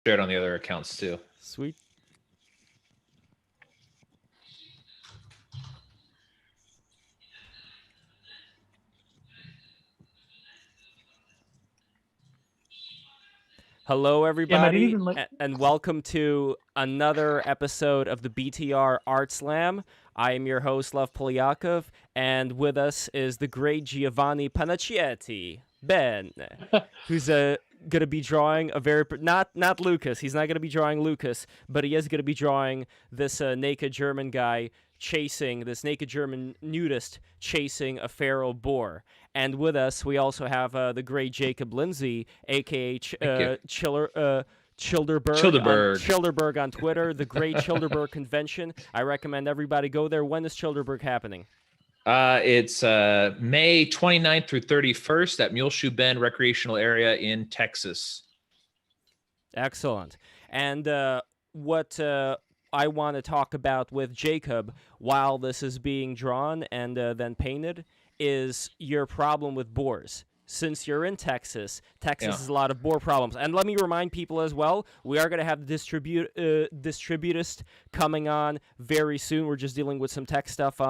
share it on the other accounts too. Sweet. Hello, everybody, and welcome to another episode of the BTR Art Slam. I am your host, Lev Polyakov, and with us is the great Giovanni Panacchietti, Ben, who's going to be drawing a very not Lucas. He's not going to be drawing Lucas, but he is going to be drawing this naked German guy chasing this naked German nudist chasing a feral boar. And with us, we also have the great Jacob Lindsay, aka Childerberg on Twitter, the Great Childerberg Convention. I recommend everybody go there. When is Childerberg happening? It's May 29th through 31st at Muleshoe Bend Recreational Area in Texas. Excellent. And what I want to talk about with Jacob while this is being drawn and then painted is your problem with boars. Since you're in Texas has a lot of boar problems. And let me remind people as well, we are going to have the Distributist coming on very soon. We're just dealing with some tech stuff.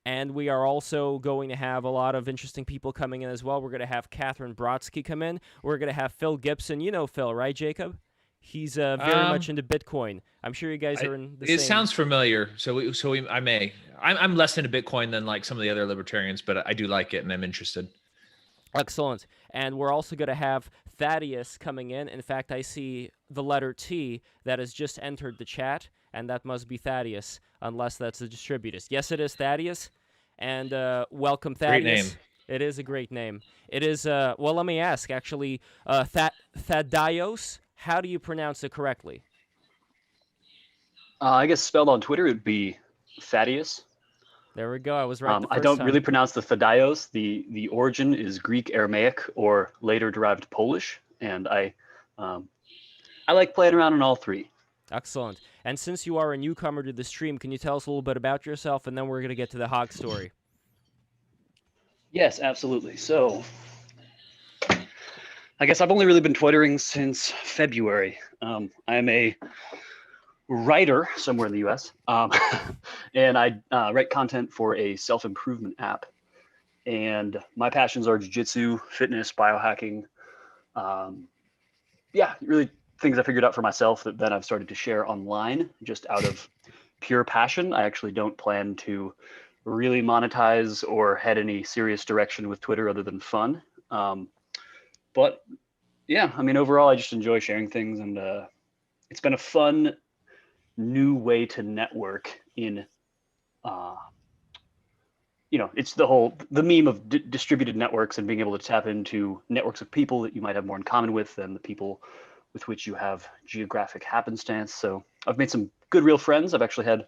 And we are also going to have a lot of interesting people coming in as well. We're going to have Catherine Brodsky come in. We're going to have Phil Gibson. You know Phil, right, Jacob? He's very much into Bitcoin. I'm sure you guys are in the same... It sounds familiar. I'm less into Bitcoin than like some of the other libertarians, but I do like it and I'm interested. Excellent. And we're also going to have Thaddaîos coming in. In fact, I see the letter T that has just entered the chat, and that must be Thaddaîos, unless that's the Distributist. Yes, it is Thaddaîos. And welcome, Thaddaîos. Great name. It is a great name. It is, well, let me ask, actually, Thaddaîos, how do you pronounce it correctly? I guess spelled on Twitter, it would be Thaddaîos. There we go. I was right. I don't really pronounce the Thaddaîos. The origin is Greek, Aramaic, or later derived Polish, and I like playing around in all three. Excellent. And since you are a newcomer to the stream, can you tell us a little bit about yourself, and then we're going to get to the hog story. Yes, absolutely. So, I guess I've only really been Twittering since February. I am a writer somewhere in the US, and I write content for a self-improvement app. And my passions are jiu-jitsu, fitness, biohacking. Really things I figured out for myself that then I've started to share online just out of pure passion. I actually don't plan to really monetize or head any serious direction with Twitter other than fun. But yeah, I mean, overall, I just enjoy sharing things, and it's been a fun new way to network in, it's the meme of distributed networks and being able to tap into networks of people that you might have more in common with than the people with which you have geographic happenstance. So I've made some good real friends. I've actually had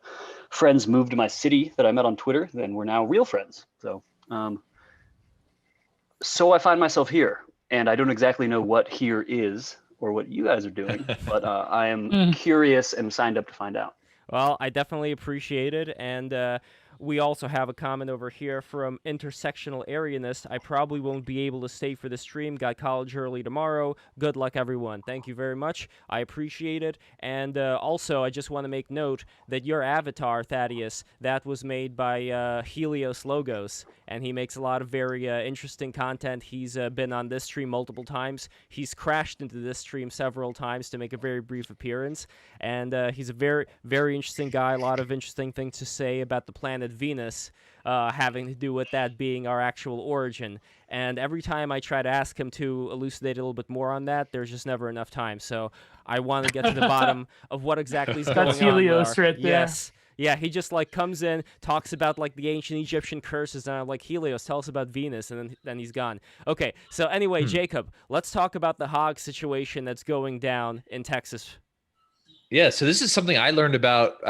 friends move to my city that I met on Twitter, and we're now real friends. So, so I find myself here, and I don't exactly know what here is or what you guys are doing, but I am curious and signed up to find out. Well, I definitely appreciate it, and we also have a comment over here from Intersectional Arianist. I probably won't be able to stay for the stream. Got college early tomorrow. Good luck, everyone. Thank you very much. I appreciate it. And also, I just want to make note that your avatar, Thaddaîos, that was made by Helios Logos, and he makes a lot of very interesting content. He's been on this stream multiple times. He's crashed into this stream several times to make a very brief appearance, and he's a very, very interesting guy. A lot of interesting things to say about the planet Venus, having to do with that being our actual origin. And every time I try to ask him to elucidate a little bit more on that, there's just never enough time. So I want to get to the bottom of what exactly is going on. That's Helios right there. Yes. Yeah, he just like comes in, talks about like the ancient Egyptian curses, and I'm like, Helios, tell us about Venus, and then he's gone. Okay, so anyway, Jacob, let's talk about the hog situation that's going down in Texas. Yeah, so this is something I learned about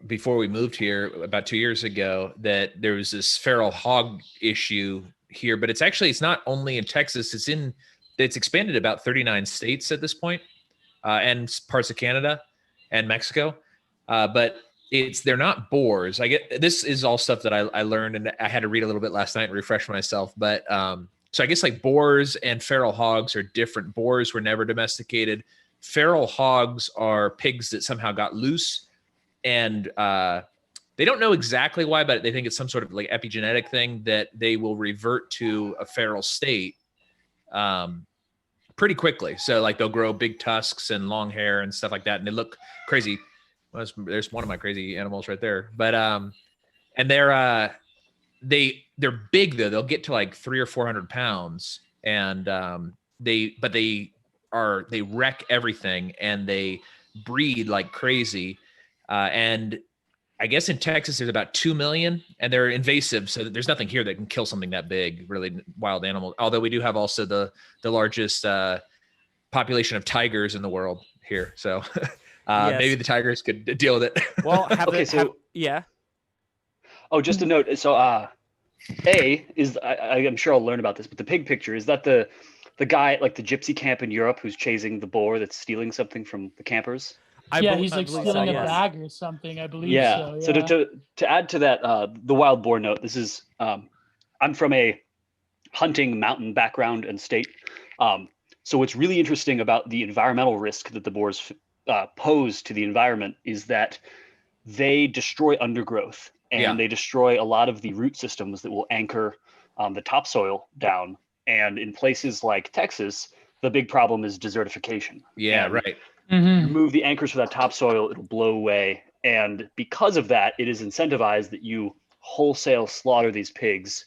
before we moved here about 2 years ago, that there was this feral hog issue here, but it's not only in Texas, it's expanded about 39 states at this point, and parts of Canada and Mexico. But they're not boars. This is all stuff that I learned, and I had to read a little bit last night and refresh myself. But so I guess like boars and feral hogs are different. Boars were never domesticated. feral hogs are pigs that somehow got loose, and they don't know exactly why, but they think it's some sort of like epigenetic thing that they will revert to a feral state pretty quickly. So like they'll grow big tusks and long hair and stuff like that, and they look crazy. Well, there's one of my crazy animals right there. But and they're big though. They'll get to like 300 or 400 pounds, and they wreck everything, and they breed like crazy. And I guess in Texas there's about 2 million, and they're invasive, so there's nothing here that can kill something that big, really wild animal. Although we do have also the largest population of tigers in the world here, so Yes. maybe the tigers could deal with it. Well, yeah. Oh, just a note. So, I'm sure I'll learn about this, but the pig picture, is that the guy, like the gypsy camp in Europe, who's chasing the boar that's stealing something from the campers? He's like believe stealing so, a yes. bag or something, I believe. Yeah. So to add to that, the wild boar note, this is, I'm from a hunting mountain background and state. So what's really interesting about the environmental risk that the boars pose to the environment is that they destroy undergrowth, and they destroy a lot of the root systems that will anchor the topsoil down. And in places like Texas, the big problem is desertification. Yeah, and right. remove the anchors for that topsoil, it'll blow away. And because of that, it is incentivized that you wholesale slaughter these pigs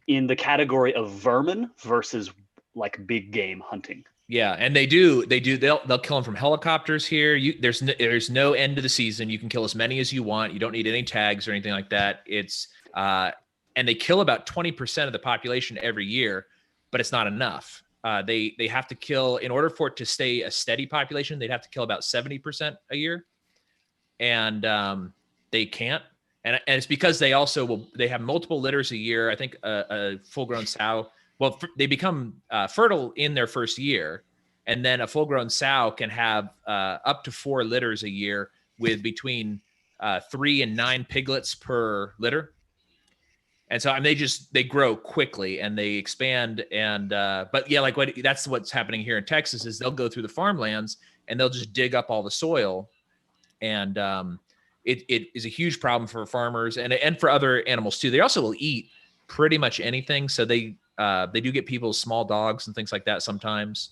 in the category of vermin versus like big game hunting. Yeah, and they'll kill them from helicopters here. There's no end to the season. You can kill as many as you want. You don't need any tags or anything like that. It's and they kill about 20% of the population every year, but it's not enough. They have to kill, in order for it to stay a steady population, they'd have to kill about 70% a year, and they can't. And it's because they have multiple litters a year. I think a full-grown sow, they become fertile in their first year, and then a full-grown sow can have up to 4 litters a year, with between 3 and 9 piglets per litter. And so I mean, they grow quickly and they expand. And but yeah, that's what's happening here in Texas is they'll go through the farmlands and they'll just dig up all the soil, and it is a huge problem for farmers and for other animals too. They also will eat pretty much anything, so they do get people's small dogs and things like that sometimes.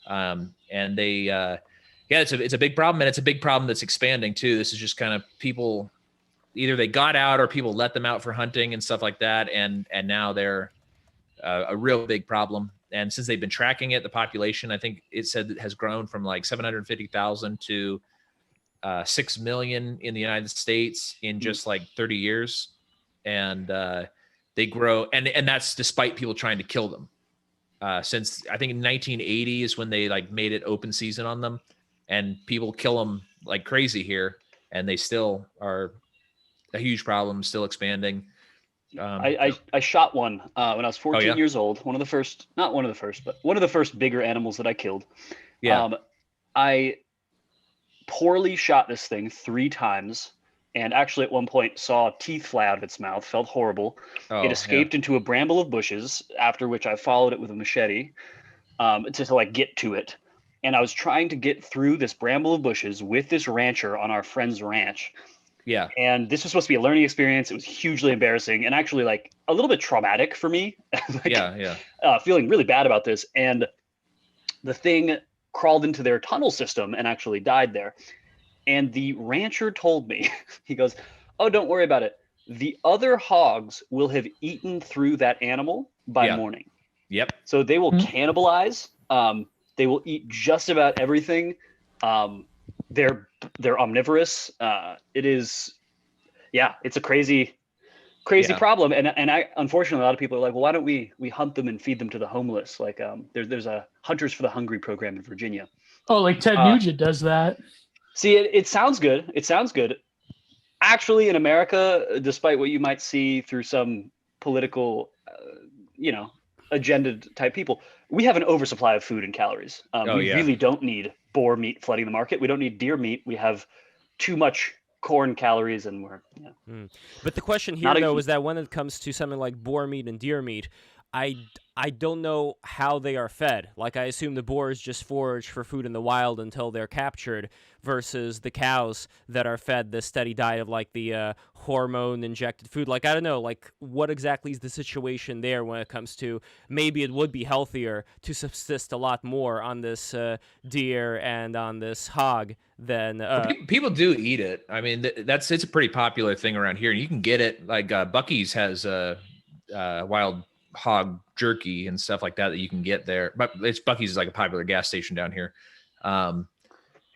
And it's a big problem, and it's a big problem that's expanding too. This is just kind of people. Either they got out or people let them out for hunting and stuff like that. And now they're a real big problem. And since they've been tracking it, the population, I think it said it has grown from like 750,000 to 6 million in the United States in just like 30 years. And they grow. And that's despite people trying to kill them. Since I think in 1980 is when they like made it open season on them, and people kill them like crazy here. And they still are a huge problem, still expanding. I shot one when I was 14 years old. Not one of the first, but one of the first bigger animals that I killed. Yeah. I poorly shot this thing 3 times, and actually at one point saw teeth fly out of its mouth. Felt horrible. It escaped into a bramble of bushes, after which I followed it with a machete to like get to it. And I was trying to get through this bramble of bushes with this rancher on our friend's ranch. Yeah. And this was supposed to be a learning experience. It was hugely embarrassing and actually like a little bit traumatic for me. Feeling really bad about this. And the thing crawled into their tunnel system and actually died there. And the rancher told me, he goes, "Oh, don't worry about it. The other hogs will have eaten through that animal by morning." Yep. So they will cannibalize. They will eat just about everything. They're omnivorous. It's a crazy problem. And I, unfortunately, a lot of people are like, well, why don't we hunt them and feed them to the homeless? Like there's a Hunters for the Hungry program in Virginia. Oh, like Ted Nugent does that. See, it sounds good. It sounds good. Actually, in America, despite what you might see through some political, agenda type people, we have an oversupply of food and calories. We really don't need boar meat flooding the market. We don't need deer meat. We have too much corn calories, and we're But the question here though is that when it comes to something like boar meat and deer meat, I I don't know how they are fed. Like, I assume the boars just forage for food in the wild until they're captured, versus the cows that are fed the steady diet of, like, the hormone-injected food. Like, I don't know, like, what exactly is the situation there when it comes to maybe it would be healthier to subsist a lot more on this deer and on this hog than... Well, people do eat it. I mean, it's a pretty popular thing around here. You can get it, like Bucky's has wild hog jerky and stuff like that you can get there. But Bucky's is like a popular gas station down here.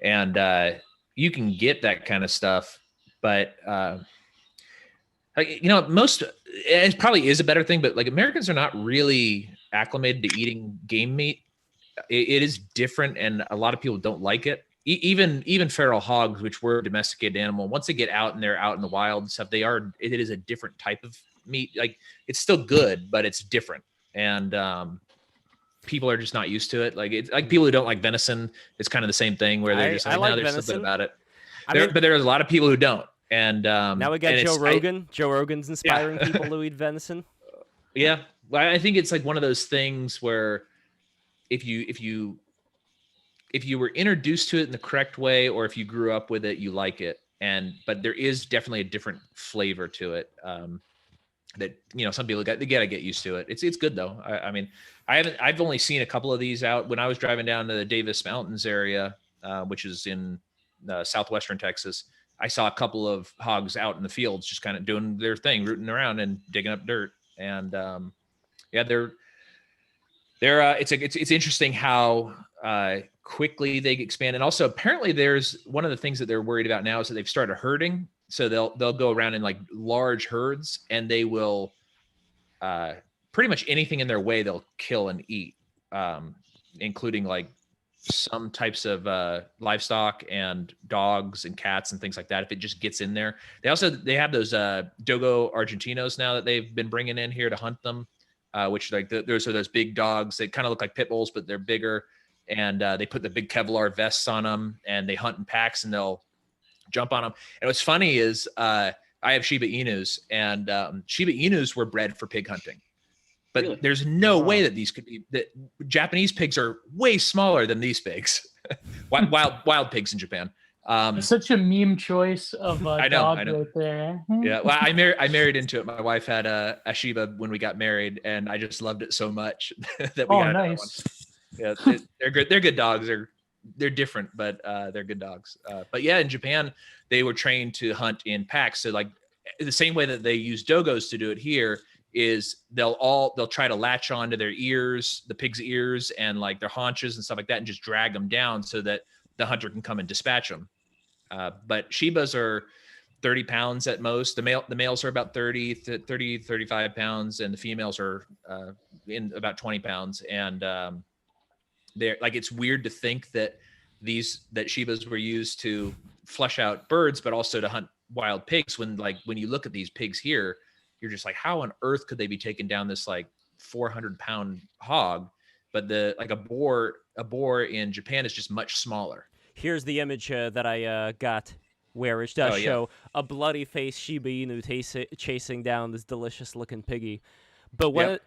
And you can get that kind of stuff, but like, you know, it probably is a better thing, but like Americans are not really acclimated to eating game meat. It is different, and a lot of people don't like it. Even feral hogs, which were a domesticated animal, once they get out and they're out in the wild and stuff, it is a different type of meat. Like, it's still good, but it's different, and people are just not used to it. Like, it's like people who don't like venison. It's kind of the same thing where they're just like, no, there's something about it. But there's a lot of people who don't. And now we got Joe Rogan. Joe Rogan's inspiring people to eat venison. Yeah, well, I think it's like one of those things where if you were introduced to it in the correct way, or if you grew up with it, you like it. But there is definitely a different flavor to it. That, you know, some people they gotta get used to it. It's good though. I mean, I've only seen a couple of these out when I was driving down to the Davis Mountains area, which is in southwestern Texas. I saw a couple of hogs out in the fields, just kind of doing their thing, rooting around and digging up dirt. And it's interesting how quickly they expand. And also, apparently, there's one of the things that they're worried about now is that they've started herding. So they'll go around in like large herds, and they will pretty much anything in their way they'll kill and eat, including like some types of livestock and dogs and cats and things like that. If it just gets in there, they have those Dogo Argentinos now that they've been bringing in here to hunt them, which like those are those big dogs. They kind of look like pit bulls, but they're bigger, and they put the big Kevlar vests on them, and they hunt in packs, and they'll jump on them. And what's funny is I have Shiba Inus, and Shiba Inus were bred for pig hunting. But really? There's no way that these could be. That Japanese pigs are way smaller than these pigs. wild pigs in Japan. It's such a meme choice of a dog right there. Yeah, well, I married into it. My wife had a Shiba when we got married, and I just loved it so much that we got another one. Yeah, they're good. They're good dogs. They're different, but they're good dogs. But yeah, in Japan, they were trained to hunt in packs. So like the same way that they use dogos to do it here is they'll try to latch onto their ears, the pig's ears, and like their haunches and stuff like that, and just drag them down so that the hunter can come and dispatch them. But Shibas are 30 pounds at most. The males are about 35 pounds, and the females are in about 20 pounds. And they're like, it's weird to think that Shibas were used to flush out birds, but also to hunt wild pigs. When you look at these pigs here, you're just like, how on earth could they be taking down this like 400-pound hog? But a boar in Japan is just much smaller. Here's the image that I got, where it does show a bloody faced Shiba Inu chasing down this delicious looking piggy. But when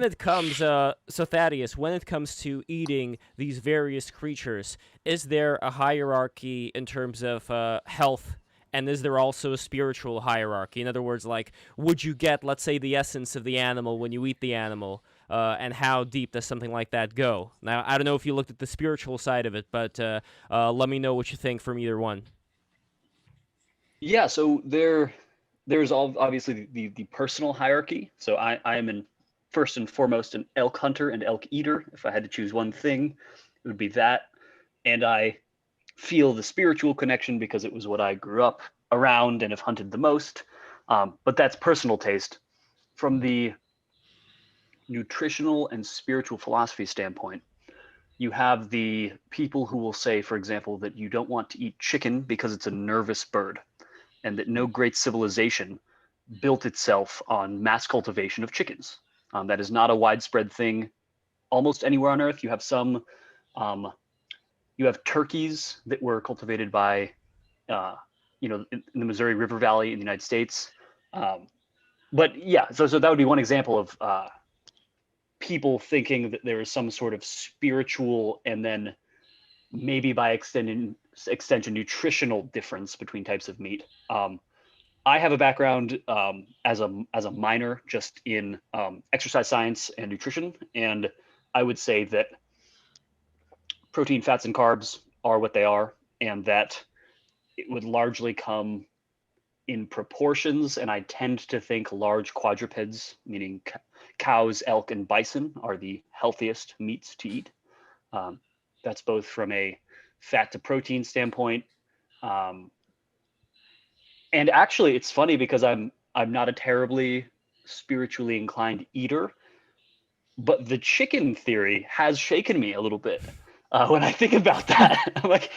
it comes, so Thaddaîos, when it comes to eating these various creatures, is there a hierarchy in terms of health? And is there also a spiritual hierarchy? In other words, like, would you get, let's say, the essence of the animal when you eat the animal? And how deep does something like that go? Now, I don't know if you looked at the spiritual side of it, but let me know what you think from either one. Yeah, so there's obviously the personal hierarchy. So I am first and foremost an elk hunter and elk eater. If I had to choose one thing, it would be that. And I feel the spiritual connection because it was what I grew up around and have hunted the most. But that's personal taste. From the nutritional and spiritual philosophy standpoint, you have the people who will say, for example, that you don't want to eat chicken because it's a nervous bird, and that no great civilization built itself on mass cultivation of chickens. That is not a widespread thing almost anywhere on Earth. You have some, you have turkeys that were cultivated by, in the Missouri River Valley in the United States. But yeah, so that would be one example of people thinking that there is some sort of spiritual and then maybe by extension nutritional difference between types of meat. I have a background as a minor just in exercise science and nutrition, and I would say that protein, fats, and carbs are what they are, and that it would largely come in proportions. And I tend to think large quadrupeds, meaning cows, elk, and bison, are the healthiest meats to eat. That's both from a fat to protein standpoint. And actually, it's funny because I'm not a terribly spiritually inclined eater, but the chicken theory has shaken me a little bit when I think about that. I'm like,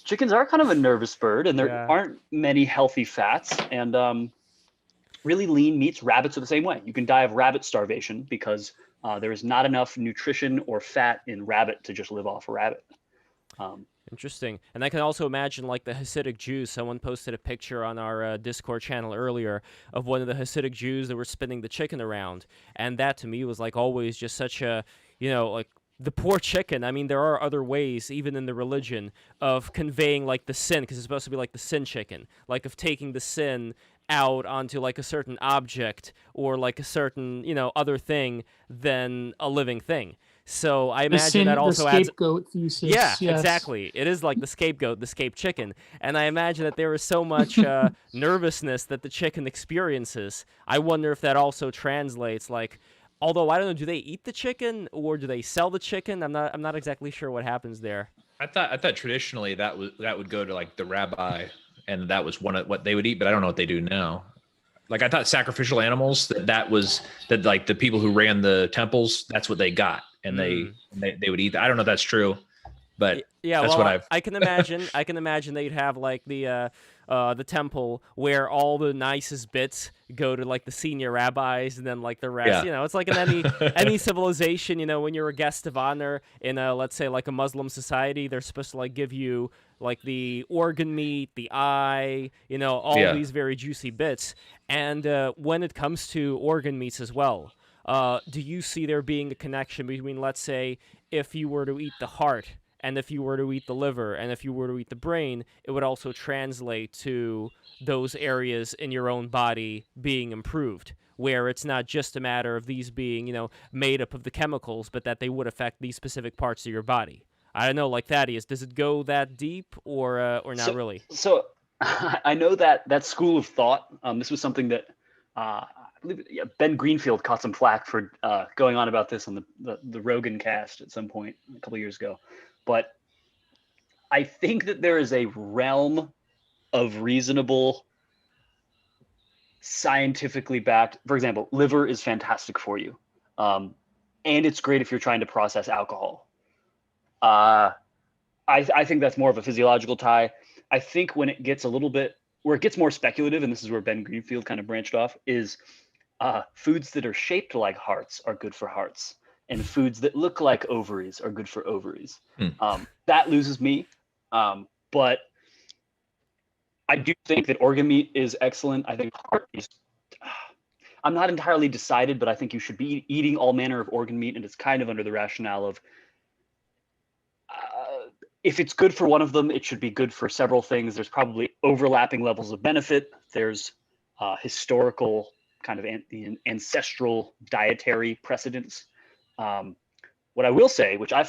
chickens are kind of a nervous bird, and there aren't many healthy fats, and really lean meats. Rabbits are the same way. You can die of rabbit starvation because there is not enough nutrition or fat in rabbit to just live off a rabbit. Interesting. And I can also imagine like the Hasidic Jews. Someone posted a picture on our Discord channel earlier of one of the Hasidic Jews that were spinning the chicken around. And that to me was like always just such a, like the poor chicken. I mean, there are other ways, even in the religion, of conveying like the sin, because it's supposed to be like the sin chicken, like of taking the sin out onto like a certain object or like a certain, other thing than a living thing. So I imagine that also adds... The scapegoat thesis. Yeah, yes. Exactly. It is like the scapegoat, the scape chicken. And I imagine that there is so much nervousness that the chicken experiences. I wonder if that also translates, like, although I don't know, do they eat the chicken or do they sell the chicken? I'm not exactly sure what happens there. I thought traditionally that would go to like the rabbi, and that was one of what they would eat, but I don't know what they do now. Like I thought sacrificial animals, that like the people who ran the temples, that's what they got. And they would eat that. I don't know if that's true, but that's what I can imagine. I can imagine they'd have like the temple where all the nicest bits go to like the senior rabbis, and then like the rest. It's like in any civilization. When you're a guest of honor in let's say like a Muslim society, they're supposed to like give you like the organ meat, the eye, all these very juicy bits. And when it comes to organ meats as well. Do you see there being a connection between, let's say, if you were to eat the heart, and if you were to eat the liver, and if you were to eat the brain, it would also translate to those areas in your own body being improved, where it's not just a matter of these being, made up of the chemicals, but that they would affect these specific parts of your body? I don't know, like Thaddaîos, does it go that deep or not really? So I know that school of thought, this was something that I believe Ben Greenfield caught some flack for going on about this on the Rogan cast at some point a couple years ago. But I think that there is a realm of reasonable, scientifically backed, for example, liver is fantastic for you. And it's great if you're trying to process alcohol. I think that's more of a physiological tie. I think when it gets a little bit, where it gets more speculative, and this is where Ben Greenfield kind of branched off, is foods that are shaped like hearts are good for hearts, and foods that look like ovaries are good for ovaries. That loses me, but I do think that organ meat is excellent. I think heart is, I'm not entirely decided, but I think you should be eating all manner of organ meat, and it's kind of under the rationale of if it's good for one of them, it should be good for several things. There's probably overlapping levels of benefit. There's historical kind of ancestral dietary precedents. What I will say, which I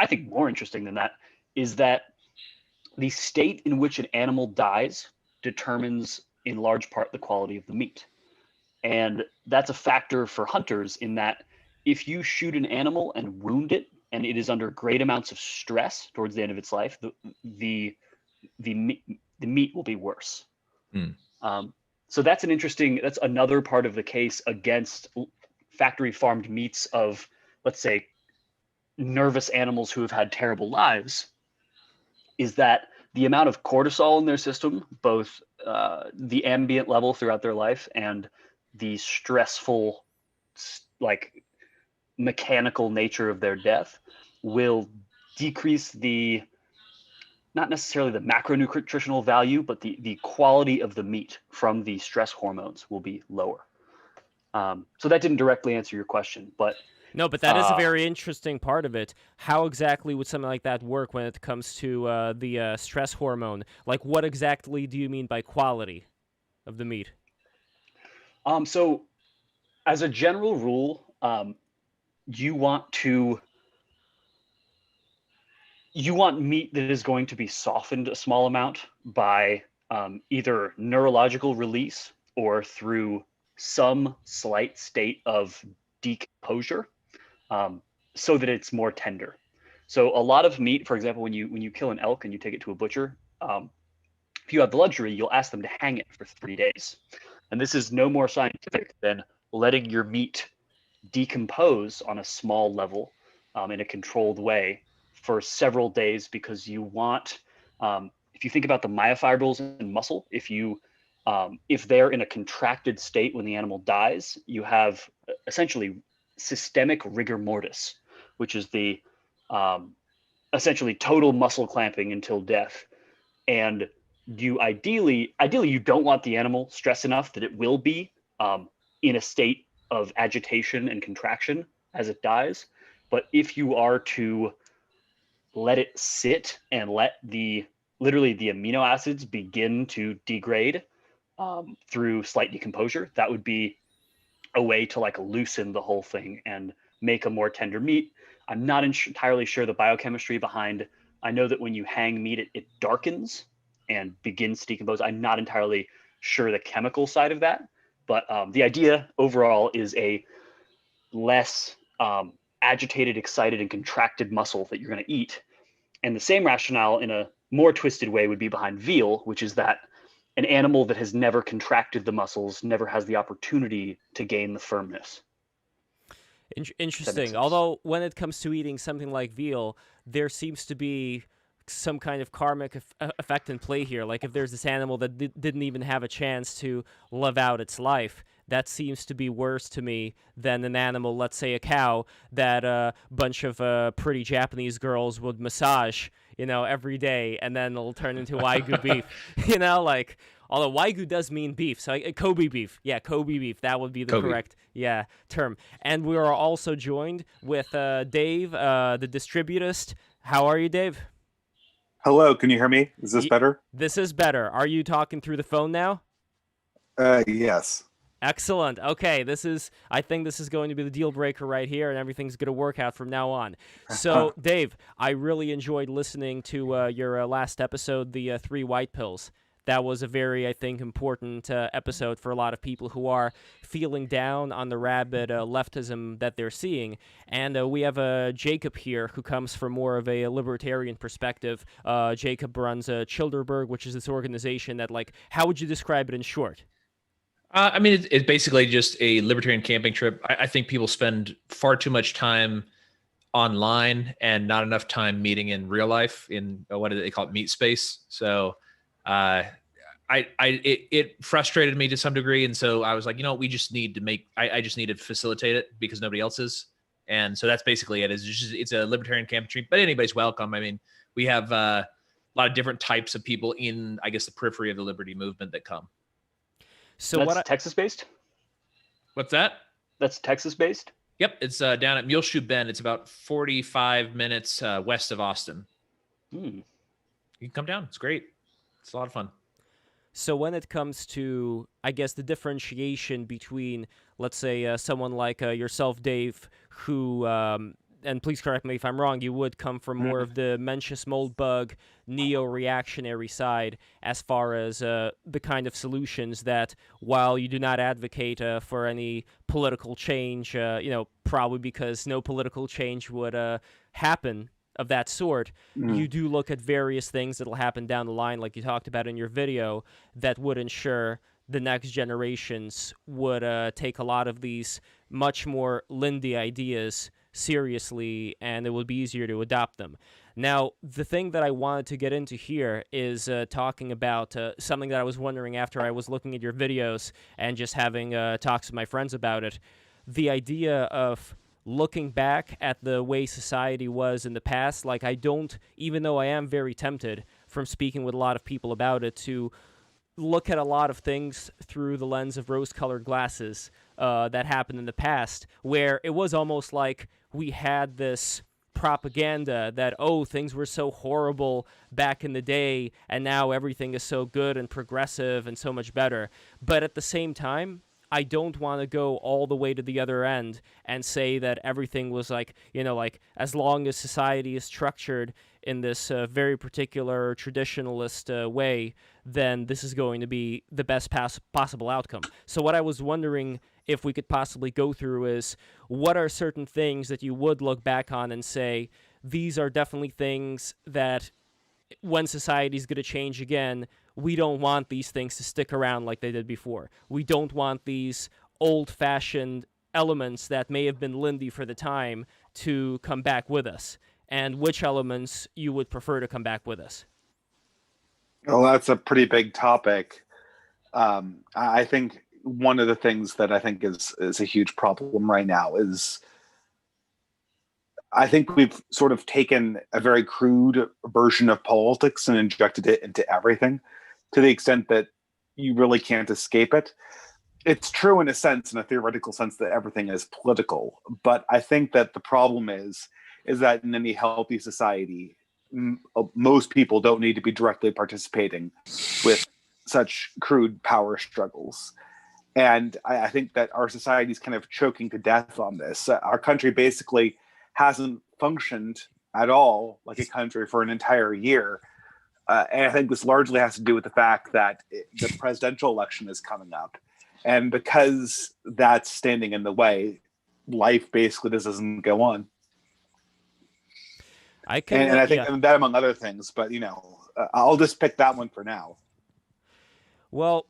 think more interesting than that, is that the state in which an animal dies determines in large part the quality of the meat. And that's a factor for hunters in that if you shoot an animal and wound it, and it is under great amounts of stress towards the end of its life, the meat will be worse. So that's another part of the case against factory farmed meats of, let's say, nervous animals who have had terrible lives, is that the amount of cortisol in their system, both the ambient level throughout their life and the stressful, like, mechanical nature of their death, will decrease not necessarily the macronutritional value, but the quality of the meat from the stress hormones will be lower. So that didn't directly answer your question, but No, but that is a very interesting part of it. How exactly would something like that work when it comes to the stress hormone? Like, what exactly do you mean by quality of the meat? So as a general rule, you want meat that is going to be softened a small amount by either neurological release or through some slight state of decomposure, so that it's more tender. So a lot of meat, for example, when you kill an elk and you take it to a butcher, if you have the luxury, you'll ask them to hang it for 3 days. And this is no more scientific than letting your meat decompose on a small level, in a controlled way for several days, because you want, if you think about the myofibrils in muscle, if they're in a contracted state when the animal dies, you have essentially systemic rigor mortis, which is the essentially total muscle clamping until death. And you ideally you don't want the animal stressed enough that it will be in a state of agitation and contraction as it dies. But if you are to let it sit and let literally the amino acids begin to degrade through slight decomposure, that would be a way to like loosen the whole thing and make a more tender meat. I'm not entirely sure the biochemistry behind. I know that when you hang meat, it darkens and begins to decompose. I'm not entirely sure the chemical side of that, but the idea overall is a less agitated, excited, and contracted muscle that you're going to eat. And the same rationale in a more twisted way would be behind veal, which is that an animal that has never contracted the muscles never has the opportunity to gain the firmness. Interesting. Although when it comes to eating something like veal, there seems to be some kind of karmic effect in play here. Like if there's this animal that didn't even have a chance to live out its life, that seems to be worse to me than an animal, let's say a cow, that a bunch of pretty Japanese girls would massage, every day, and then it'll turn into Wagyu beef. Like, although Wagyu does mean beef, so Kobe beef. Yeah, Kobe beef. That would be the correct term. And we are also joined with Dave, the Distributist. How are you, Dave? Hello, can you hear me? Is this better? This is better. Are you talking through the phone now? Yes. Excellent. Okay, I think this is going to be the deal breaker right here, and everything's going to work out from now on. So, Dave, I really enjoyed listening to your last episode, the 3 white pills. That was a very, I think, important episode for a lot of people who are feeling down on the rabid leftism that they're seeing. And we have Jacob here who comes from more of a libertarian perspective. Jacob runs Childerberg, which is this organization that, like, how would you describe it in short? I mean, it's basically just a libertarian camping trip. I think people spend far too much time online and not enough time meeting in real life in what do they call it, meet space. So it frustrated me to some degree, and so I was like, we just need to I just need to facilitate it because nobody else is, and so that's basically it. It's a libertarian camping trip, but anybody's welcome. I mean, we have a lot of different types of people in, I guess, the periphery of the liberty movement that come. So that's Texas-based? What's that? That's Texas-based? Yep, it's down at Muleshoe Bend. It's about 45 minutes west of Austin. You can come down. It's great. It's a lot of fun. So when it comes to, I guess, the differentiation between, let's say, someone like yourself, Dave, who, and please correct me if I'm wrong, you would come from more of the Mencius Moldbug neo-reactionary side as far as the kind of solutions that, while you do not advocate for any political change, probably because no political change would happen of that sort, you do look at various things that will happen down the line, like you talked about in your video, that would ensure the next generations would take a lot of these much more Lindy ideas seriously, and it would be easier to adopt them. Now, the thing that I wanted to get into here is talking about something that I was wondering after I was looking at your videos and just having talks with my friends about it. The idea of looking back at the way society was in the past, like I don't, even though I am very tempted from speaking with a lot of people about it, to look at a lot of things through the lens of rose-colored glasses. that happened in the past, where it was almost like we had this propaganda that, oh, things were so horrible back in the day, and now everything is so good and progressive and so much better. But at the same time, I don't want to go all the way to the other end and say that everything was like, like as long as society is structured in this very particular traditionalist way, then this is going to be the best possible outcome. So what I was wondering if we could possibly go through is, what are certain things that you would look back on and say, these are definitely things that when society is going to change again, we don't want these things to stick around like they did before. We don't want these old-fashioned elements that may have been Lindy for the time to come back with us, and which elements you would prefer to come back with us. Well, that's a pretty big topic. I think one of the things that I think is a huge problem right now is I think we've sort of taken a very crude version of politics and injected it into everything to the extent that you really can't escape it. It's true in a sense, in a theoretical sense, that everything is political. But I think that the problem is that in any healthy society, most people don't need to be directly participating with such crude power struggles. And I think that our society is kind of choking to death on this. Our country basically hasn't functioned at all like a country for an entire year. And I think this largely has to do with the fact that the presidential election is coming up. And because that's standing in the way, life basically just doesn't go on. I think that among other things, but I'll just pick that one for now. Well,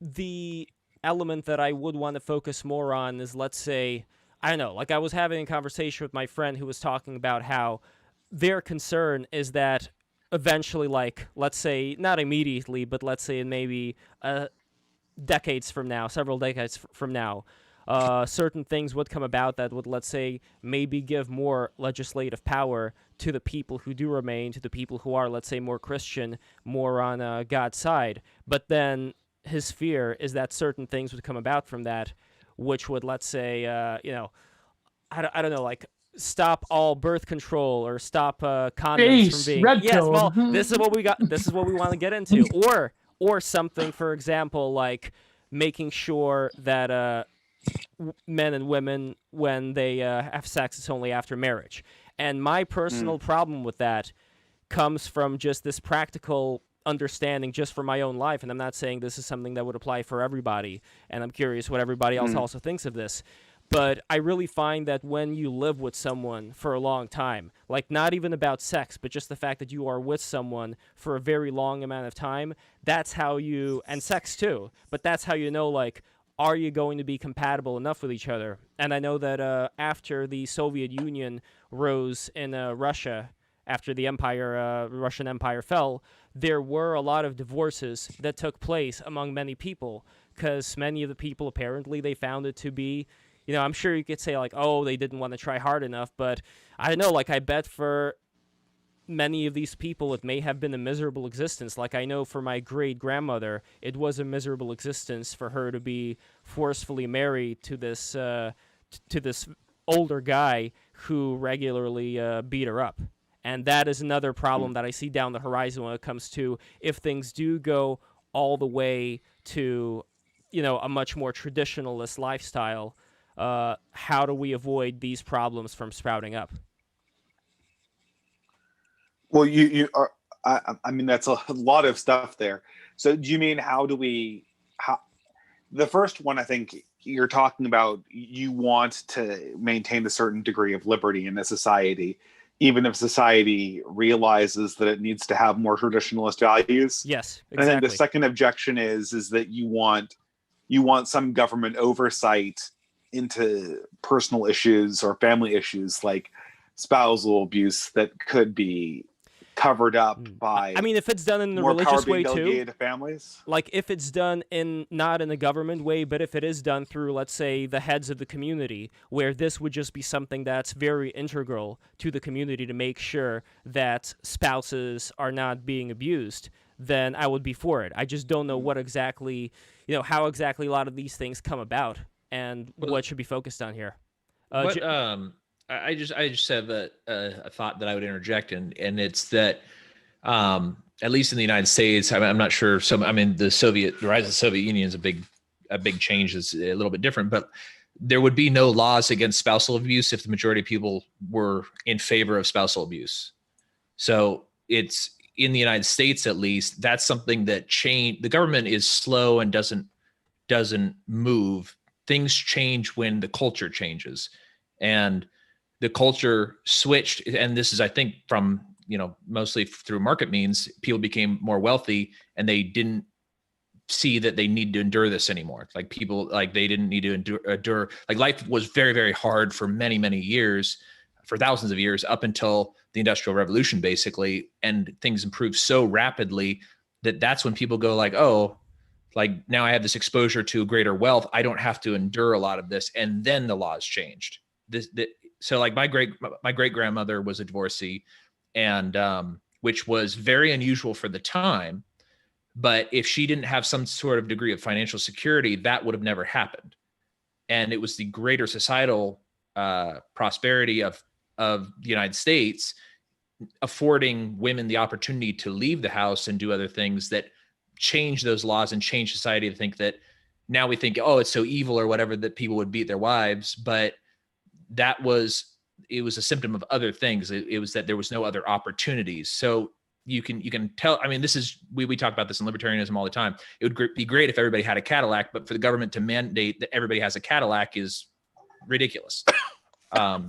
the element that I would want to focus more on is, let's say, I don't know, like I was having a conversation with my friend who was talking about how their concern is that eventually, like, let's say, not immediately, but let's say in maybe decades from now, several decades from now, certain things would come about that would, let's say, maybe give more legislative power to the people who do remain, to the people who are, let's say, more Christian, more on God's side. But then his fear is that certain things would come about from that, which would, let's say, I don't know, like stop all birth control or stop condoms from being. Red yes, pill. well, this is what we got. This is what we want to get into, or something, for example, like making sure that men and women, when they have sex, it's only after marriage. And my personal problem with that comes from just this practical understanding just for my own life, and I'm not saying this is something that would apply for everybody, and I'm curious what everybody else also thinks of this, but I really find that when you live with someone for a long time, like not even about sex, but just the fact that you are with someone for a very long amount of time, that's how you, and sex too, but that's how you know, like, are you going to be compatible enough with each other? And I know that after the Soviet Union rose in Russia, after the Russian Empire fell, there were a lot of divorces that took place among many people, because many of the people, apparently, they found it to be, I'm sure you could say, like, oh, they didn't want to try hard enough, but I don't know, like, I bet for many of these people, it may have been a miserable existence. Like, I know for my great-grandmother, it was a miserable existence for her to be forcefully married to this older guy who regularly beat her up. And that is another problem that I see down the horizon when it comes to if things do go all the way to, a much more traditionalist lifestyle, how do we avoid these problems from sprouting up? Well, you are. I mean, that's a lot of stuff there. So, do you mean the first one? I think you're talking about you want to maintain a certain degree of liberty in a society, even if society realizes that it needs to have more traditionalist values. Yes, exactly. And then the second objection is that you want some government oversight into personal issues or family issues like spousal abuse that could be covered up by, I mean, if it's done in the religious way too, to families. Like if it's done not in a government way, but if it is done through, let's say, the heads of the community, where this would just be something that's very integral to the community to make sure that spouses are not being abused, then I would be for it. I just don't know what exactly, how exactly a lot of these things come about. and what should be focused on here. I just have a thought that I would interject in, and it's that at least in the United States, I'm not sure. The rise of the Soviet Union is a big change. It's a little bit different, but there would be no laws against spousal abuse if the majority of people were in favor of spousal abuse. So it's in the United States, at least, that's something that changed. The government is slow and doesn't move. Things change when the culture changes, and the culture switched. And this is, I think, from, mostly through market means, people became more wealthy and they didn't see that they need to endure this anymore. Like people, like they didn't need to endure, like life was very, very hard for many, many years, for thousands of years, up until the Industrial Revolution, basically. And things improved so rapidly that's when people go like, oh, like now I have this exposure to greater wealth, I don't have to endure a lot of this. And then the laws changed. So like my great grandmother was a divorcee, and which was very unusual for the time. But if she didn't have some sort of degree of financial security, that would have never happened. And it was the greater societal prosperity of the United States affording women the opportunity to leave the house and do other things that change those laws and change society to think that now we think, oh, it's so evil or whatever that people would beat their wives. But it was a symptom of other things. It was that there was no other opportunities. So you can tell, we talk about this in libertarianism all the time. It would be great if everybody had a Cadillac, but for the government to mandate that everybody has a Cadillac is ridiculous. I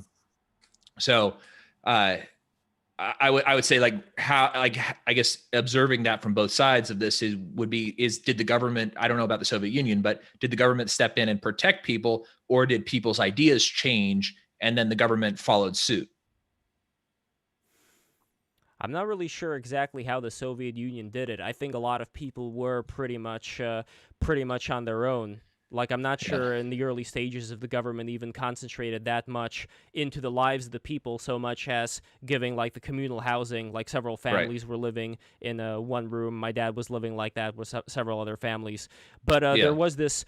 would say I guess observing that from both sides of this did the government, I don't know about the Soviet Union, but did the government step in and protect people, or did people's ideas change and then the government followed suit? I'm not really sure exactly how the Soviet Union did it. I think a lot of people were pretty much on their own. Like, I'm not sure in the early stages of the government even concentrated that much into the lives of the people, so much as giving, like, the communal housing. Like, several families were living in one room. My dad was living like that with several other families. But there was this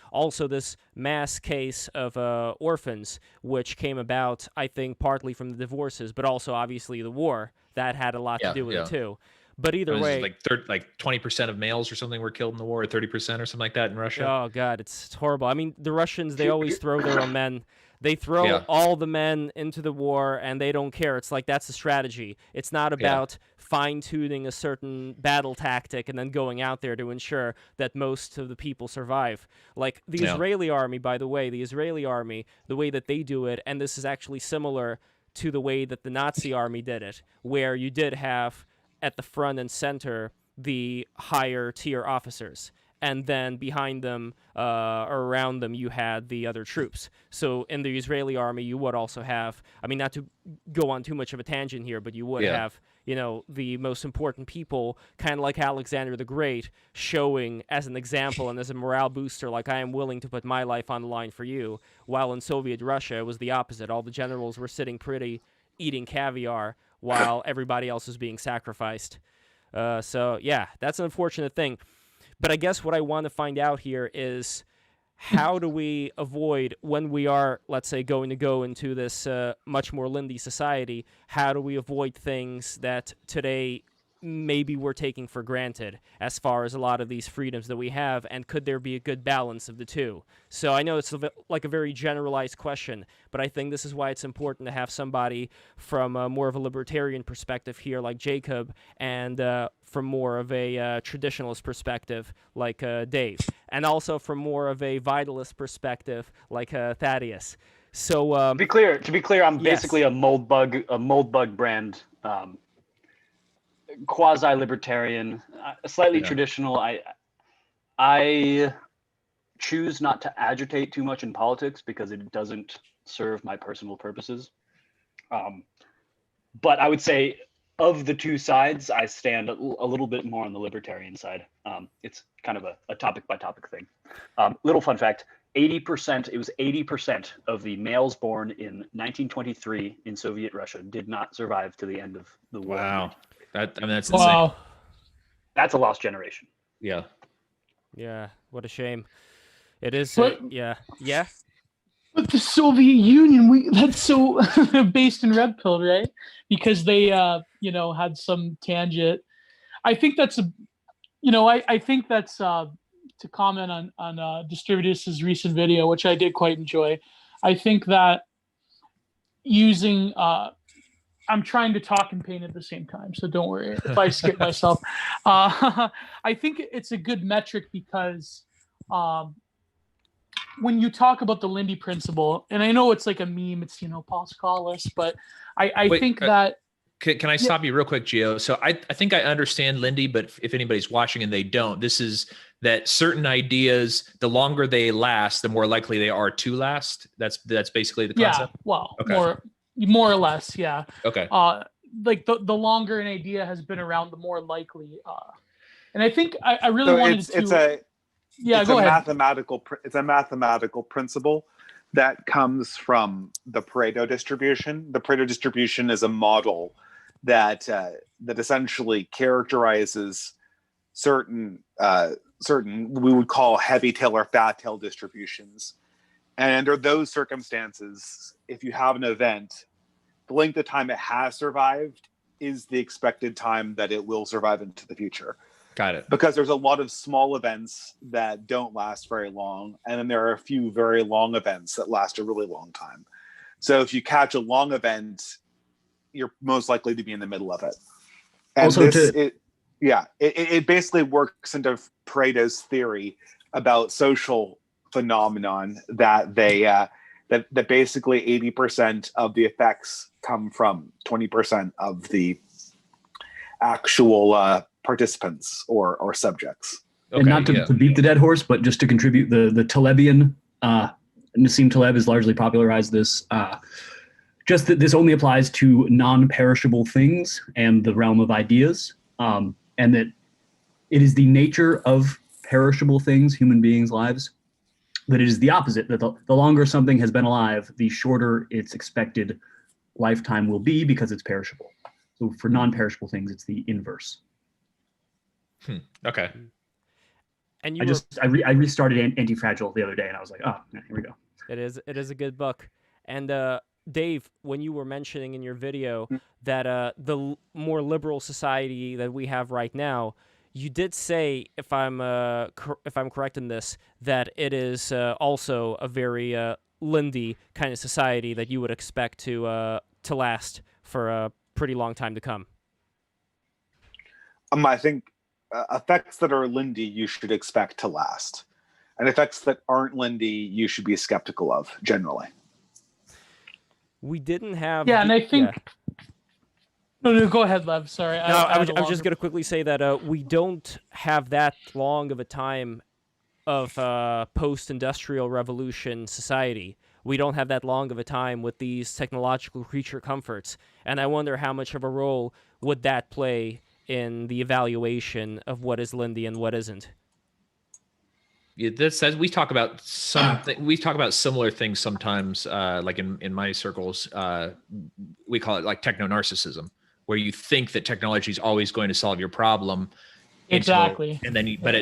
mass case of orphans, which came about, I think, partly from the divorces, but also, obviously, the war. That had a lot to do with it, too. But either way, like 20% of males or something were killed in the war, or 30% or something like that in Russia. Oh God, it's horrible. I mean, the Russians, they always throw their own men. They throw all the men into the war, and they don't care. It's like that's the strategy. It's not about fine-tuning a certain battle tactic and then going out there to ensure that most of the people survive. Like the Israeli army, by the way, the way that they do it, and this is actually similar to the way that the Nazi army did it, where you did have at the front and center the higher tier officers, and then behind them or around them you had the other troops. So in the Israeli army you would also have, not to go on too much of a tangent here, but you would have the most important people, kind of like Alexander the Great, showing as an example and as a morale booster, like, I am willing to put my life on the line for you. While in Soviet Russia it was the opposite. All the generals were sitting pretty, eating caviar, while everybody else was being sacrificed. That's an unfortunate thing. But I guess what I want to find out here is, how do we avoid, when we are, let's say, going to go into this much more Lindy society, how do we avoid things that today maybe we're taking for granted as far as a lot of these freedoms that we have, and could there be a good balance of the two? So I know it's like a very generalized question, but I think this is why it's important to have somebody from more of a libertarian perspective here, like Jacob, and from more of a traditionalist perspective, like Dave, and also from more of a vitalist perspective, like Thaddaîos. So to be clear, I'm basically a mold bug brand. Quasi-libertarian, slightly traditional. I choose not to agitate too much in politics because it doesn't serve my personal purposes. But I would say, of the two sides, I stand a little bit more on the libertarian side. It's kind of a topic by topic thing. Little fun fact: 80% of the males born in 1923 in Soviet Russia did not survive to the end of the war. Wow. That's insane. Wow. That's a lost generation. Yeah. Yeah, what a shame. It is. But- Yeah. But the Soviet Union, that's so based in red pill, right? Because they, had some tangent. I think that's I think that's to comment on Distributist's recent video, which I did quite enjoy. I think that using I'm trying to talk and paint at the same time, so don't worry if I skip myself. I think it's a good metric because when you talk about the Lindy principle, and I know it's like a meme, it's Paul Scholas, but I think that. Can I stop you real quick, Gio? So I think I understand Lindy, but if anybody's watching and they don't, this is that certain ideas, the longer they last, the more likely they are to last. That's basically the concept. Yeah, well, okay. More or less, yeah. Okay. Like the longer an idea has been around, the more likely. And I think I really wanted to. It's a mathematical principle that comes from the Pareto distribution. The Pareto distribution is a model that essentially characterizes certain we would call heavy tail or fat tail distributions. And under those circumstances, if you have an event, the length of time it has survived is the expected time that it will survive into the future. Got it. Because there's a lot of small events that don't last very long, and then there are a few very long events that last a really long time. So if you catch a long event, you're most likely to be in the middle of it. And also it basically works into Pareto's theory about social phenomenon that that basically 80% of the effects come from 20% of the actual participants or subjects. Okay, and not to beat the dead horse, but just to contribute, the Talebian, Nassim Taleb has largely popularized this, just that this only applies to non-perishable things and the realm of ideas, and that it is the nature of perishable things, human beings' lives, that it is the opposite, that the longer something has been alive, the shorter its expected lifetime will be because it's perishable. So for non-perishable things, it's the inverse. Okay. And I restarted Anti-Fragile the other day, and I was like, oh, here we go. It is a good book. And Dave, when you were mentioning in your video that the more liberal society that we have right now, you did say, if I'm correct in this, that it is also a very Lindy kind of society that you would expect to last for a pretty long time to come. I think effects that are Lindy you should expect to last, and effects that aren't Lindy you should be skeptical of generally. We didn't have. Yeah, and I think. Yeah. No, go ahead, Lev. Sorry. No, I was just going to quickly say that we don't have that long of a time of post-industrial revolution society. We don't have that long of a time with these technological creature comforts. And I wonder how much of a role would that play in the evaluation of what is Lindy and what isn't. Yeah, this says we talk about similar things sometimes, like in my circles, we call it like techno-narcissism, where you think that technology is always going to solve your problem. Exactly. And then you don't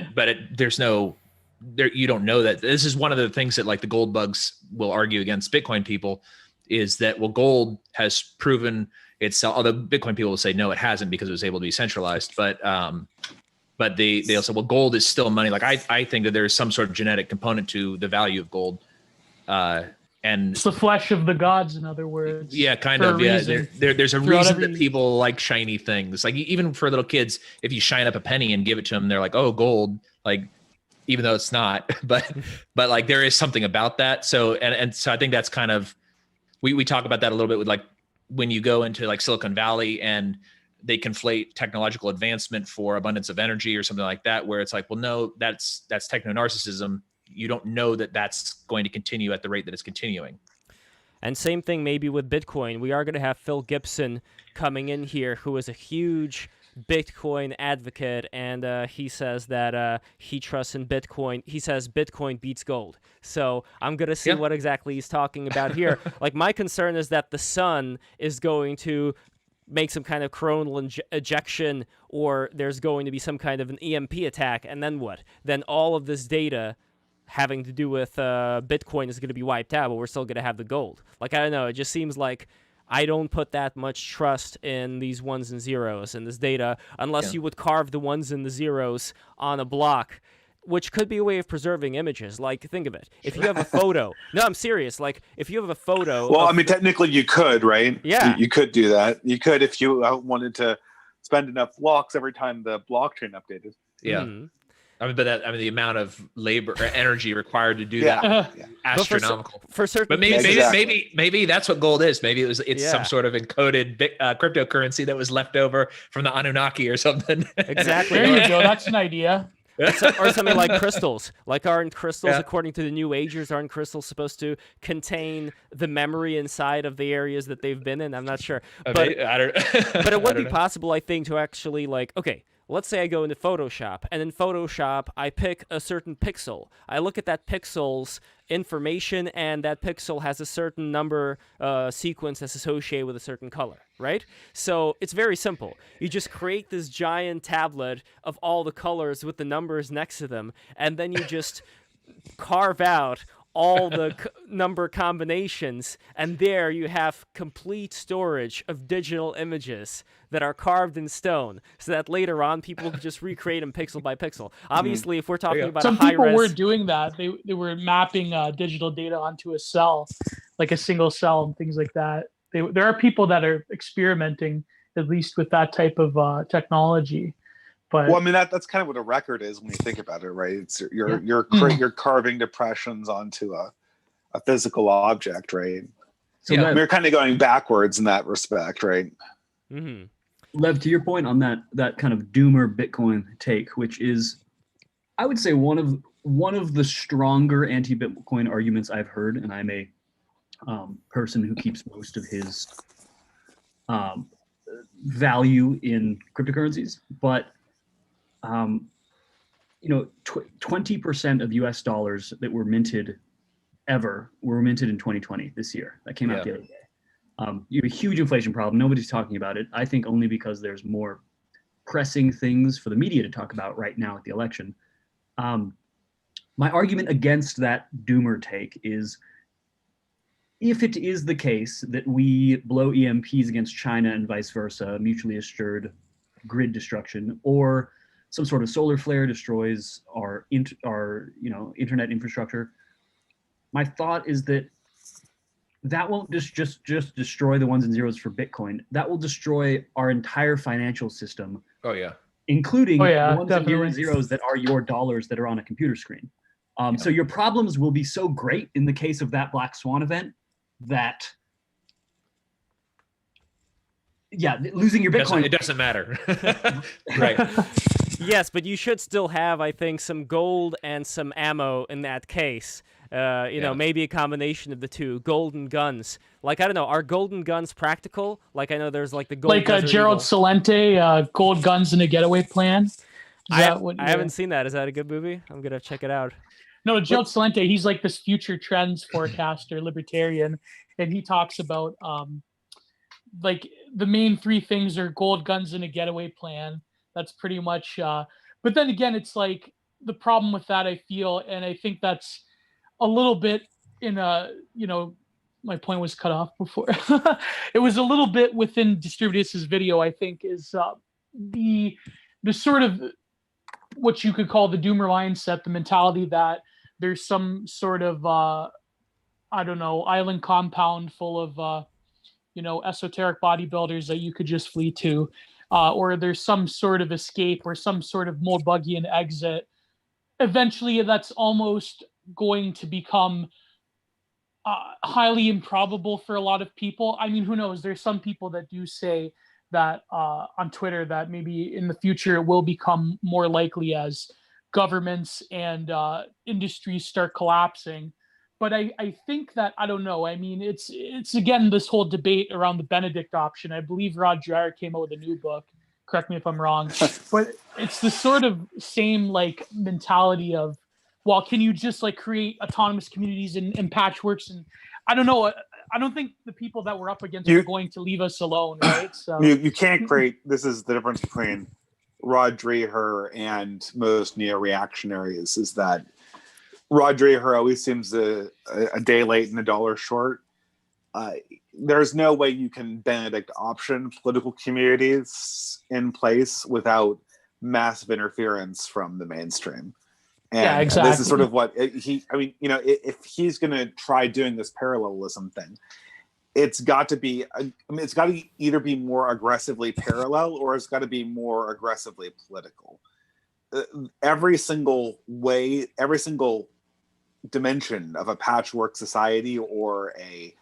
know that. This is one of the things that like the gold bugs will argue against Bitcoin people is that, well, gold has proven itself, although Bitcoin people will say, no, it hasn't because it was able to be centralized. But they'll say, well, gold is still money. Like I think that there's some sort of genetic component to the value of gold. And it's the flesh of the gods, in other words. Yeah, kind of. Yeah, there's a reason that people like shiny things. Like even for little kids, if you shine up a penny and give it to them, they're like, "Oh, gold!" Like, even though it's not, but like there is something about that. So and so I think that's kind of we talk about that a little bit with like when you go into like Silicon Valley and they conflate technological advancement for abundance of energy or something like that, where it's like, well, no, that's techno-narcissism. You don't know that that's going to continue at the rate that it's continuing. And same thing maybe with Bitcoin. We are going to have Phil Gibson coming in here, who is a huge Bitcoin advocate, and he says that he trusts in Bitcoin. He says Bitcoin beats gold. So I'm going to see what exactly he's talking about here. Like, my concern is that the sun is going to make some kind of coronal ejection, or there's going to be some kind of an EMP attack, and then what? Then all of this data having to do with Bitcoin is going to be wiped out, but we're still going to have the gold. Like, I don't know. It just seems like I don't put that much trust in these ones and zeros and this data unless you would carve the ones and the zeros on a block, which could be a way of preserving images. Like, think of it. If you have a photo. No, I'm serious. Like, if you have a photo. Well, I mean, technically you could, right? Yeah. You could do that. You could if you wanted to spend enough blocks every time the blockchain updated. Yeah. Mm-hmm. I mean, the amount of labor or energy required to do that, astronomical. For certain, but maybe that's what gold is. Maybe it's some sort of encoded cryptocurrency that was left over from the Anunnaki or something. Exactly. There you go. That's an idea. Or something like crystals. Like, aren't crystals, according to the New Agers, aren't crystals supposed to contain the memory inside of the areas that they've been in? I'm not sure. But but it would be possible, I think, to actually, like, okay, let's say I go into Photoshop, and in Photoshop, I pick a certain pixel. I look at that pixel's information, and that pixel has a certain number sequence that's associated with a certain color, right? So it's very simple. You just create this giant tablet of all the colors with the numbers next to them, and then you just carve out all the number combinations, and there you have complete storage of digital images that are carved in stone, so that later on people can just recreate them pixel by pixel. Obviously, if we're talking about some a high people were doing that. They were mapping digital data onto a cell, like a single cell and things like that. There are people that are experimenting at least with that type of technology. But well, I mean that's kind of what a record is when you think about it, right? It's you're carving depressions onto a physical object, right? So we're kind of going backwards in that respect, right? Mm-hmm. Lev, to your point on that kind of doomer Bitcoin take, which is, I would say, one of the stronger anti-Bitcoin arguments I've heard, and I'm a person who keeps most of his value in cryptocurrencies, but 20% of US dollars that were minted were minted in 2020 this year. That came out the other day. You have a huge inflation problem. Nobody's talking about it. I think only because there's more pressing things for the media to talk about right now at the election. My argument against that doomer take is, if it is the case that we blow EMPs against China and vice versa, mutually assured grid destruction, or some sort of solar flare destroys our internet infrastructure, my thought is that won't just destroy the ones and zeros for Bitcoin. That will destroy our entire financial system. Oh yeah, including the ones definitely. and zeros that are your dollars that are on a computer screen. So your problems will be so great in the case of that black swan event that losing your Bitcoin, it doesn't matter. Right. Yes, but you should still have, I think, some gold and some ammo in that case. Maybe a combination of the two. Golden guns. Like, I don't know, are golden guns practical? Like, I know there's like the gold. Like Gerald Celente, Gold Guns and a Getaway Plan. I haven't seen that. Is that a good movie? I'm gonna check it out. No, Gerald Celente, he's like this future trends forecaster, libertarian, and he talks about like the main three things are gold, guns, and a getaway plan. That's pretty much. But then again, it's like the problem with that, I feel, and I think that's a little bit in a, my point was cut off before. It was a little bit within Distributist's video, I think, is the sort of what you could call the doomer mindset, the mentality that there's some sort of, island compound full of, esoteric bodybuilders that you could just flee to. Or there's some sort of escape or some sort of Molbugian exit. Eventually, that's almost going to become highly improbable for a lot of people. I mean, who knows? There's some people that do say that on Twitter that maybe in the future it will become more likely as governments and industries start collapsing. But I think that, I don't know. I mean, it's again, this whole debate around the Benedict option. I believe Rod Dreher came out with a new book. Correct me if I'm wrong. But it's the sort of same like mentality of, well, can you just like create autonomous communities and patchworks? And I don't know. I don't think the people that we're up against are going to leave us alone, right? So you can't create. This is the difference between Rod Dreher and most neo-reactionaries, is that Roger always seems a day late and a dollar short. There's no way you can Benedict option political communities in place without massive interference from the mainstream. And Yeah, exactly. this is sort of what if he's going to try doing this parallelism thing, it's got to either be more aggressively parallel or it's got to be more aggressively political. Every single dimension of a patchwork society or a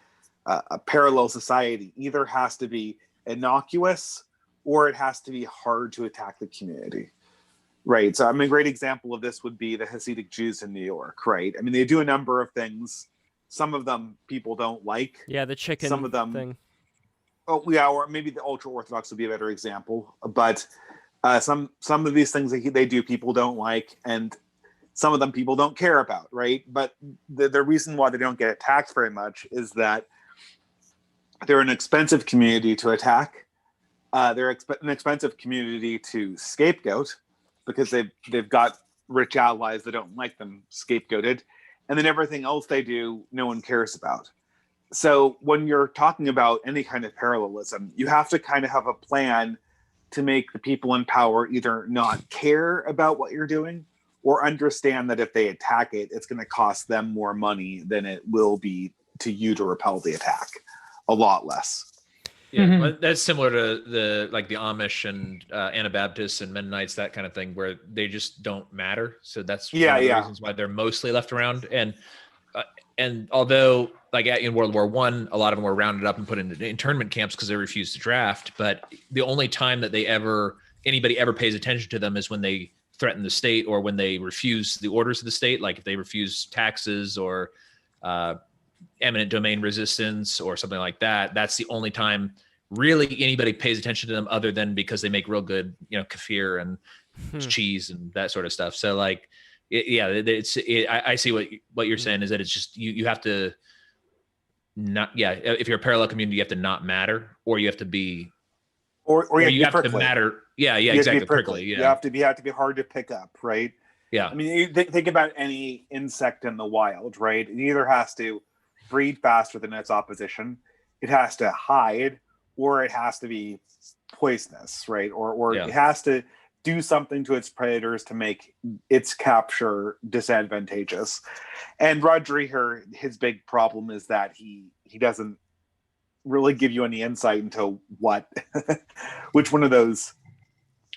parallel society either has to be innocuous or it has to be hard to attack the community. Right. So a great example of this would be the Hasidic Jews in New York, right? I mean, they do a number of things. Some of them people don't like. Yeah, the chicken Some of them thing. Oh, yeah, or maybe the ultra-Orthodox would be a better example. But some of these things they do people don't like, and some of them people don't care about, right? But the reason why they don't get attacked very much is that they're an expensive community to attack. They're an expensive community to scapegoat, because they've got rich allies that don't like them scapegoated, and then everything else they do, no one cares about. So when you're talking about any kind of parallelism, you have to kind of have a plan to make the people in power either not care about what you're doing or understand that if they attack it, it's going to cost them more money than it will be to you to repel the attack. A lot less. Yeah, well, that's similar to the Amish and Anabaptists and Mennonites, that kind of thing, where they just don't matter. So that's one of the reasons why they're mostly left around. And although in World War I, a lot of them were rounded up and put into internment camps because they refused to draft. But the only time that anybody ever pays attention to them is when they threaten the state or when they refuse the orders of the state, like if they refuse taxes or eminent domain resistance or something like that. That's the only time really anybody pays attention to them, other than because they make real good, kefir and cheese and that sort of stuff. So I see what you're saying is that it's just, you have to not, if you're a parallel community, you have to not matter, or you have to be, or you have to matter. Yeah, exactly. Prickly. Yeah. You have to be hard to pick up, right? Yeah. I mean, you think about any insect in the wild, right? It either has to breed faster than its opposition, it has to hide, or it has to be poisonous, right? Or it has to do something to its predators to make its capture disadvantageous. And Roger here, his big problem is that he doesn't really give you any insight into which one of those,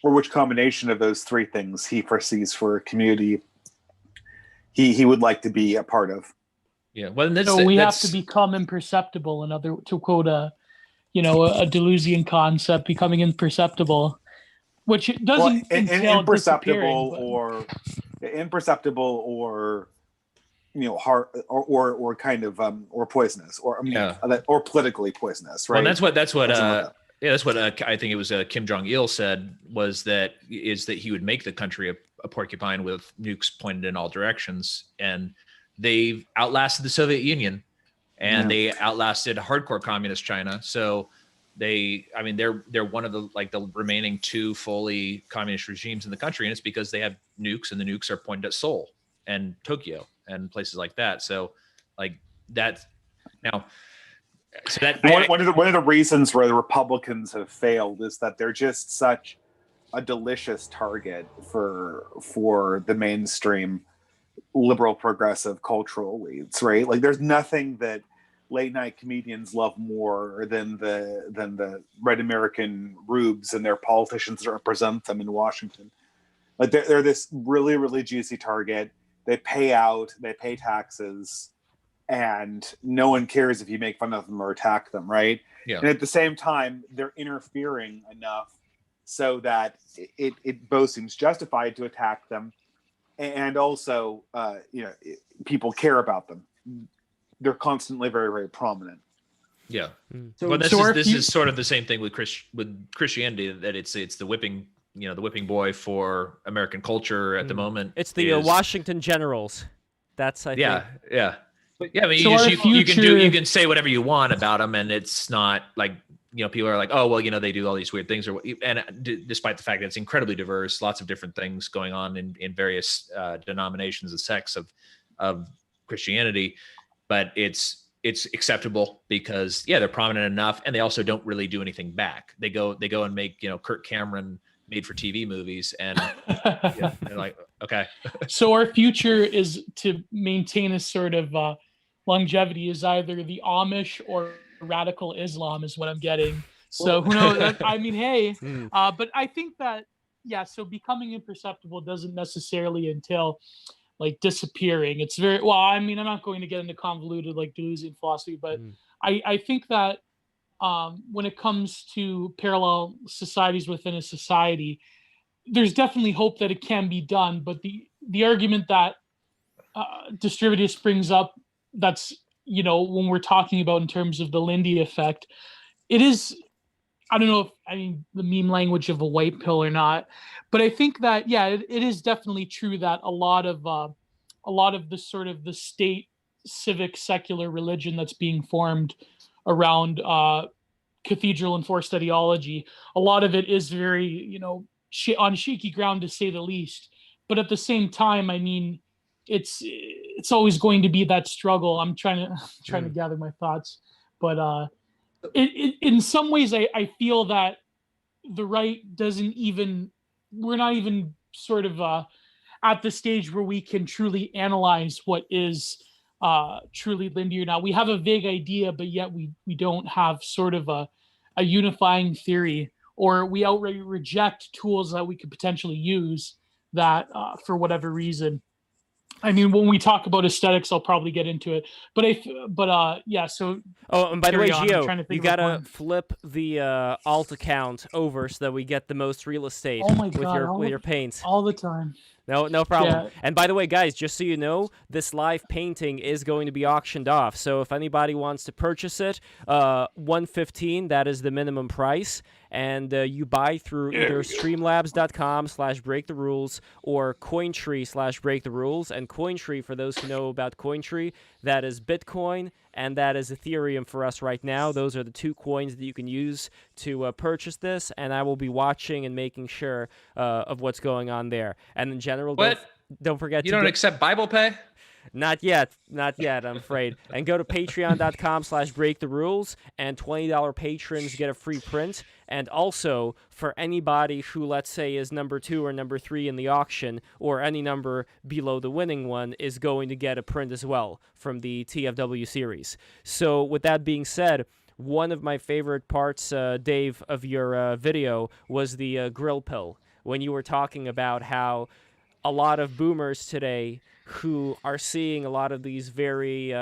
or which combination of those three things he foresees for a community he would like to be a part of. Yeah, well, so we have to become imperceptible. To quote a Deleuzian concept, becoming imperceptible, which doesn't entail imperceptible or hard or kind of or poisonous or politically poisonous, right? Well, that's what I think it was Kim Jong-il said, was that he would make the country a porcupine with nukes pointed in all directions, and they've outlasted the Soviet Union, and they outlasted hardcore communist China. So they're one of the remaining two fully communist regimes in the country, and it's because they have nukes, and the nukes are pointed at Seoul and Tokyo and places like that. So that now. So that one of the reasons where the Republicans have failed is that they're just such a delicious target for the mainstream liberal progressive cultural elites, right? There's nothing that late night comedians love more than the red American rubes and their politicians that represent them in Washington. They're this really, really juicy target. They pay out, they pay taxes, and no one cares if you make fun of them or attack them, right? Yeah. And at the same time, they're interfering enough so that it both seems justified to attack them, and also, people care about them. They're constantly very, very prominent. Yeah. So, well, this is sort of the same thing with Christianity, that it's the whipping boy for American culture at the moment. It's the Washington Generals. That's I think. Yeah. But yeah, I mean, So you can say whatever you want about them, and it's not people are like, oh well, they do all these weird things, despite the fact that it's incredibly diverse, lots of different things going on in various denominations and sects of of Christianity, but it's acceptable because they're prominent enough, and they also don't really do anything back. They go and make Kirk Cameron made for TV movies, and they're like, okay. So our future is to maintain a sort of longevity is either the Amish or radical Islam is what I'm getting. So who knows? I mean, hey, but I think that so becoming imperceptible doesn't necessarily entail like disappearing. It's very well. I mean, I'm not going to get into convoluted like Deleuzian philosophy, but I think that when it comes to parallel societies within a society, there's definitely hope that it can be done. But the argument that Distributist brings up, that's when we're talking about in terms of the Lindy effect, it is. I don't know if the meme language of a white pill or not, but I think that it is definitely true that a lot of the sort of the state civic secular religion that's being formed around cathedral enforced ideology, a lot of it is very on shaky ground to say the least. But at the same time, I mean, it's always going to be that struggle. I'm trying to gather my thoughts, but in some ways, I feel that the right we're not even sort of at the stage where we can truly analyze what is truly Lindy or not. We have a vague idea, but yet we don't have sort of a unifying theory, or we outright reject tools that we could potentially use that for whatever reason. I mean, when we talk about aesthetics, I'll probably get into it. So. Oh, and by the way, on. Gio, you gotta flip the alt account over so that we get the most real estate with your paints all the time. No problem. Yeah. And by the way, guys, just so you know, this live painting is going to be auctioned off. So if anybody wants to purchase it, $115, that is the minimum price. And you buy through either streamlabs.com/breaktherules or Cointree/breaktherules. And Cointree, for those who know about Cointree, that is Bitcoin and that is Ethereum for us right now. Those are the two coins that you can use to purchase this. And I will be watching and making sure of what's going on there. And in general, don't forget you don't accept Bible Pay? Not yet, I'm afraid. And go to patreon.com/breaktherules, and $20 patrons get a free print. And also, for anybody who, let's say, is number 2 or number 3 in the auction, or any number below the winning one, is going to get a print as well from the TFW series. So with that being said, one of my favorite parts, Dave, of your video was the grill pill, when you were talking about how a lot of boomers today who are seeing a lot of these very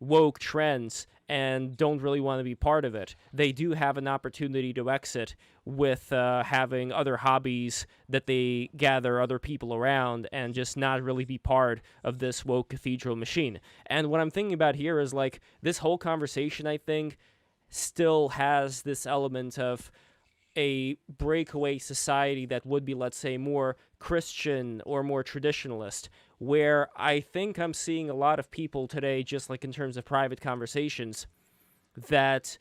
woke trends and don't really want to be part of it, they do have an opportunity to exit with having other hobbies that they gather other people around and just not really be part of this woke cathedral machine. And what I'm thinking about here is, like, this whole conversation, I think, still has this element of a breakaway society that would be, let's say, more Christian or more traditionalist, where I think I'm seeing a lot of people today, just like in terms of private conversations, that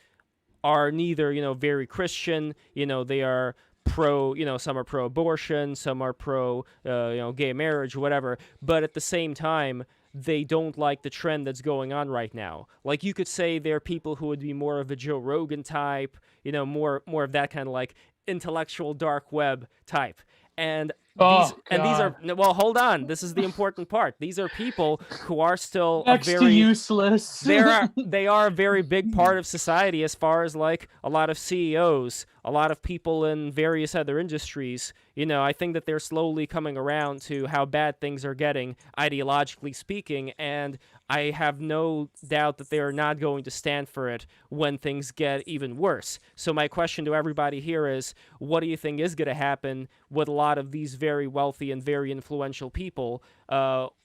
are neither, very Christian, they are pro, some are pro-abortion, some are pro, gay marriage, whatever, but at the same time, they don't like the trend that's going on right now. Like, you could say there are people who would be more of a Joe Rogan type, more of that kind of like intellectual dark web type. And these are, well, hold on. This is the important part. These are people who are still useless. They are a very big part of society, as far as like a lot of CEOs, a lot of people in various other industries. I think that they're slowly coming around to how bad things are getting, ideologically speaking, and I have no doubt that they are not going to stand for it when things get even worse. So my question to everybody here is, what do you think is going to happen with a lot of these very wealthy and very influential people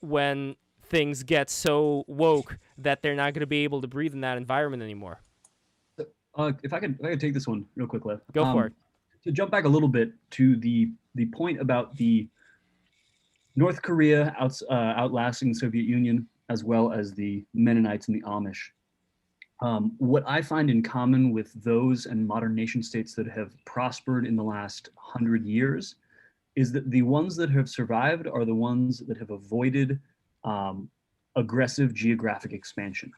when things get so woke that they're not going to be able to breathe in that environment anymore? If I could take this one real quick, Lev. Go for it. To jump back a little bit to the point about the North Korea outlasting the Soviet Union, as well as the Mennonites and the Amish. What I find in common with those and modern nation states that have prospered in the last 100 years is that the ones that have survived are the ones that have avoided aggressive geographic expansion.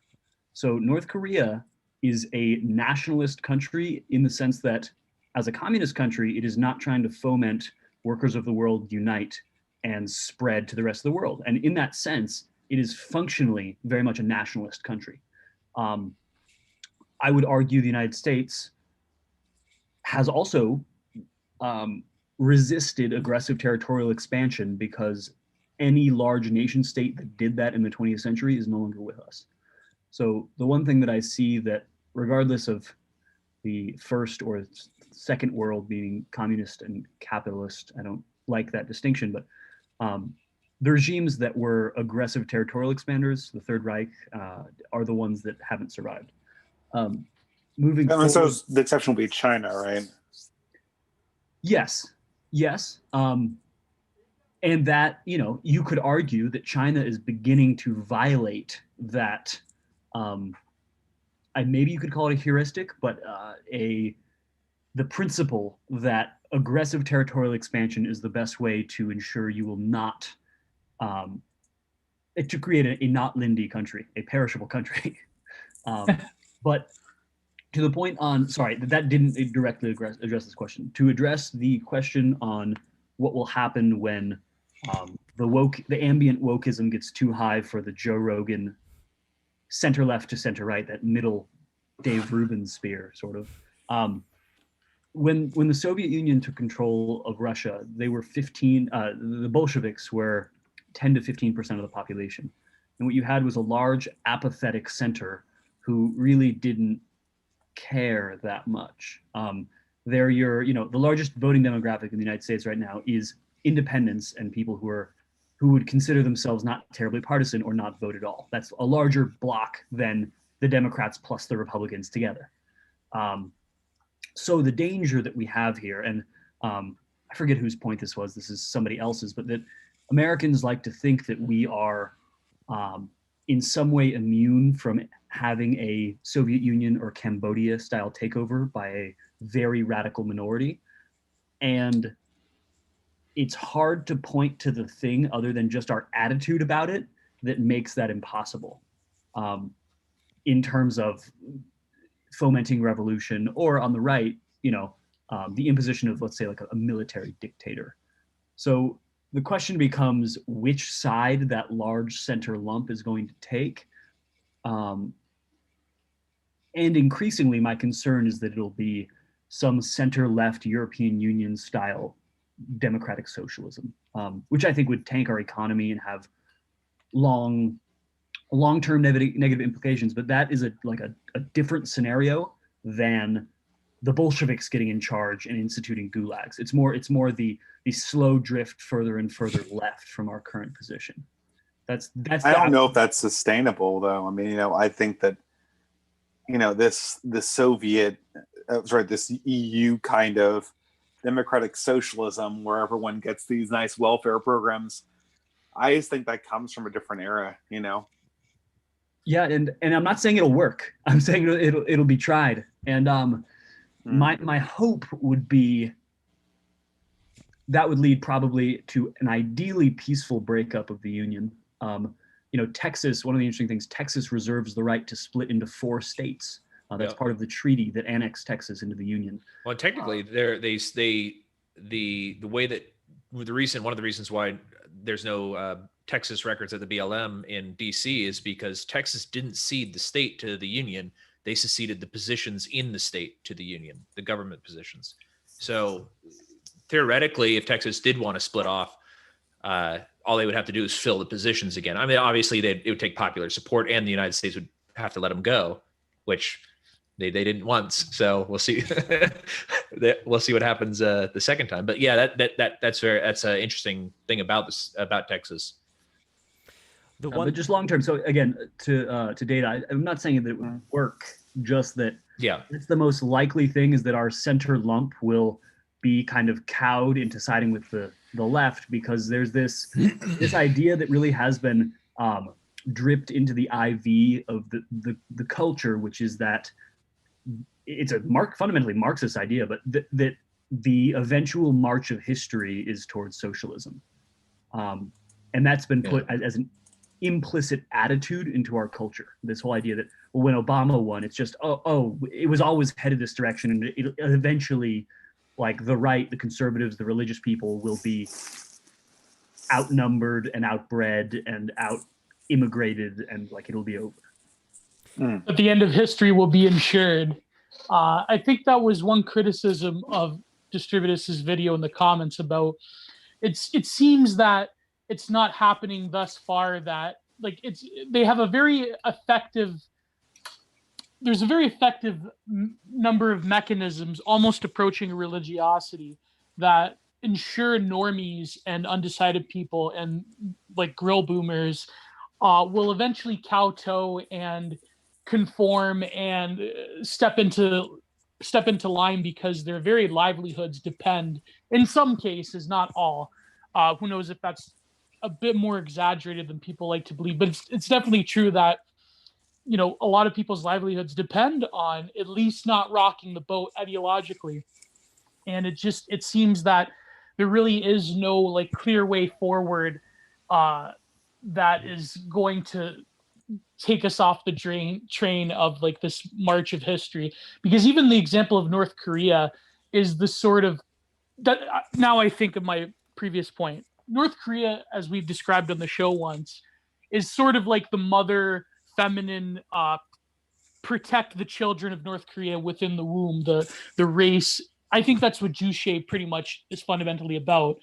So North Korea is a nationalist country in the sense that as a communist country, it is not trying to foment workers of the world unite and spread to the rest of the world. And in that sense, it is functionally very much a nationalist country. I would argue the United States has also resisted aggressive territorial expansion because any large nation state that did that in the 20th century is no longer with us. So the one thing that I see that regardless of the first or second world being communist and capitalist, I don't like that distinction, but the regimes that were aggressive territorial expanders, the Third Reich, are the ones that haven't survived. Moving forward, so the exception will be China, right? Yes, yes. And that, you know, you could argue that China is beginning to violate that, maybe you could call it a heuristic, but the principle that aggressive territorial expansion is the best way to ensure you will not, to create a not Lindy country, a perishable country. But to the point on, sorry, that didn't directly address this question. To address the question on what will happen when the ambient wokeism gets too high for the Joe Rogan center left to center right, that middle Dave Rubin sphere, sort of. When the Soviet Union took control of Russia, they were the Bolsheviks were 10 to 15% of the population. And what you had was a large apathetic center who really didn't care that much. They're the largest voting demographic in the United States right now is independents and people who would consider themselves not terribly partisan or not vote at all. That's a larger block than the Democrats plus the Republicans together. So the danger that we have here, and I forget whose point this is somebody else's, but that Americans like to think that we are in some way immune from having a Soviet Union or Cambodia style takeover by a very radical minority. And it's hard to point to the thing other than just our attitude about it that makes that impossible in terms of fomenting revolution, or on the right, the imposition of, let's say, like a military dictator. So the question becomes which side that large center lump is going to take. And increasingly, my concern is that it'll be some center-left European Union style democratic socialism, which I think would tank our economy and have long-term negative implications. But that is a different scenario than the Bolsheviks getting in charge and instituting gulags. It's more the slow drift further and further left from our current position. That's. I don't know if that's sustainable, though. I mean, I think that, this EU kind of democratic socialism where everyone gets these nice welfare programs, I just think that comes from a different era, Yeah, and I'm not saying it'll work. I'm saying it'll be tried. And my hope would be that would lead probably to an ideally peaceful breakup of the Union. Texas, one of the interesting things, Texas reserves the right to split into 4 states. That's part of the treaty that annexed Texas into the Union. Well, technically, one of the reasons why there's no Texas records at the BLM in DC is because Texas didn't cede the state to the Union. They seceded the positions in the state to the Union, the government positions. So theoretically, if Texas did want to split off, all they would have to do is fill the positions again. I mean, obviously, it would take popular support, and the United States would have to let them go, which they didn't once. So we'll see. We'll see what happens the second time. But yeah, that's an interesting thing about Texas. But just long term. So again, to data, I'm not saying that it would work. Just that. Yeah. It's the most likely thing is that our center lump will be kind of cowed into siding with the left, because there's this idea that really has been dripped into the IV of the culture, which is that it's a fundamentally Marxist idea, but that the eventual march of history is towards socialism, and that's been put as implicit attitude into our culture. This whole idea that when Obama won, it's just, it was always headed this direction, and it eventually, like the right, the conservatives, the religious people will be outnumbered and outbred and out immigrated, and like it'll be over. But the end of history will be ensured. I think that was one criticism of Distributist's video in the comments about it seems that it's not happening thus far, that like they have a very effective there's a very effective number of mechanisms almost approaching religiosity that ensure normies and undecided people and like grill boomers will eventually kowtow and conform and step into line, because their very livelihoods depend, in some cases, not all. Who knows if that's a bit more exaggerated than people like to believe, but it's definitely true that, you know, a lot of people's livelihoods depend on at least not rocking the boat ideologically. And it seems that there really is no like clear way forward that is going to take us off the train of like this march of history. Because even the example of North Korea is the sort of that. Now I think of my previous point. North Korea, as we've described on the show once, is sort of like the mother feminine protect the children of North Korea within the womb, the race. I think that's what Juche pretty much is fundamentally about.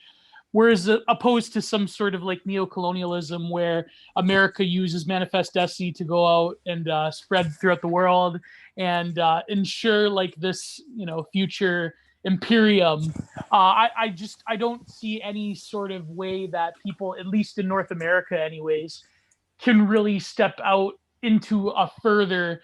Whereas opposed to some sort of like neocolonialism where America uses manifest destiny to go out and spread throughout the world and ensure like this, you know, future imperium. I don't see any sort of way that people, at least in North America anyways, can really step out into a further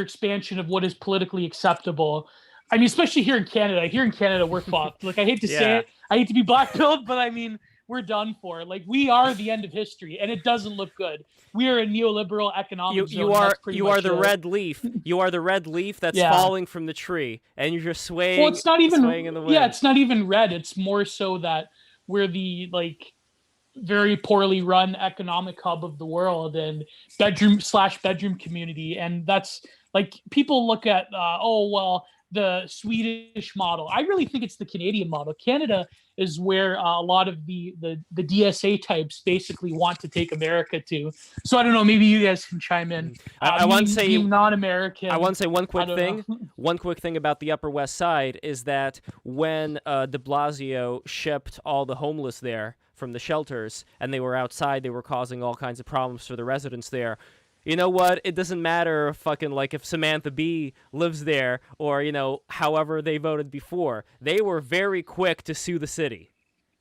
expansion of what is politically acceptable. I mean, especially here in Canada. Here in Canada, we're fucked. Like, I hate to say it. I hate to be black-pilled, but I mean, we're done for. Like, we are the end of history, and it doesn't look good. We are a neoliberal economic zone. You are the red leaf. You are the red leaf that's falling from the tree, and you're just swaying. Well, it's not even swaying in the wind. Yeah, it's not even red. It's more so that we're the like very poorly run economic hub of the world and bedroom community, and that's like people look at the Swedish model. I really think it's the Canadian model. Canada is where a lot of the DSA types basically want to take America to. So I don't know, maybe you guys can chime in. I want to say being non-American. I want to say one quick thing. One quick thing about the Upper West Side is that when de Blasio shipped all the homeless there from the shelters and they were outside, they were causing all kinds of problems for the residents there. You know what? It doesn't matter fucking like if Samantha Bee lives there or, you know, however they voted before. They were very quick to sue the city.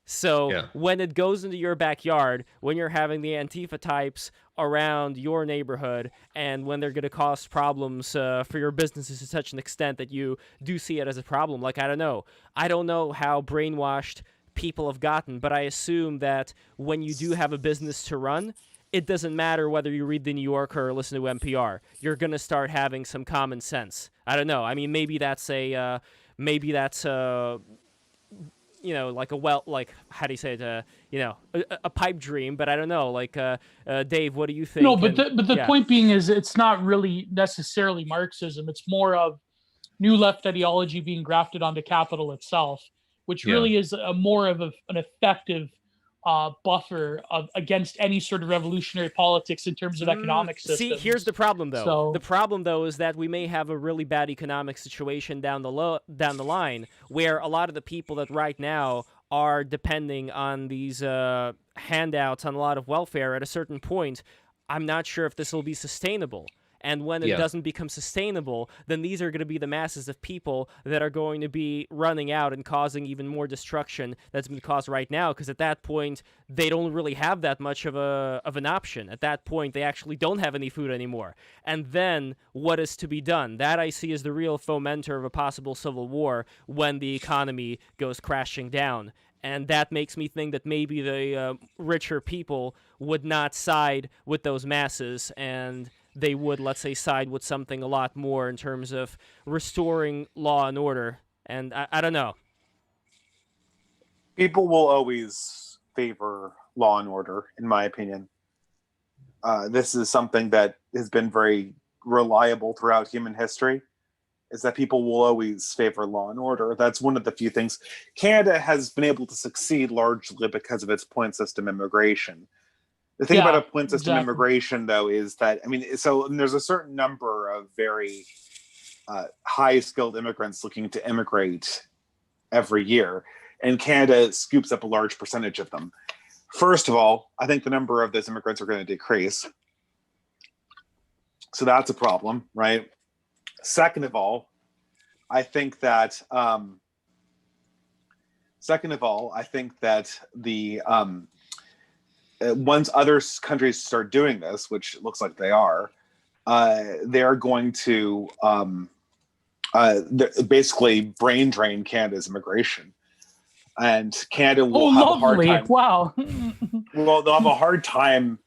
So when it goes into your backyard, when you're having the Antifa types around your neighborhood, and when they're going to cause problems for your businesses to such an extent that you do see it as a problem, like, I don't know how brainwashed people have gotten, but I assume that when you do have a business to run, it doesn't matter whether you read The New Yorker or listen to NPR. You're going to start having some common sense. I don't know. I mean, maybe that's you know, like how do you say it? You know, a pipe dream, but I don't know. Like, Dave, what do you think? No, but the point being is it's not really necessarily Marxism. It's more of new left ideology being grafted onto capital itself, which really is more of an effective buffer against any sort of revolutionary politics in terms of economic systems. See, here's the problem, though. The problem, though, is that we may have a really bad economic situation down the line, where a lot of the people that right now are depending on these handouts on a lot of welfare, at a certain point, I'm not sure if this will be sustainable. And when it doesn't become sustainable, then these are going to be the masses of people that are going to be running out and causing even more destruction that's been caused right now. Because at that point, they don't really have that much of an option. At that point, they actually don't have any food anymore. And then what is to be done? That I see as the real fomenter of a possible civil war when the economy goes crashing down. And that makes me think that maybe the richer people would not side with those masses, and they would, let's say, side with something a lot more in terms of restoring law and order. And I don't know. People will always favor law and order, in my opinion. This is something that has been very reliable throughout human history, is that people will always favor law and order. That's one of the few things. Canada has been able to succeed largely because of its point system immigration. The thing about a point system immigration, though, is that, I mean, so there's a certain number of very high-skilled immigrants looking to immigrate every year, and Canada scoops up a large percentage of them. First of all, I think the number of those immigrants are going to decrease. So that's a problem, right? Second of all, I think that the once other countries start doing this, which it looks like they are going to basically brain drain Canada's immigration. And Canada will have a hard time. Wow. Well, they'll have a hard time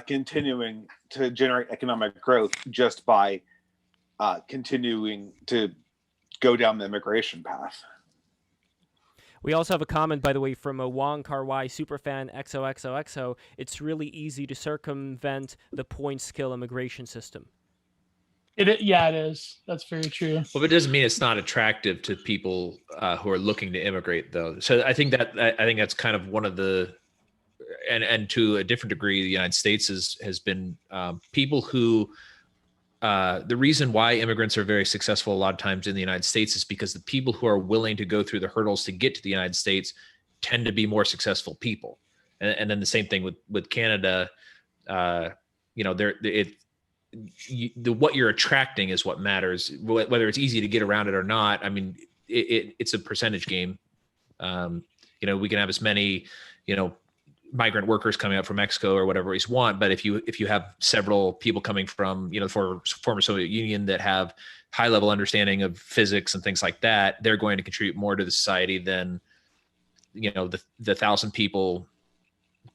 continuing to generate economic growth just by continuing to go down the immigration path. We also have a comment, by the way, from a Wong Kar-wai superfan XOXOXO. It's really easy to circumvent the point skill immigration system. It is. That's very true. Well, it doesn't mean it's not attractive to people who are looking to immigrate, though. So I think that's kind of one of the, and to a different degree, the United States has been people who. The reason why immigrants are very successful a lot of times in the United States is because the people who are willing to go through the hurdles to get to the United States tend to be more successful people. And then the same thing with Canada. What you're attracting is what matters, whether it's easy to get around it or not. I mean, it's a percentage game. We can have as many, migrant workers coming up from Mexico or whatever we want. But if you have several people coming from, for former Soviet Union that have high level understanding of physics and things like that, they're going to contribute more to the society than, the 1,000 people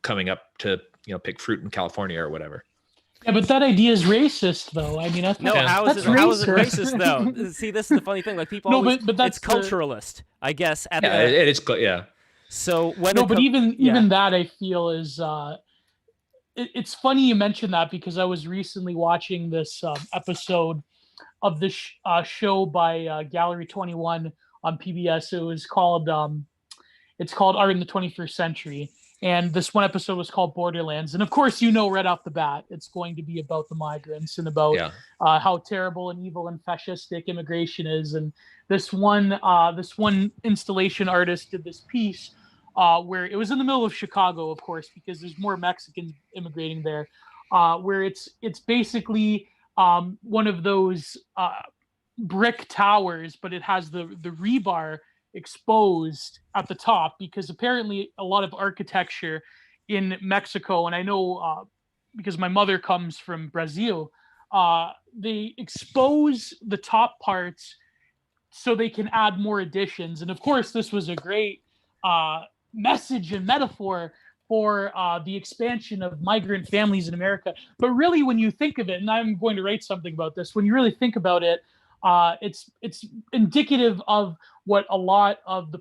coming up to, pick fruit in California or whatever. Yeah, but that idea is racist, though. I mean, how is it racist, though? See, this is the funny thing. Like, people always, but that's culturalist, I guess. It is. Yeah. So when even that, I feel is it's funny you mentioned that, because I was recently watching this episode of this show by Gallery 21 on PBS. It was called it's called Art in the 21st Century, and this one episode was called Borderlands. And of course, right off the bat, it's going to be about the migrants and about how terrible and evil and fascistic immigration is. And this one installation artist did this piece. Where it was in the middle of Chicago, of course, because there's more Mexicans immigrating there, where it's basically one of those brick towers, but it has the rebar exposed at the top, because apparently a lot of architecture in Mexico, and I know because my mother comes from Brazil, they expose the top parts so they can add more additions. And of course, this was a great message and metaphor for the expansion of migrant families in America. But really, when you think of it, and I'm going to write something about this, when you really think about it, it's indicative of what a lot of the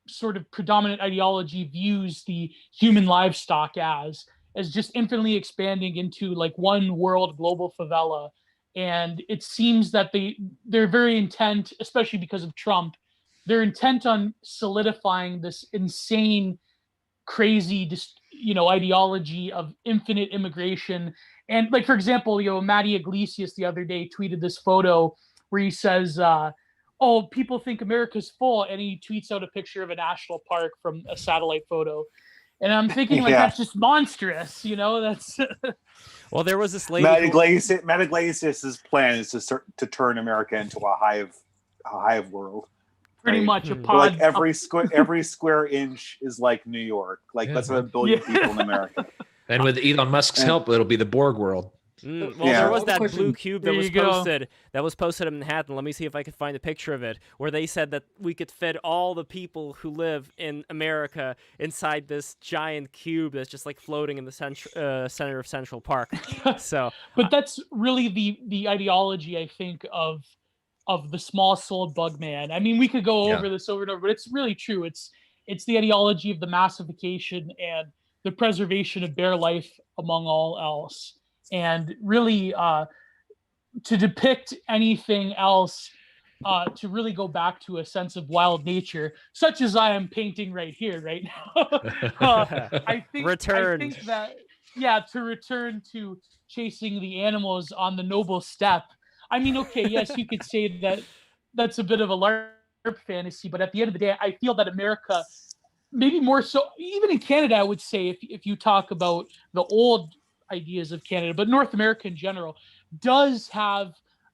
sort of predominant ideology views the human livestock as just infinitely expanding into like one world global favela. And it seems that they're very intent, especially because of Trump, they're intent on solidifying this insane, crazy, ideology of infinite immigration. And like, for example, Matty Iglesias the other day tweeted this photo where he says, "Oh, people think America's full," and he tweets out a picture of a national park from a satellite photo. And I'm thinking, that's just monstrous. That's. Well, there was this lady. Matt Iglesias' plan is to turn America into a hive world. Pretty much a pod. Like every square inch is like New York. Like that's 1 billion people in America. And with Elon Musk's help, it'll be the Borg world. There was that blue cube that was posted in Manhattan. Let me see if I could find a picture of it, where they said that we could fit all the people who live in America inside this giant cube that's just like floating in the center of Central Park. So, but that's really the ideology, I think, of the small-souled bug man. I mean, we could go over this over and over, but it's really true. It's the ideology of the massification and the preservation of bare life among all else. And really, to depict anything else, to really go back to a sense of wild nature, such as I am painting right here, right now. I think that, yeah, to return to chasing the animals on the noble steppe. I mean, okay, yes, you could say that that's a bit of a LARP fantasy, but at the end of the day, I feel that America, maybe more so, even in Canada, I would say, if you talk about the old ideas of Canada, but North America in general, does have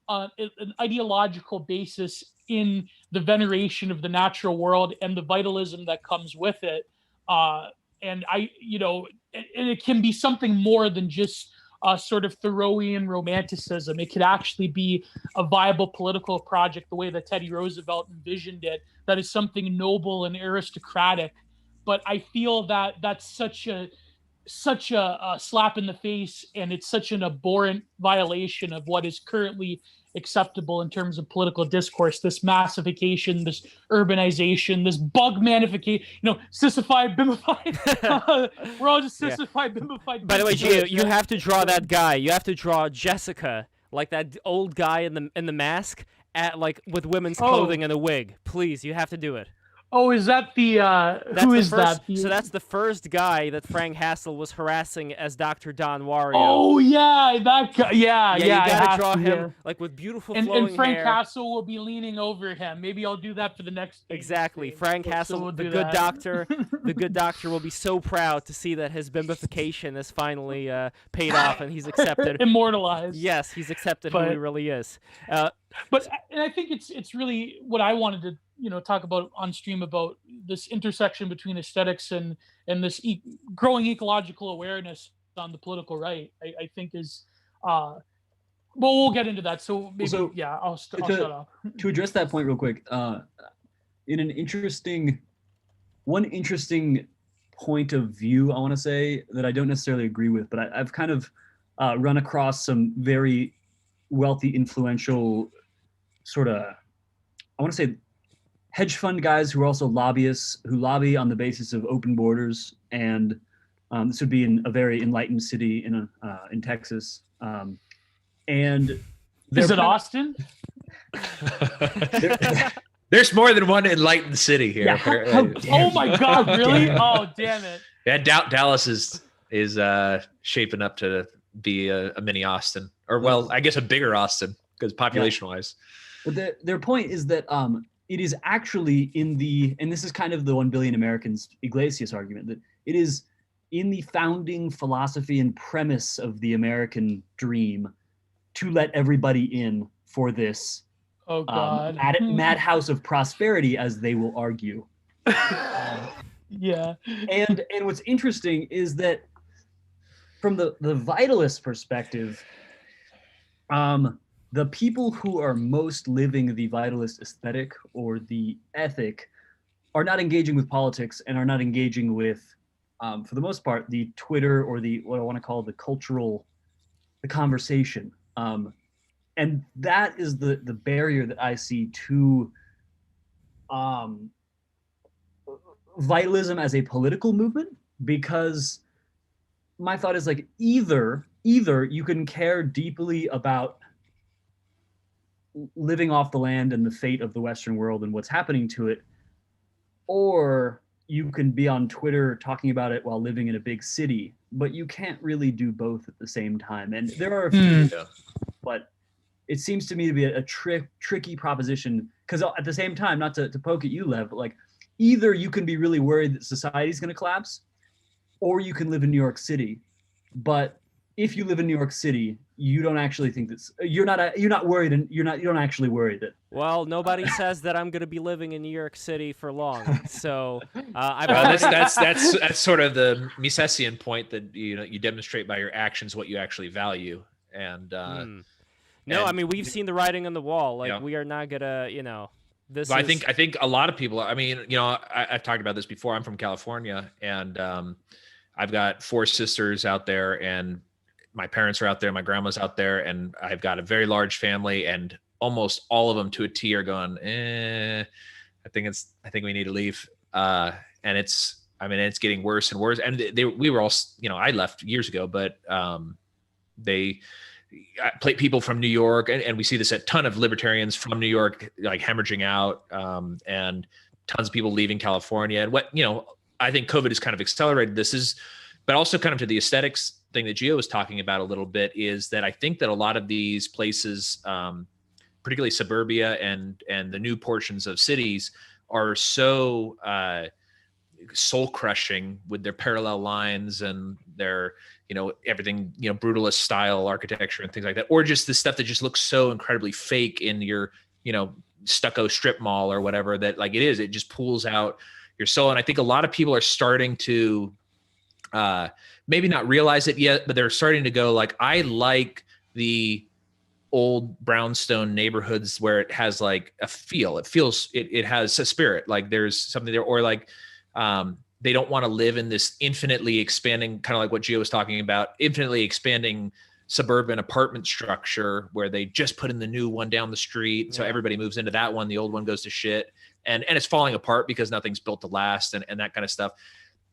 an ideological basis in the veneration of the natural world and the vitalism that comes with it. And it can be something more than just sort of Thoreauian romanticism. It could actually be a viable political project, the way that Teddy Roosevelt envisioned it, that is something noble and aristocratic. But I feel that that's such a slap in the face, and it's such an abhorrent violation of what is currently acceptable in terms of political discourse. This massification, this urbanization, this bug manification, sissified, bimified. We're all just sissified, bimified. By the way, Gio, you have to draw that guy. You have to draw Jessica, like that old guy in the mask, with women's clothing and a wig. Please, you have to do it. Oh, is that who is that? So that's the first guy that Frank Hassel was harassing as Dr. Don Wario. Oh yeah, that guy. Yeah. You gotta draw him with beautiful flowing and Frank hair. Hassel will be leaning over him. Maybe I'll do that for the next. Exactly, Frank Hassel, we'll the good doctor. The good doctor will be so proud to see that his bimbification is finally paid off, and he's accepted, immortalized. Yes, he's accepted who he really is. And I think it's really what I wanted to talk about on stream, about this intersection between aesthetics and this growing ecological awareness on the political right. I think is well, we'll get into that. So maybe I'll shut up. To address that point real quick, in an interesting point of view, I want to say that I don't necessarily agree with, but I've kind of run across some very wealthy, influential sort of, I want to say, hedge fund guys who are also lobbyists, who lobby on the basis of open borders, and this would be in a very enlightened city in Texas. And is it Austin? There's more than one enlightened city here. Yeah, oh my God, really? Oh, damn it! Yeah, Dallas is shaping up to be a mini Austin, or well, I guess a bigger Austin, because population-wise. But their point is that it is actually and this is kind of the 1 billion Americans Iglesias argument, that it is in the founding philosophy and premise of the American dream to let everybody in for this madhouse of prosperity, as they will argue. Yeah. And what's interesting is that from the vitalist perspective, the people who are most living the vitalist aesthetic or the ethic are not engaging with politics and are not engaging with, for the most part, the Twitter or what I want to call the conversation. And that is the barrier that I see to vitalism as a political movement, because my thought is like either you can care deeply about living off the land and the fate of the Western world and what's happening to it, or you can be on Twitter talking about it while living in a big city, but you can't really do both at the same time. And there are a few, but it seems to me to be a tricky proposition, because at the same time, not to poke at you, Lev, but like either you can be really worried that society's going to collapse, or you can live in New York City. But if you live in New York City, you don't actually think that you're not worried, and you don't actually worry that. Well, nobody says that I'm going to be living in New York City for long. So that's sort of the Misesian point, that you demonstrate by your actions what you actually value. And no, I mean, we've seen the writing on the wall. Like we are not gonna, this. I think a lot of people. I mean, I've talked about this before. I'm from California, and I've got 4 sisters out there, and my parents are out there, my grandma's out there, and I've got a very large family, and almost all of them to a T are going, I think we need to leave. and it's getting worse and worse. And we were all, I left years ago, but they people from New York, and we see this at ton of libertarians from New York, like hemorrhaging out, and tons of people leaving California. And I think COVID has kind of accelerated this, but also kind of to the aesthetics thing that Gio was talking about a little bit, is that I think that a lot of these places, particularly suburbia and the new portions of cities, are so soul crushing with their parallel lines and their, everything, brutalist style architecture and things like that, or just the stuff that just looks so incredibly fake in your, stucco strip mall or whatever, that like it just pulls out your soul. And I think a lot of people are starting to maybe not realize it yet, but they're starting to go like, I like the old brownstone neighborhoods where it has like a feel. It has a spirit, like there's something there, or like they don't want to live in this infinitely expanding, kind of like what Gio was talking about, infinitely expanding suburban apartment structure where they just put in the new one down the street. So everybody moves into that one. The old one goes to shit, and it's falling apart because nothing's built to last, and that kind of stuff.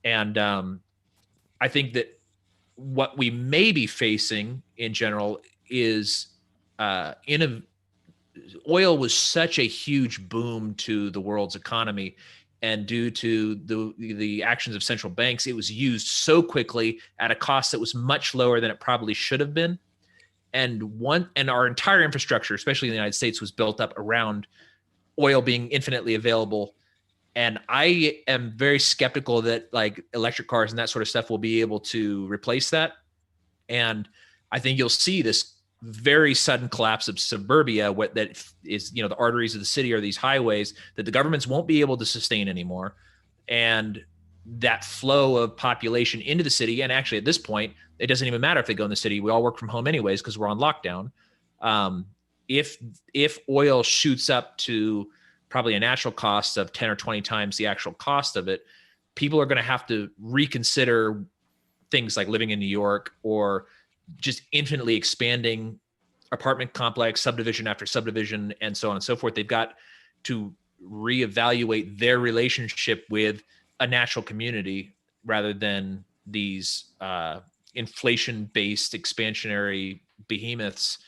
And I think that what we may be facing in general is oil was such a huge boom to the world's economy, and due to the actions of central banks, it was used so quickly at a cost that was much lower than it probably should have been. And our entire infrastructure, especially in the United States, was built up around oil being infinitely available. And I am very skeptical that like electric cars and that sort of stuff will be able to replace that. And I think you'll see this very sudden collapse of suburbia, that is, the arteries of the city are these highways that the governments won't be able to sustain anymore. And that flow of population into the city, and actually at this point, it doesn't even matter if they go in the city. We all work from home anyways because we're on lockdown. If oil shoots up to probably a natural cost of 10 or 20 times the actual cost of it, people are going to have to reconsider things like living in New York, or just infinitely expanding apartment complex, subdivision after subdivision, and so on and so forth. They've got to reevaluate their relationship with a natural community rather than these inflation-based expansionary behemoths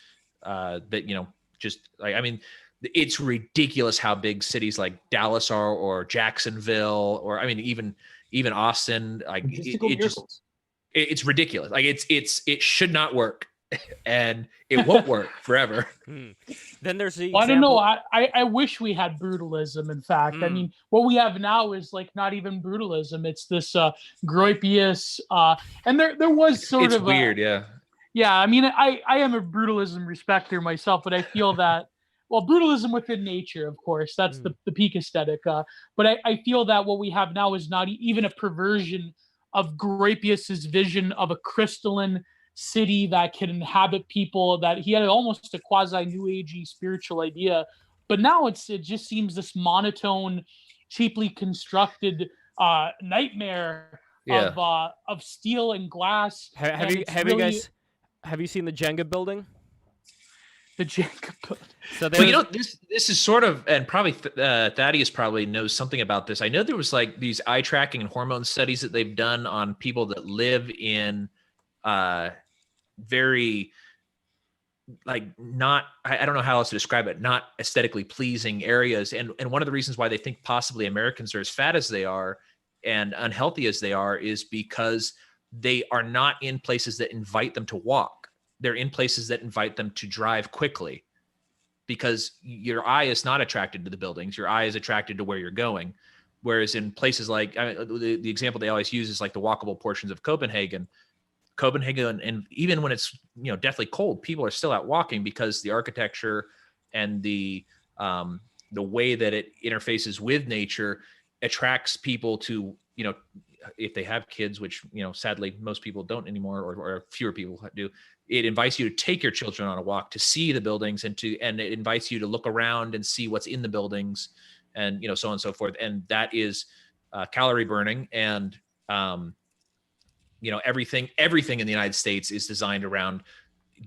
that, just like, I mean, it's ridiculous how big cities like Dallas are, or Jacksonville, or I mean, even Austin, like it's ridiculous. Like it should not work, and it won't work forever. Then there's the I don't know. I wish we had brutalism. In fact, I mean, what we have now is like not even brutalism. It's this Gropius, and there was sort of weird, yeah. Yeah, I mean, I am a brutalism respecter myself, but I feel that, well, brutalism within nature, of course, that's the peak aesthetic. But I feel that what we have now is not even a perversion of Gropius's vision of a crystalline city that can inhabit people, that he had almost a quasi new agey spiritual idea. But now it just seems this monotone, cheaply constructed nightmare of steel and glass. Have you seen the Jenga building? The Jenga building. So this is sort of, and probably Thaddaîos probably knows something about this. I know there was like these eye tracking and hormone studies that they've done on people that live in very, like, not, I don't know how else to describe it, not aesthetically pleasing areas. And one of the reasons why they think possibly Americans are as fat as they are and unhealthy as they are is because they are not in places that invite them to walk. They're in places that invite them to drive quickly, because your eye is not attracted to the buildings. Your eye is attracted to where you're going. Whereas in places like, the example they always use is like the walkable portions of Copenhagen, and even when it's, deathly cold, people are still out walking because the architecture and the way that it interfaces with nature attracts people to, if they have kids, which, sadly most people don't anymore, or fewer people do. It invites you to take your children on a walk to see the buildings, and it invites you to look around and see what's in the buildings, and so on and so forth. And that is calorie burning, and everything in the United States is designed around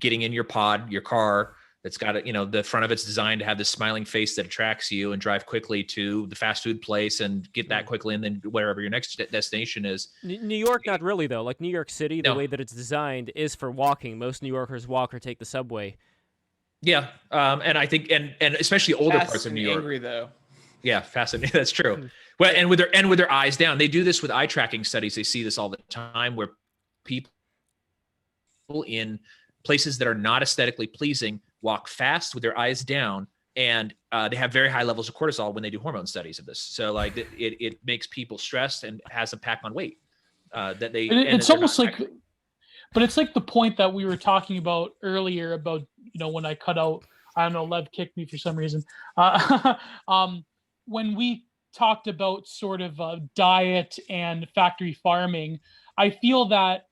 getting in your pod, your car, That's got it, the front of it's designed to have this smiling face that attracts you and drive quickly to the fast food place and get that quickly, and then wherever your next destination is. New York, not really though. Like New York City, the No. way that it's designed is for walking. Most New Yorkers walk or take the subway. Yeah, and I think, and especially older Fast parts of and New York. angry though. Yeah, fascinating. That's true. Well, and with their eyes down, they do this with eye tracking studies. They see this all the time, where people in places that are not aesthetically pleasing walk fast with their eyes down, and they have very high levels of cortisol when they do hormone studies of this. So like it makes people stressed and has a pack on weight that they. It's almost like, but it's like the point that we were talking about earlier about, when I cut out, I don't know, Lev kicked me for some reason. When we talked about sort of diet and factory farming, I feel that,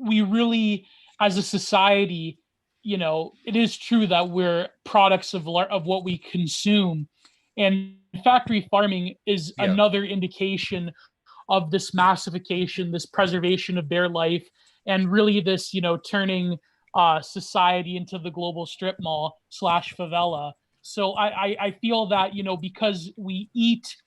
we really, as a society, it is true that we're products of what we consume, and factory farming is another indication of this massification, this preservation of their life, and really this, turning society into the global strip mall / favela. So I feel that, because we eat,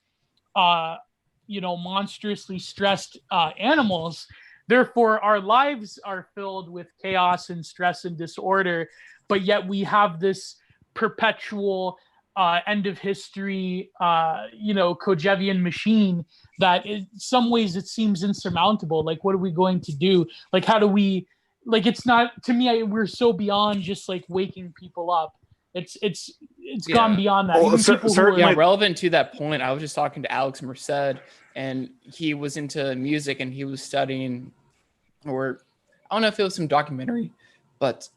monstrously stressed animals, therefore, our lives are filled with chaos and stress and disorder, but yet we have this perpetual end of history, Kojevian machine that in some ways it seems insurmountable. Like, what are we going to do? Like, how do we, like, it's not, to me, we're so beyond just like waking people up. It's gone beyond that. Well, Even people who are, Relevant to that point, I was just talking to Alex Merced, and he was into music, and he was studying, or I don't know if it was some documentary, but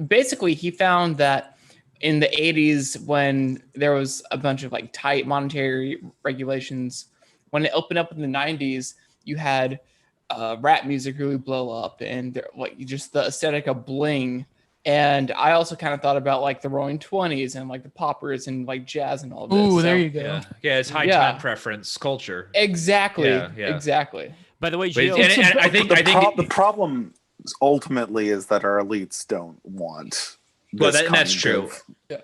basically he found that in the 80s, when there was a bunch of like tight monetary regulations, when it opened up in the 90s, you had rap music really blow up, and like just the aesthetic of bling. And I also kind of thought about like the Roaring Twenties and like the poppers and like jazz and all this. ooh, there you go. Yeah, it's high time preference culture. Exactly. Yeah. Exactly. By the way, But Gio, and I think the problem ultimately is that our elites don't want. Well, this that's kind true. of-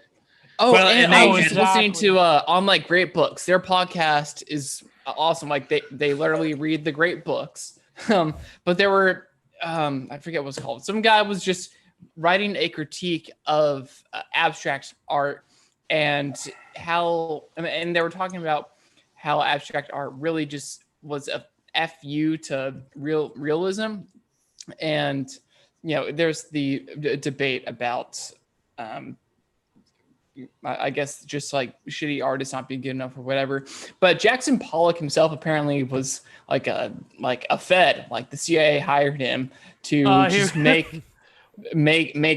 Oh, Well, and and I they- was listening Exactly. to On Like Great Books. Their podcast is awesome. Like they literally read the great books. But there were I forget what it's called. Some guy was just writing a critique of abstract art, and and they were talking about how abstract art really just was a fu to realism. And there's the debate about I guess just like shitty artists not being good enough or whatever. But Jackson Pollock himself apparently was like a Fed, like the CIA hired him to just make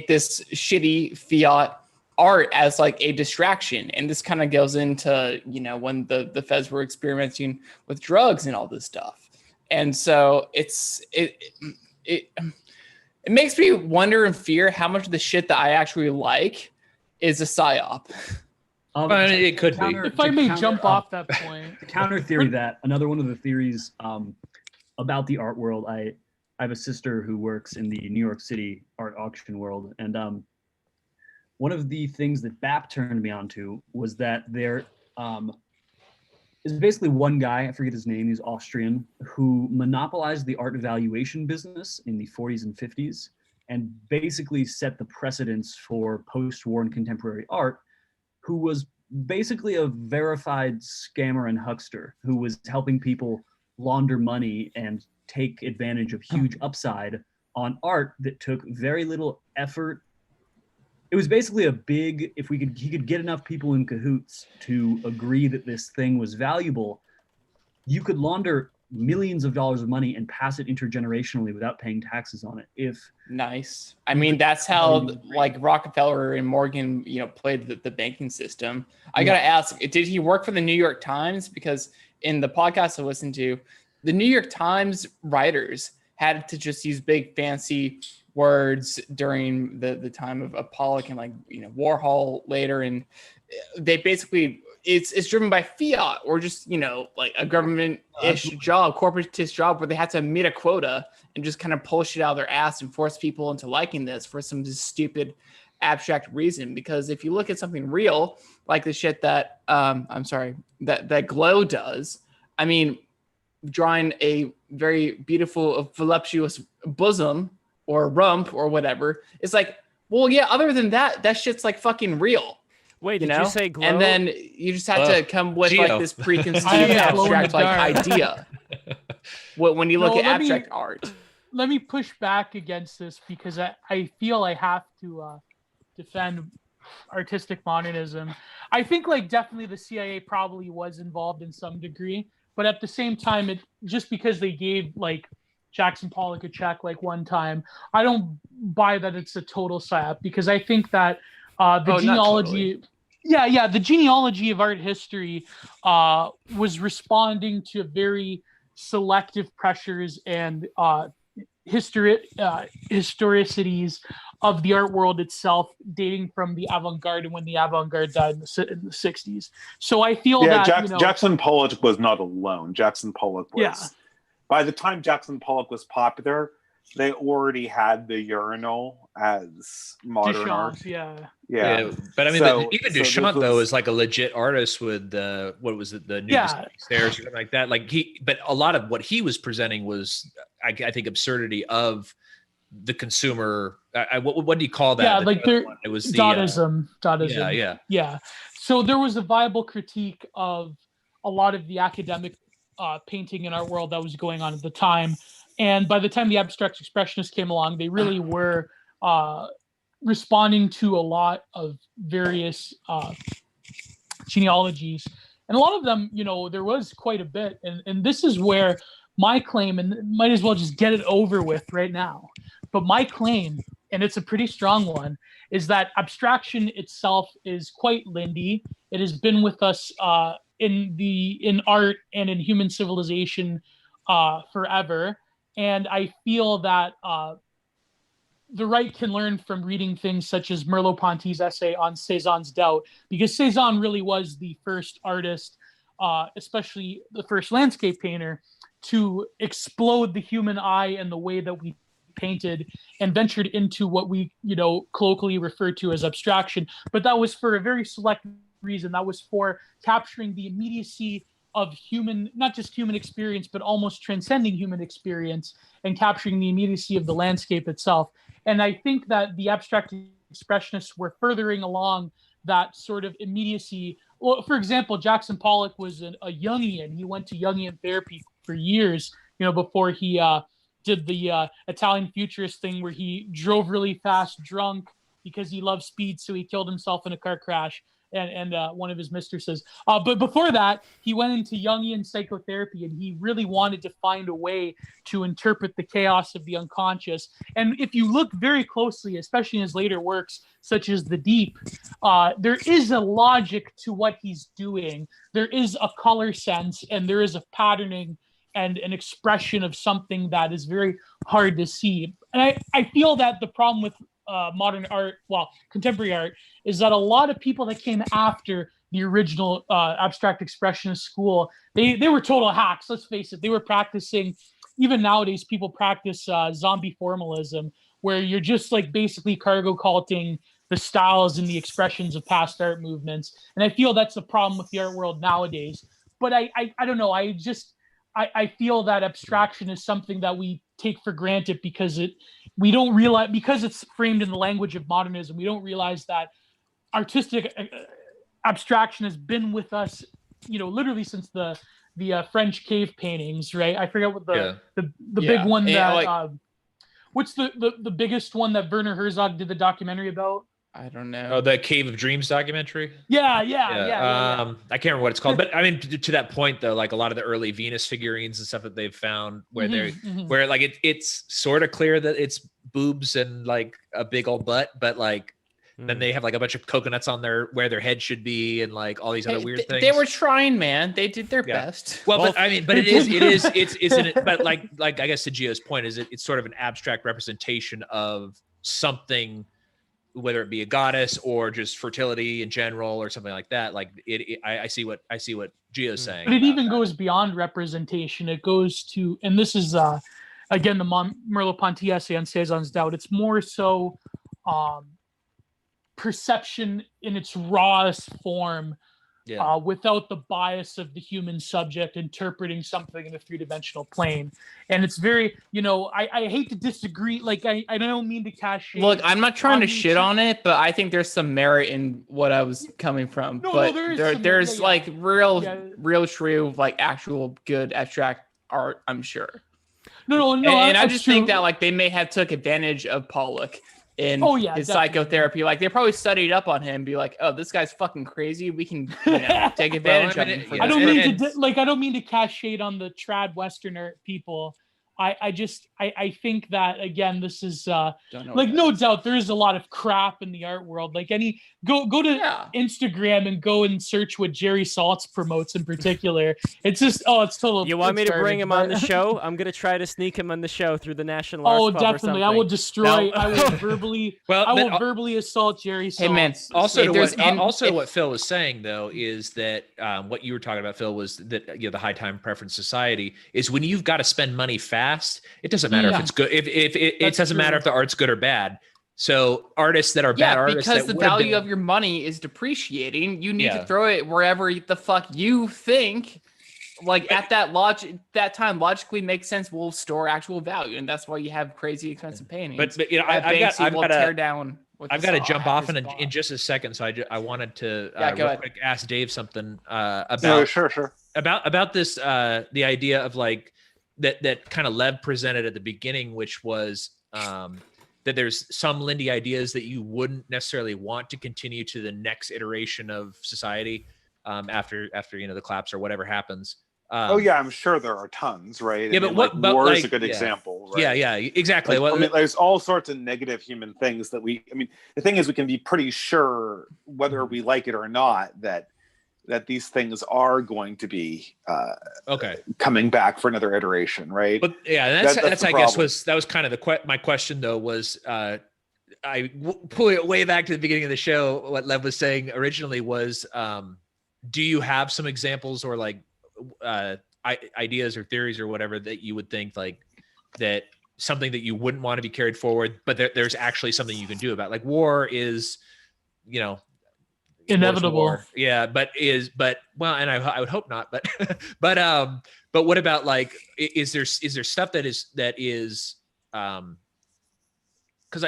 this shitty fiat art as like a distraction. And this kind of goes into, when the feds were experimenting with drugs and all this stuff. And so it makes me wonder and fear how much of the shit that I actually like is a psyop. But it could be. if I may jump off that point. Counter theory that another one of the theories about the art world. I have a sister who works in the New York City art auction world, and one of the things that BAP turned me on to was that there is basically one guy, I forget his name, he's Austrian, who monopolized the art evaluation business in the 40s and 50s, and basically set the precedence for post-war and contemporary art, who was basically a verified scammer and huckster who was helping people launder money and take advantage of huge upside on art that took very little effort. It was basically a big, he could get enough people in cahoots to agree that this thing was valuable, you could launder millions of dollars of money and pass it intergenerationally without paying taxes on it. Nice. I mean, that's how like Rockefeller and Morgan, played the banking system. I gotta ask, did he work for the New York Times? Because in the podcast I listened to, the New York Times writers had to just use big fancy words during the time of Pollock and like Warhol later, and they basically it's driven by fiat or just like a government-ish job, corporatist job, where they had to meet a quota and just kind of pull shit out of their ass and force people into liking this for some stupid abstract reason, because if you look at something real, like the shit that, that Glow does, I mean, drawing a very beautiful, voluptuous bosom or rump or whatever, it's like, well, yeah, other than that, that shit's like fucking real. Wait, did know? you say Glow? And then you just have to come with Geo. like this preconceived Yeah, glow in the abstract like dark. idea. When you look No, at let me- abstract art. Let me push back against this because I feel I have to defend artistic modernism. I think like definitely the CIA probably was involved in some degree, but at the same time, it just because they gave like Jackson Pollock a check like one time, I don't buy that it's a total psyop, because I think that the genealogy, the genealogy of art history was responding to very selective pressures and historicities of the art world itself, dating from the avant-garde and when the avant-garde died in the 60s. So I feel that Jackson Pollock was not alone. Jackson Pollock was, by the time Jackson Pollock was popular, they already had the urinal as modern art. Yeah. But I mean, even Duchamp though is like a legit artist with what was it, the nudist stairs or something like that. Like but a lot of what he was presenting was, I think, absurdity of the consumer. What do you call that? Yeah, like it was Dadaism. Yeah. So there was a viable critique of a lot of the academic painting and art world that was going on at the time. And by the time the abstract expressionists came along, they really were responding to a lot of various genealogies. And a lot of them, there was quite a bit. And this is where my claim, and might as well just get it over with right now, but my claim, and it's a pretty strong one, is that abstraction itself is quite Lindy. It has been with us in art and in human civilization forever. And I feel that the right can learn from reading things such as Merleau-Ponty's essay on Cézanne's doubt, because Cézanne really was the first artist, especially the first landscape painter, to explode the human eye and the way that we painted and ventured into what we, colloquially refer to as abstraction. But that was for a very select reason. That was for capturing the immediacy of human, not just human experience, but almost transcending human experience, and capturing the immediacy of the landscape itself. And I think that the abstract expressionists were furthering along that sort of immediacy. Well, for example, Jackson Pollock was a Jungian. He went to Jungian therapy for years, before he did the Italian futurist thing where he drove really fast drunk because he loved speed, so he killed himself in a car crash. And one of his mistresses. But before that, he went into Jungian psychotherapy, and he really wanted to find a way to interpret the chaos of the unconscious. And if you look very closely, especially in his later works, such as The Deep, there is a logic to what he's doing. There is a color sense, and there is a patterning and an expression of something that is very hard to see. And I feel that the problem with modern art, contemporary art, is that a lot of people that came after the original abstract expressionist school, they were total hacks. Let's face it. They were practicing, even nowadays, people practice zombie formalism, where you're just like basically cargo culting the styles and the expressions of past art movements. And I feel that's the problem with the art world nowadays. But I don't know. I feel that abstraction is something that we take for granted because we don't realize, because it's framed in the language of modernism, we don't realize that artistic abstraction has been with us, literally since the French cave paintings, right? I forget what the big one that what's the biggest one that Werner Herzog did the documentary about? I don't know. Oh, the Cave of Dreams documentary. Yeah. I can't remember what it's called, but I mean, to that point though, like a lot of the early Venus figurines and stuff that they've found, where where like it's sort of clear that it's boobs and like a big old butt, but like then they have like a bunch of coconuts on where their head should be, and like all these other weird things. They were trying, man. They did their best. Well, but I mean, but but like I guess to Gio's point is it's sort of an abstract representation of something, whether it be a goddess or just fertility in general or something like that. Like I see what Gio's saying. But it even goes beyond representation. It goes to, and this is again the Merleau-Ponty essay on Cézanne's doubt. It's more so perception in its rawest form, Yeah. without the bias of the human subject interpreting something in a three-dimensional plane. And it's very, I hate to disagree. Like, I don't mean to cast shade. Look, I'm not trying to the shit on it, but I think there's some merit in what I was coming from. But there's like real true, like actual good abstract art, I'm sure. No. And I just think that like they may have took advantage of Pollock in his definitely. psychotherapy. Like they probably studied up on him, be like, oh, this guy's fucking crazy. We can take advantage of him. I don't mean to cast shade on the trad Westerner people. I think that, again, this is like, no doubt there is a lot of crap in the art world. Like go to Instagram and go and search what Jerry Saltz promotes in particular. It's just, it's total. You want me to bring him on the show? I'm going to try to sneak him on the show through the National Arts Club definitely. I will destroy, I will verbally assault Jerry Saltz. Hey man, also what Phil was saying though, is that what you were talking about, Phil, was that the high time preference society is when you've got to spend money fast. It doesn't matter if it's good. If it doesn't matter if the art's good or bad. So artists that are bad artists, because the value of your money is depreciating, you need to throw it wherever the fuck you think, like at that time logically makes sense. Will store actual value, and that's why you have crazy expensive paintings. But I've got to jump off in just a second. So I wanted to real quick ask Dave something about sure about this the idea of like that kind of Lev presented at the beginning, which was that there's some Lindy ideas that you wouldn't necessarily want to continue to the next iteration of society after the collapse or whatever happens. I'm sure there are tons, right? Yeah, but war is a good example, right? Yeah, exactly. Like, there's all sorts of negative human things that the thing is, we can be pretty sure whether we like it or not that these things are going to be coming back for another iteration, right? But that's I guess was kind of my question though, was I pull it way back to the beginning of the show. What Lev was saying originally was, do you have some examples or like ideas or theories or whatever that you would think like that something that you wouldn't want to be carried forward, but there's actually something you can do about, like war is, inevitable. And I would hope not, but what about like, is there stuff that is because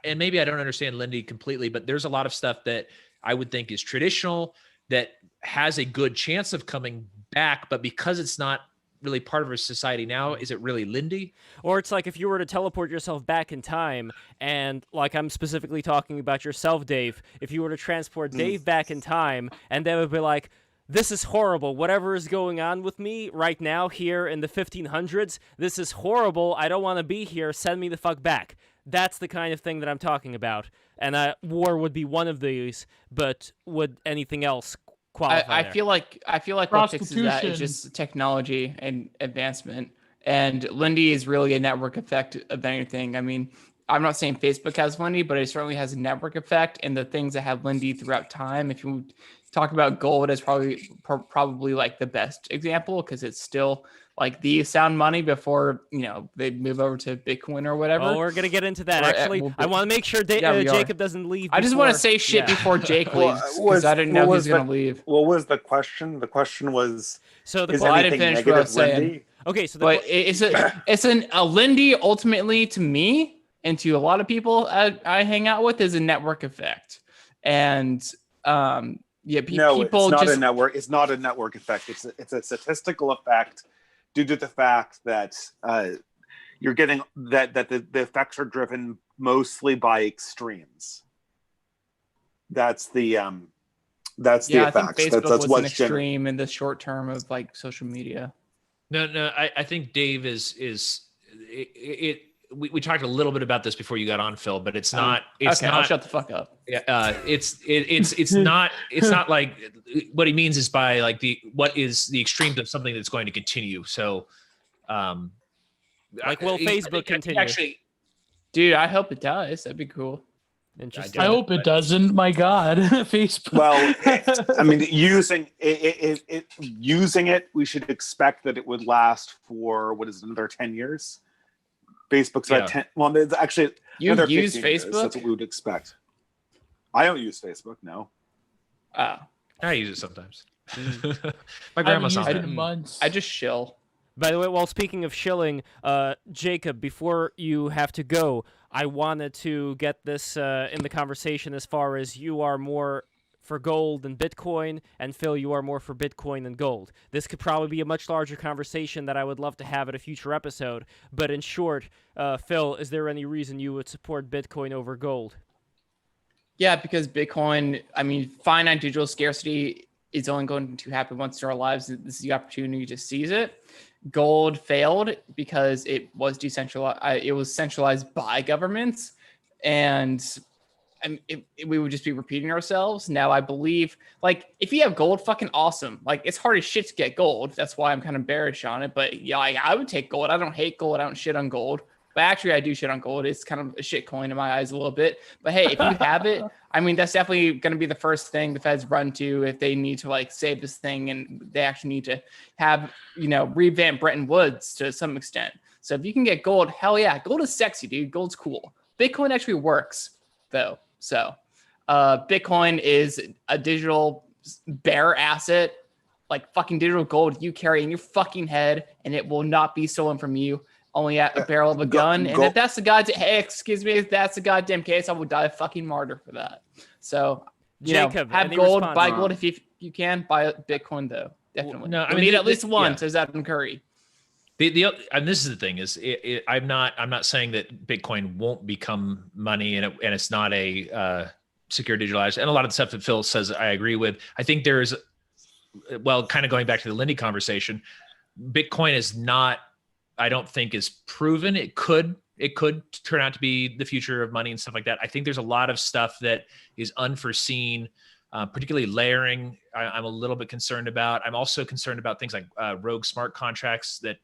and maybe I don't understand Lindy completely, but there's a lot of stuff that I would think is traditional that has a good chance of coming back, but because it's not really part of our society now, is it really Lindy? Or it's like if you were to teleport yourself back in time, and like I'm specifically talking about yourself, Dave, if you were to transport Dave back in time, and they would be like, this is horrible. Whatever is going on with me right now here in the 1500s, this is horrible. I don't want to be here. Send me the fuck back. That's the kind of thing that I'm talking about. And war would be one of these, but would anything else qualify? I feel like what fixes that is just technology and advancement. And Lindy is really a network effect of anything. I mean, I'm not saying Facebook has Lindy, but it certainly has a network effect. And the things that have Lindy throughout time, if you talk about gold, is probably like the best example, because it's still like the sound money before they move over to Bitcoin or whatever. Oh, we're gonna get into that. Actually, I want to make sure Jacob doesn't leave. I just want to say shit before Jake leaves, because I didn't know he was gonna leave. What was the question? The question was, I didn't finish what I was saying. Lindy? Okay, so it's a Lindy ultimately, to me and to a lot of people I hang out with, is a network effect. And people it's not a network. It's not a network effect. It's a statistical effect due to the fact that you're getting that the effects are driven mostly by extremes. That's the effect. I think Facebook was an extreme in the short term of like social media. No, I think Dave is it. We talked a little bit about this before you got on, Phil, but it's not. It's okay, not. I'll shut the fuck up. It's not. It's not like what he means is by like what is the extremes of something that's going to continue. So, like, will Facebook continue? Actually, dude, I hope it does. That'd be cool. Interesting. I hope it doesn't. My God, Facebook. Well, I mean, using it, we should expect that it would last for another 10 years. Facebook's about 10. Well, it's actually you use Facebook. Years. That's what we would expect. I don't use Facebook. No. I use it sometimes. My I haven't grandma's used on it it. in months. I just chill. By the way, while speaking of shilling, Jacob, before you have to go, I wanted to get this in the conversation as far as you are more for gold than Bitcoin, and Phil, you are more for Bitcoin than gold. This could probably be a much larger conversation that I would love to have at a future episode. But in short, Phil, is there any reason you would support Bitcoin over gold? Yeah, because Bitcoin, I mean, finite digital scarcity is only going to happen once in our lives. This is the opportunity to seize it. Gold failed because it was decentralized. It was centralized by governments, and we would just be repeating ourselves. Now, I believe, like, if you have gold, fucking awesome. Like, it's hard as shit to get gold. That's why I'm kind of bearish on it. But yeah, I would take gold. I don't hate gold. I don't shit on gold. But actually, I do shit on gold. It's kind of a shit coin in my eyes a little bit. But hey, if you have it, I mean, that's definitely going to be the first thing the Feds run to if they need to, like, save this thing, and they actually need to have, revamp Bretton Woods to some extent. So if you can get gold, hell yeah, gold is sexy, dude. Gold's cool. Bitcoin actually works, though. So Bitcoin is a digital bearer asset, like fucking digital gold you carry in your fucking head, and it will not be stolen from you. Only at the barrel of a gun. And if that's the if that's the goddamn case, I will die a fucking martyr for that. So, Jacob, have any gold, response? buy gold if you can, buy Bitcoin though. Definitely. No, I You'll mean, need at least one, yeah. says Adam Curry. And this is the thing is I'm not saying that Bitcoin won't become money and it's not a secure digitalized, and a lot of the stuff that Phil says I agree with. I think there's, well, kind of going back to the Lindy conversation, Bitcoin is not, I don't think is proven. It could turn out to be the future of money and stuff like that. I think there's a lot of stuff that is unforeseen, particularly layering. I'm a little bit concerned about. I'm also concerned about things like rogue smart contracts that,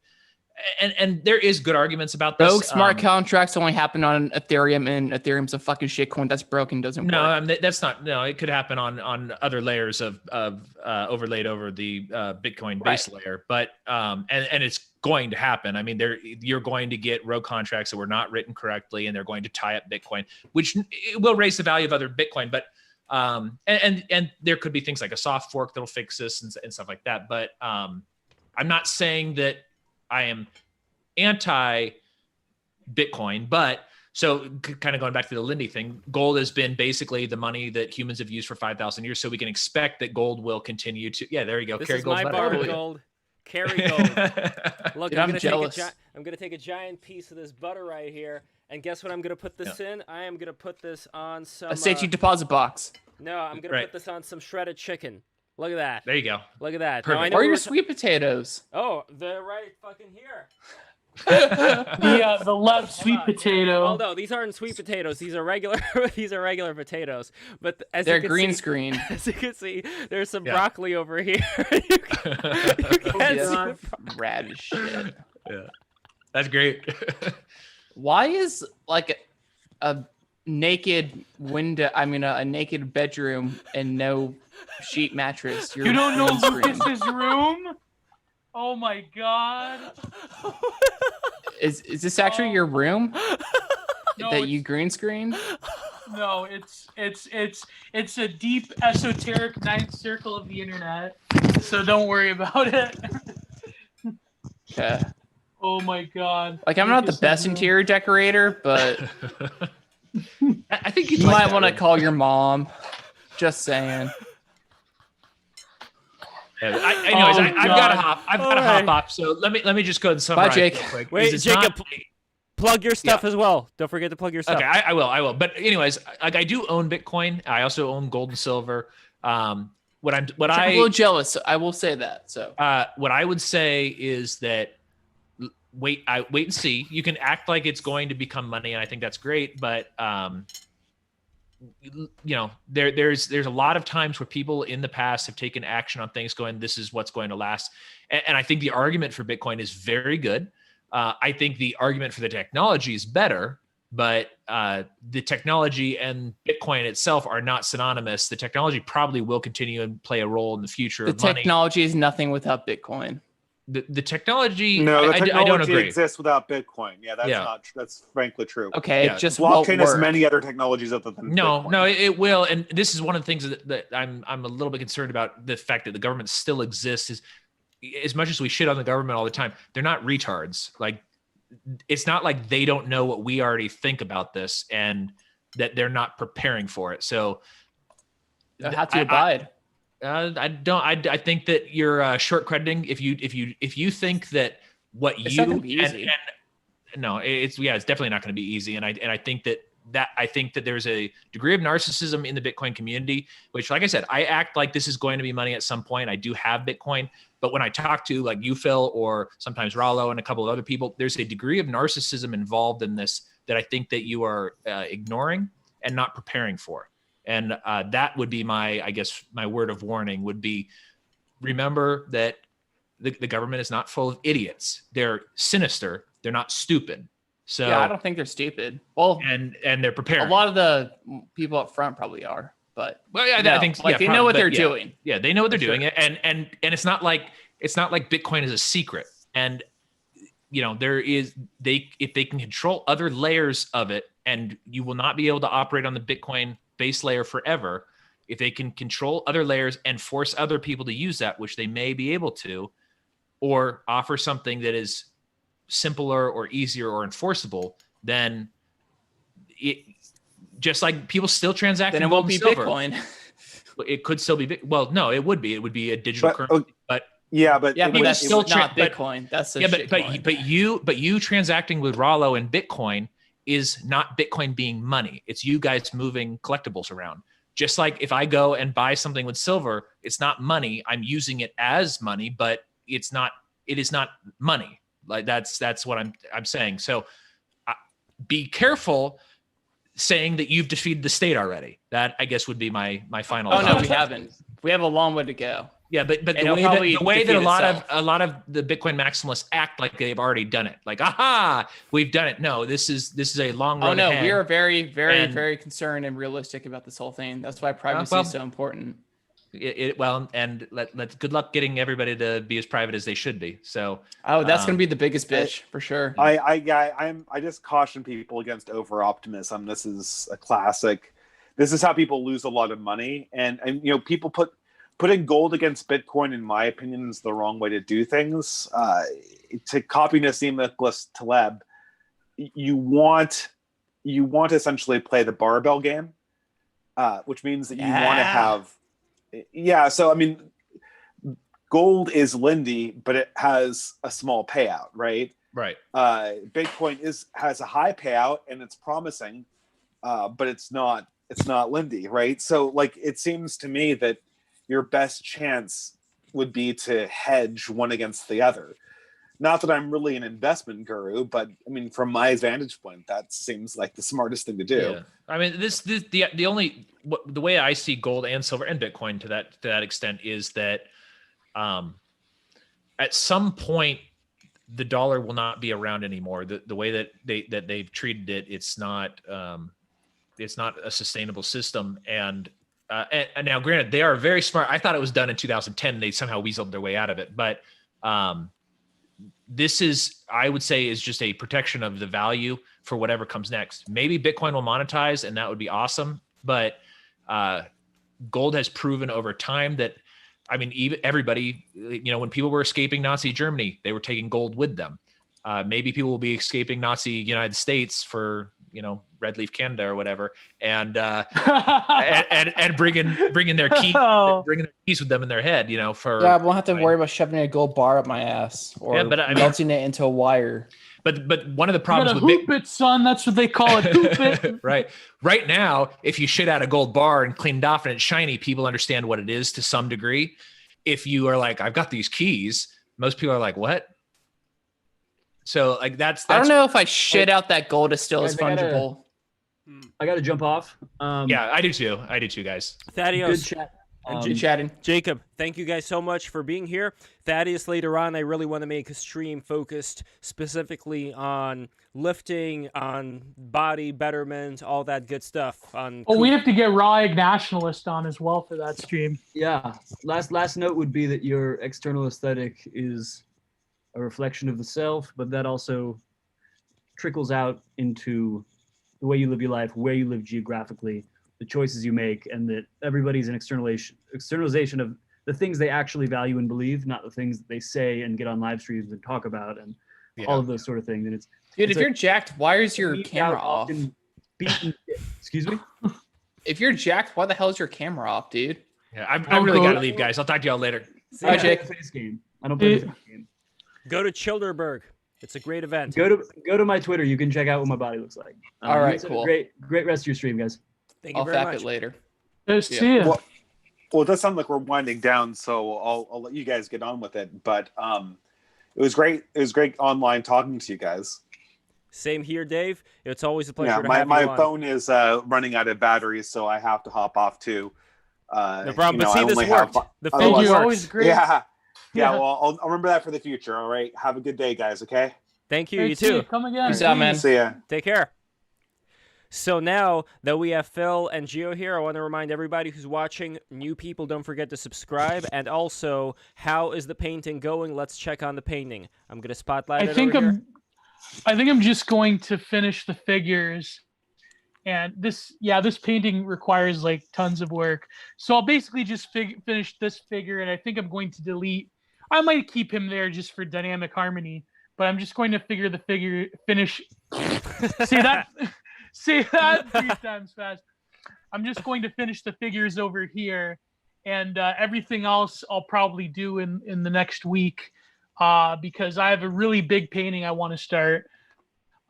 and there is good arguments about this. Rogue smart contracts only happen on Ethereum, and Ethereum's a fucking shitcoin that's broken, doesn't work. No, that's not. No, it could happen on other layers of overlaid over the Bitcoin base layer, but and it's going to happen. I mean, you're going to get rogue contracts that were not written correctly, and they're going to tie up Bitcoin, which will raise the value of other Bitcoin. But and there could be things like a soft fork that'll fix this and stuff like that. But I'm not saying that I am anti Bitcoin, but so kind of going back to the Lindy thing, gold has been basically the money that humans have used for 5,000 years. So we can expect that gold will continue to, there you go. This Carry is gold my butter. bar of gold. Carry gold. Look, Dude, I'm jealous. going to take a giant piece of this butter right here. And guess what I'm going to put this in? I am going to put this on some... A safety deposit box. No, I'm going to put this on some shredded chicken. Look at that. There you go. Look at that. Perfect. Now, I know Or your sweet potatoes. Oh, they're right fucking here. The left sweet potato. Oh no, these aren't sweet potatoes. These are regular. These are regular potatoes. But as They're you can green see, screen. As you can see, there's some broccoli over here. you can't see the Rad as shit. Yeah, that's great. Why is like a naked window? I mean, a naked bedroom and no sheet mattress. You don't know green screen? Lucas's room? Oh my god. Is this actually your room No, that you green screen? No, it's a deep esoteric ninth circle of the internet. So don't worry about it. Okay. Oh my god. Like, I'm not the Lucas's best room. interior decorator, but I think you might want to call your mom. Just saying. Anyways, Oh, I've got to God. hop. I've got to hop off. So let me just go and summarize. Jake. real quick. Wait, It's Jacob, not- plug your stuff as well. Don't forget to plug your stuff. Okay, I will. But anyways, like I do own Bitcoin. I also own gold and silver. I'm a little jealous. I will say that. So What I would say is that wait and see. You can act like it's going to become money, and I think that's great. But there's a lot of times where people in the past have taken action on things, going, "This is what's going to last." And I think the argument for Bitcoin is very good. I think the argument for the technology is better, but the technology and Bitcoin itself are not synonymous. The technology probably will continue and play a role in the future the of money. technology is nothing without Bitcoin. the technology. No, the I technology don't agree. exists without Bitcoin. Yeah, that's Yeah. not. That's frankly true. Okay, Yeah. it just won't Blockchain has work. many other technologies other than No, Bitcoin. no, it will. And this is one of the things that I'm a little bit concerned about, the fact that the government still exists. Is as much as we shit on the government all the time, they're not retards. Like, it's not like they don't know what we already think about this and that they're not preparing for it. So How to abide? I don't. I think that you're short crediting if you think that what It's you not gonna be easy. and no, it's definitely not going to be easy. And I think that there's a degree of narcissism in the Bitcoin community, which, like I said, I act like this is going to be money at some point. I do have Bitcoin, but when I talk to like you, Phil, or sometimes Rollo and a couple of other people, there's a degree of narcissism involved in this that I think that you are ignoring and not preparing for. And that would be my word of warning would be, remember that the government is not full of idiots. They're sinister. They're not stupid. So Yeah, I don't think they're stupid. Well, and they're preparing. a lot of the people up front probably are, but Well, yeah, no, I think like they know what they're doing. Yeah, they know what they're For doing, and it's not like Bitcoin is a secret. And if they can control other layers of it, and you will not be able to operate on the Bitcoin base layer forever. If they can control other layers and force other people to use that, which they may be able to, or offer something that is simpler or easier or enforceable, then it just like people still transact. Then it in won't gold be and silver. Bitcoin. It could still be. Well, no, it would be. It would be a digital currency. But Yeah, but that's still not but- Bitcoin. That's a yeah, shit coin. but you transacting with Rollo and Bitcoin is not Bitcoin being money. It's you guys moving collectibles around. Just like if I go and buy something with silver, it's not money. I'm using it as money, but it is not money. Like that's what I'm saying. So be careful saying that you've defeated the state already. That I guess would be my final. Oh no, thought. we haven't. We have a long way to go. Yeah, but And the it'll way probably that a defeat lot itself. of the Bitcoin maximalists act like they've already done it. Like, aha, we've done it. No, this is a long road Oh no, ahead. we are very, very, And- very concerned and realistic about this whole thing. That's why privacy well, is so important. And let's good luck getting everybody to be as private as they should be. So Oh, that's gonna be the biggest bitch for sure. I just caution people against over optimism. This is a classic. This is how people lose a lot of money, and people putting gold against Bitcoin, in my opinion, is the wrong way to do things. To copy Nassim Nicholas Taleb, you want to essentially play the barbell game, which means that you want to have. Yeah, so I mean, gold is Lindy, but it has a small payout, right? right. Bitcoin has a high payout and it's promising, but it's not Lindy, right? So like it seems to me that your best chance would be to hedge one against the other. Not that I'm really an investment guru, but I mean, from my vantage point, that seems like the smartest thing to do. Yeah. I mean, the way I see gold and silver and Bitcoin to that extent is that at some point the dollar will not be around anymore. The way that they've treated it, it's not a sustainable system. And now, granted, they are very smart. I thought it was done in 2010. They somehow weaseled their way out of it, but this is, I would say, is just a protection of the value for whatever comes next. Maybe Bitcoin will monetize, and that would be awesome. But gold has proven over time that, I mean, even everybody, when people were escaping Nazi Germany, they were taking gold with them. Maybe people will be escaping Nazi United States for, Red Leaf Canada or whatever, and bringing their keys with them in their head, for Yeah, I won't have to worry about shoving a gold bar up my ass or Yeah, but I mean- melting it into a wire. But one of the You problems gotta with hoop it, son. That's what they call it. Hoop it. right now, if you shit out a gold bar and cleaned off and it's shiny, people understand what it is to some degree. If you are like, I've got these keys, most people are like, what? So like that's I don't know if I shit out that gold is still as Guys, fungible. I got to jump off. Yeah, I do too, guys. Good Thaddaîos, chat. Chit chatting. Jacob, thank you guys so much for being here. Thaddaeus, later on, I really want to make a stream focused specifically on lifting, on body betterment, all that good stuff. Oh, we have to get Raig Nationalist on as well for that stream. Yeah. Last note would be that your external aesthetic is a reflection of the self, but that also trickles out into the way you live your life, where you live geographically, the choices you make, and that everybody's an externalization of the things they actually value and believe, not the things that they say and get on live streams and talk about, and all of those sort of things. And Dude, if you're jacked, why is your camera off? Excuse me? If you're jacked, why the hell is your camera off, dude? Yeah, I really got to leave, guys. I'll talk to y'all later. Bye, Jake. I don't play this game. Go to Childerberg. It's a great event. Go to my Twitter. You can check out what my body looks like. All right, cool. Great rest of your stream, guys. Thank you I'll very fap much. it later. See ya. Well, it does sound like we're winding down, so I'll let you guys get on with it. But it was great. It was great online talking to you guys. Same here, Dave. It's always a pleasure to my have you on. phone is running out of batteries, so I have to hop off too. No problem. But see, this worked. The Thank phone you. works. Always great. Yeah. Yeah. Well, I'll remember that for the future. All right. Have a good day, guys. Okay. Thank you. Great You to see too. you. Come again. Peace out, man. See ya. Take care. So now that we have Phil and Gio here, I want to remind everybody who's watching, new people, don't forget to subscribe. And also, how is the painting going? Let's check on the painting. I'm going to spotlight it over here. I think I'm just going to finish the figures. And this painting requires like tons of work. So I'll basically just finish this figure, and I think I'm going to delete. I might keep him there just for dynamic harmony, but I'm just going to finish. Say that 3 times fast. I'm just going to finish the figures over here, and everything else I'll probably do in the next week, because I have a really big painting I want to start.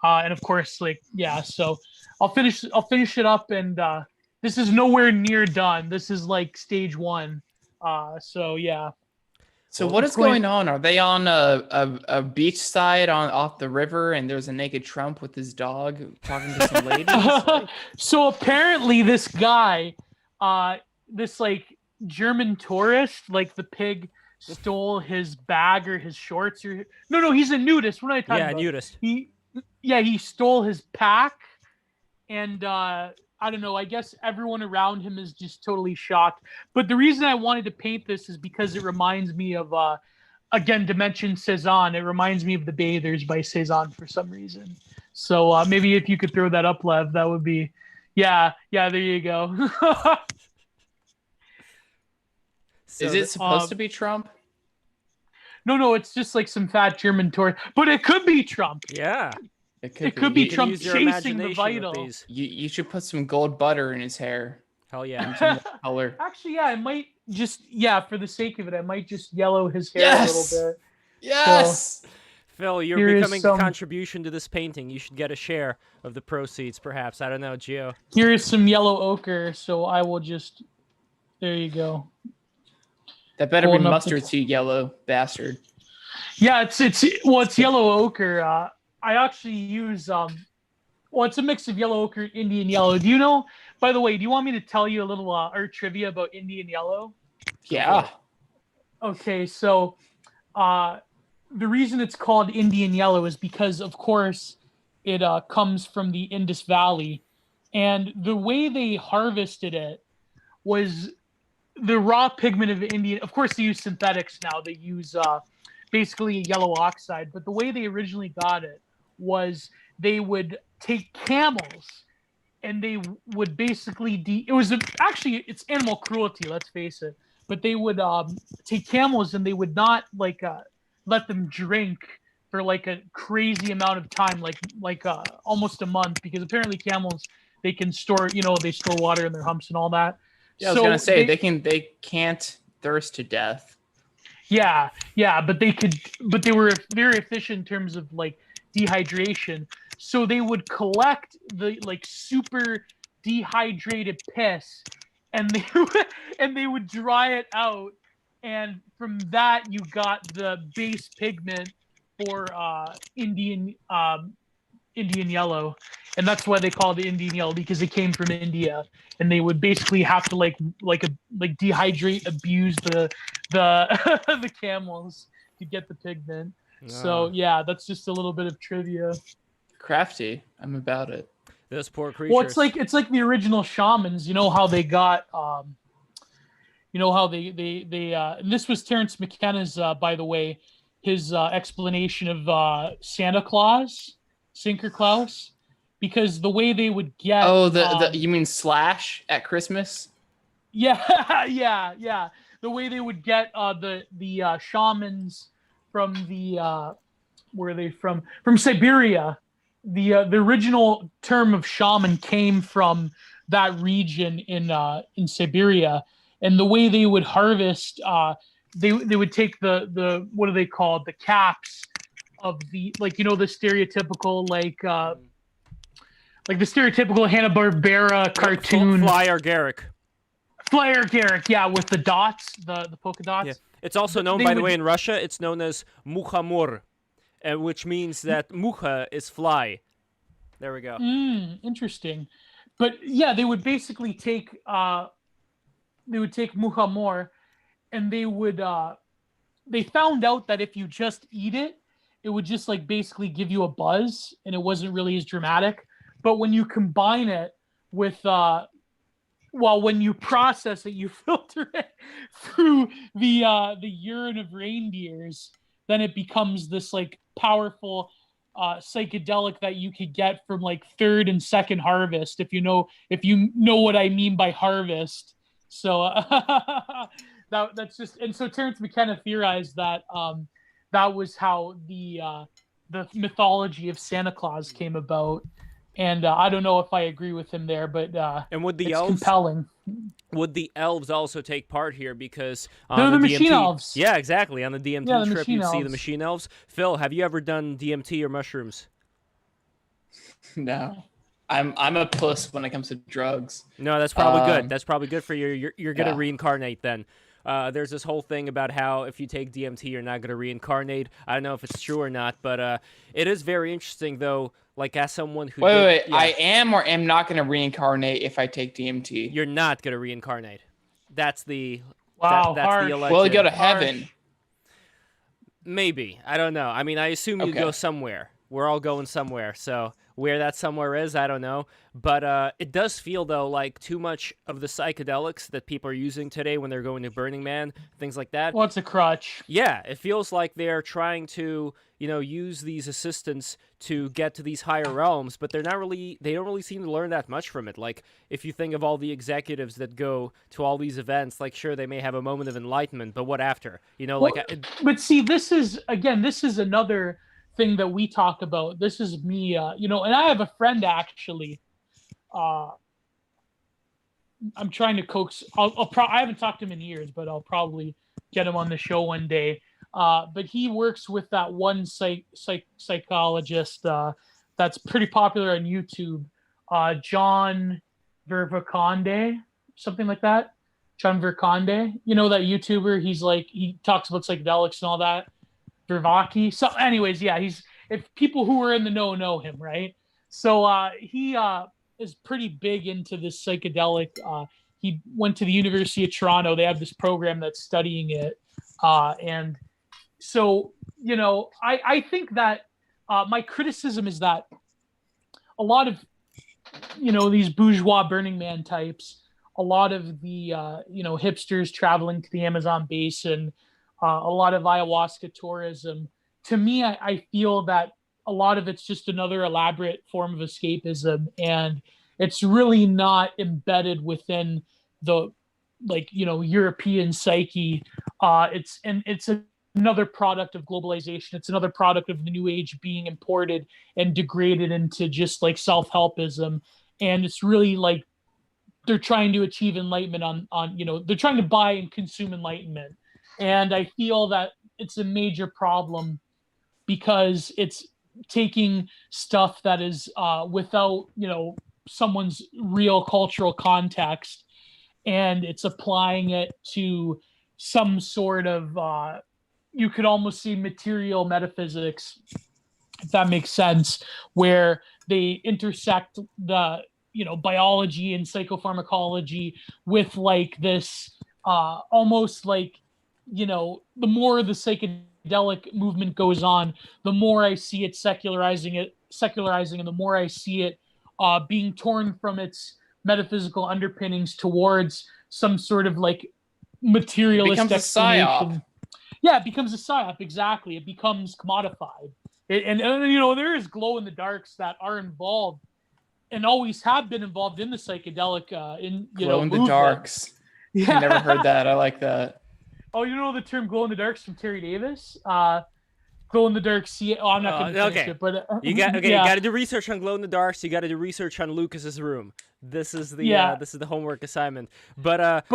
And of course, so I'll finish it up, and this is nowhere near done. This is like stage 1. So yeah. So what is going on? Are they on a beach side off the river, and there's a naked Trump with his dog talking to some ladies? So apparently this guy, this like German tourist, like the pig stole his bag or his shorts or no, he's a nudist. What am I talking about? Nudist. He stole his pack, and I don't know. I guess everyone around him is just totally shocked. But the reason I wanted to paint this is because it reminds me of, again, Dimension Cezanne. It reminds me of The Bathers by Cezanne for some reason. So maybe if you could throw that up, Lev, that would be, yeah, there you go. Is it supposed to be Trump? No, it's just like some fat German tourist. But it could be Trump. Yeah. It could be Trump use your chasing the imagination with vital. these. You should put some gold butter in his hair. Hell yeah. Some color. Actually, yeah, I might just, for the sake of it, I might just yellow his hair a little bit. Yes. Phil, you're Here is becoming a contribution to this painting. You should get a share of the proceeds, perhaps. I don't know, Gio. Here is some yellow ochre, so I will just. There you go. That better be Pulling up mustard seed yellow, bastard. Yeah, it's yellow ochre. I actually use it's a mix of yellow ochre and Indian yellow. Do you know? By the way, do you want me to tell you a little art trivia about Indian yellow? Yeah. Okay, so the reason it's called Indian yellow is because, of course, it comes from the Indus Valley, and the way they harvested it was the raw pigment of Indian. Of course, they use synthetics now. They use basically a yellow oxide, but the way they originally got it was they would take camels, and they would basically it's animal cruelty, let's face it, but they would take camels, and they would not let them drink for like a crazy amount of time, like almost a month, because apparently camels, they can store, they store water in their humps and all that. Yeah, I was gonna say they can't thirst to death. Yeah, but they were very efficient in terms of like dehydration. So they would collect the like super dehydrated piss, and they would dry it out, and from that you got the base pigment for Indian yellow, and that's why they call it Indian yellow, because it came from India, and they would basically have to like dehydrate, abuse the the camels to get the pigment. So yeah, that's just a little bit of trivia. Crafty, I'm about it. Those poor creatures. Well, it's like the original shamans. You know how they got and this was Terence McKenna's, by the way. his explanation of Santa Claus, Sinterklaas, because the way they would get you mean Slash at Christmas? Yeah, yeah. The way they would get the shamans from the where are they from? From Siberia. The original term of shaman came from that region in Siberia, and the way they would harvest, they would take the what are they called? The caps of the the stereotypical the stereotypical Hanna-Barbera cartoon. Flyer Garrick. Flyer Garrick, yeah, with the dots, the polka dots. Yeah. It's also known, by the way, in Russia, it's known as mukhamor, which means that mucha is fly. There we go. Interesting. But yeah, they would basically take mukhamor, and they found out that if you just eat it, it would just basically give you a buzz, and it wasn't really as dramatic. But when you combine it with when you process it, you filter it through the urine of reindeers, then it becomes this powerful psychedelic that you could get from third and second harvest, if you know what I mean by harvest. So that's just, and so Terence McKenna theorized that that was how the mythology of Santa Claus came about. And I don't know if I agree with him there, but and would the it's elves, compelling. Would the elves also take part here? Because they're the machine DMT, elves. Yeah, exactly. On the DMT trip, you'd see the elves. machine elves. Phil, have you ever done DMT or mushrooms? No. I'm a puss when it comes to drugs. No, that's probably good. That's probably good for you. You're going to reincarnate then. There's this whole thing about how if you take DMT, you're not going to reincarnate. I don't know if it's true or not, but it is very interesting, though, as someone who... Wait. Yeah. I am or am not going to reincarnate if I take DMT? You're not going to reincarnate. That's the... Wow, that's the election. Well, you go to heaven. Maybe. I don't know. I mean, I assume you go somewhere. We're all going somewhere, so... Where that somewhere is, I don't know. But it does feel, though, like too much of the psychedelics that people are using today when they're going to Burning Man, things like that. Well, it's a crutch. Yeah, it feels like they're trying to, use these assistants to get to these higher realms, but they don't really seem to learn that much from it. Like, if you think of all the executives that go to all these events, sure, they may have a moment of enlightenment, but what after? But see, this is another thing that we talk about. This is me, and I have a friend actually. I'm trying to coax. I haven't talked to him in years, but I'll probably get him on the show one day. But he works with that one psychologist that's pretty popular on YouTube, John Vervaconde, something like that. John Vervaconde, that YouTuber. He talks about psychedelics and all that. Vervaki. So, anyways, yeah, if people who are in the know him, right? So he is pretty big into this psychedelic. He went to the University of Toronto. They have this program that's studying it, and so I think that my criticism is that a lot of these bourgeois Burning Man types, a lot of the hipsters traveling to the Amazon basin. A lot of ayahuasca tourism. To me, I feel that a lot of it's just another elaborate form of escapism, and it's really not embedded within the European psyche. It's another product of globalization. It's another product of the new age being imported and degraded into just self-helpism. And it's really they're trying to achieve enlightenment on they're trying to buy and consume enlightenment. And I feel that it's a major problem because it's taking stuff that is without, someone's real cultural context, and it's applying it to some sort of, you could almost see material metaphysics, if that makes sense, where they intersect the, biology and psychopharmacology with this almost the more the psychedelic movement goes on, the more I see it secularizing, and the more I see it being torn from its metaphysical underpinnings towards some sort of materialistic explanation. Yeah, it becomes a psyop. Exactly, it becomes commodified. And you know, there is glow in the darks that are involved and always have been involved in the psychedelic Glow in the movement. darks. Yeah. I never heard that. I like that. Oh, you know the term glow in the darks from Terry Davis? Glow in the dark. Oh, I'm not going to finish it, but you got to do research on glow in the dark. So you got to do research on Lucas's room. This is the homework assignment. But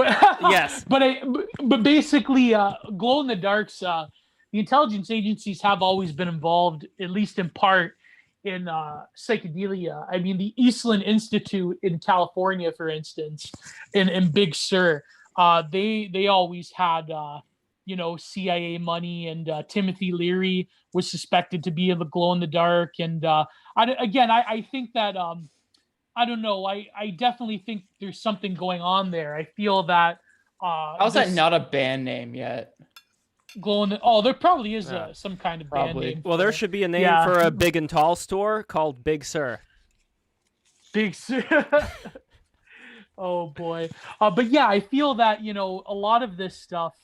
yes. But basically, glow in the darks. The intelligence agencies have always been involved, at least in part, in psychedelia. I mean, the Eastland Institute in California, for instance, in Big Sur, they always had CIA money, and Timothy Leary was suspected to be in the glow in the dark. And I think that I don't know. I definitely think there's something going on there. I feel that. How's that not a band name yet? Glow in the, there probably is some kind of band name. Well, there should be a name for a big and tall store called Big Sur. Big Sur. Oh boy. But yeah, I feel that, a lot of this stuff,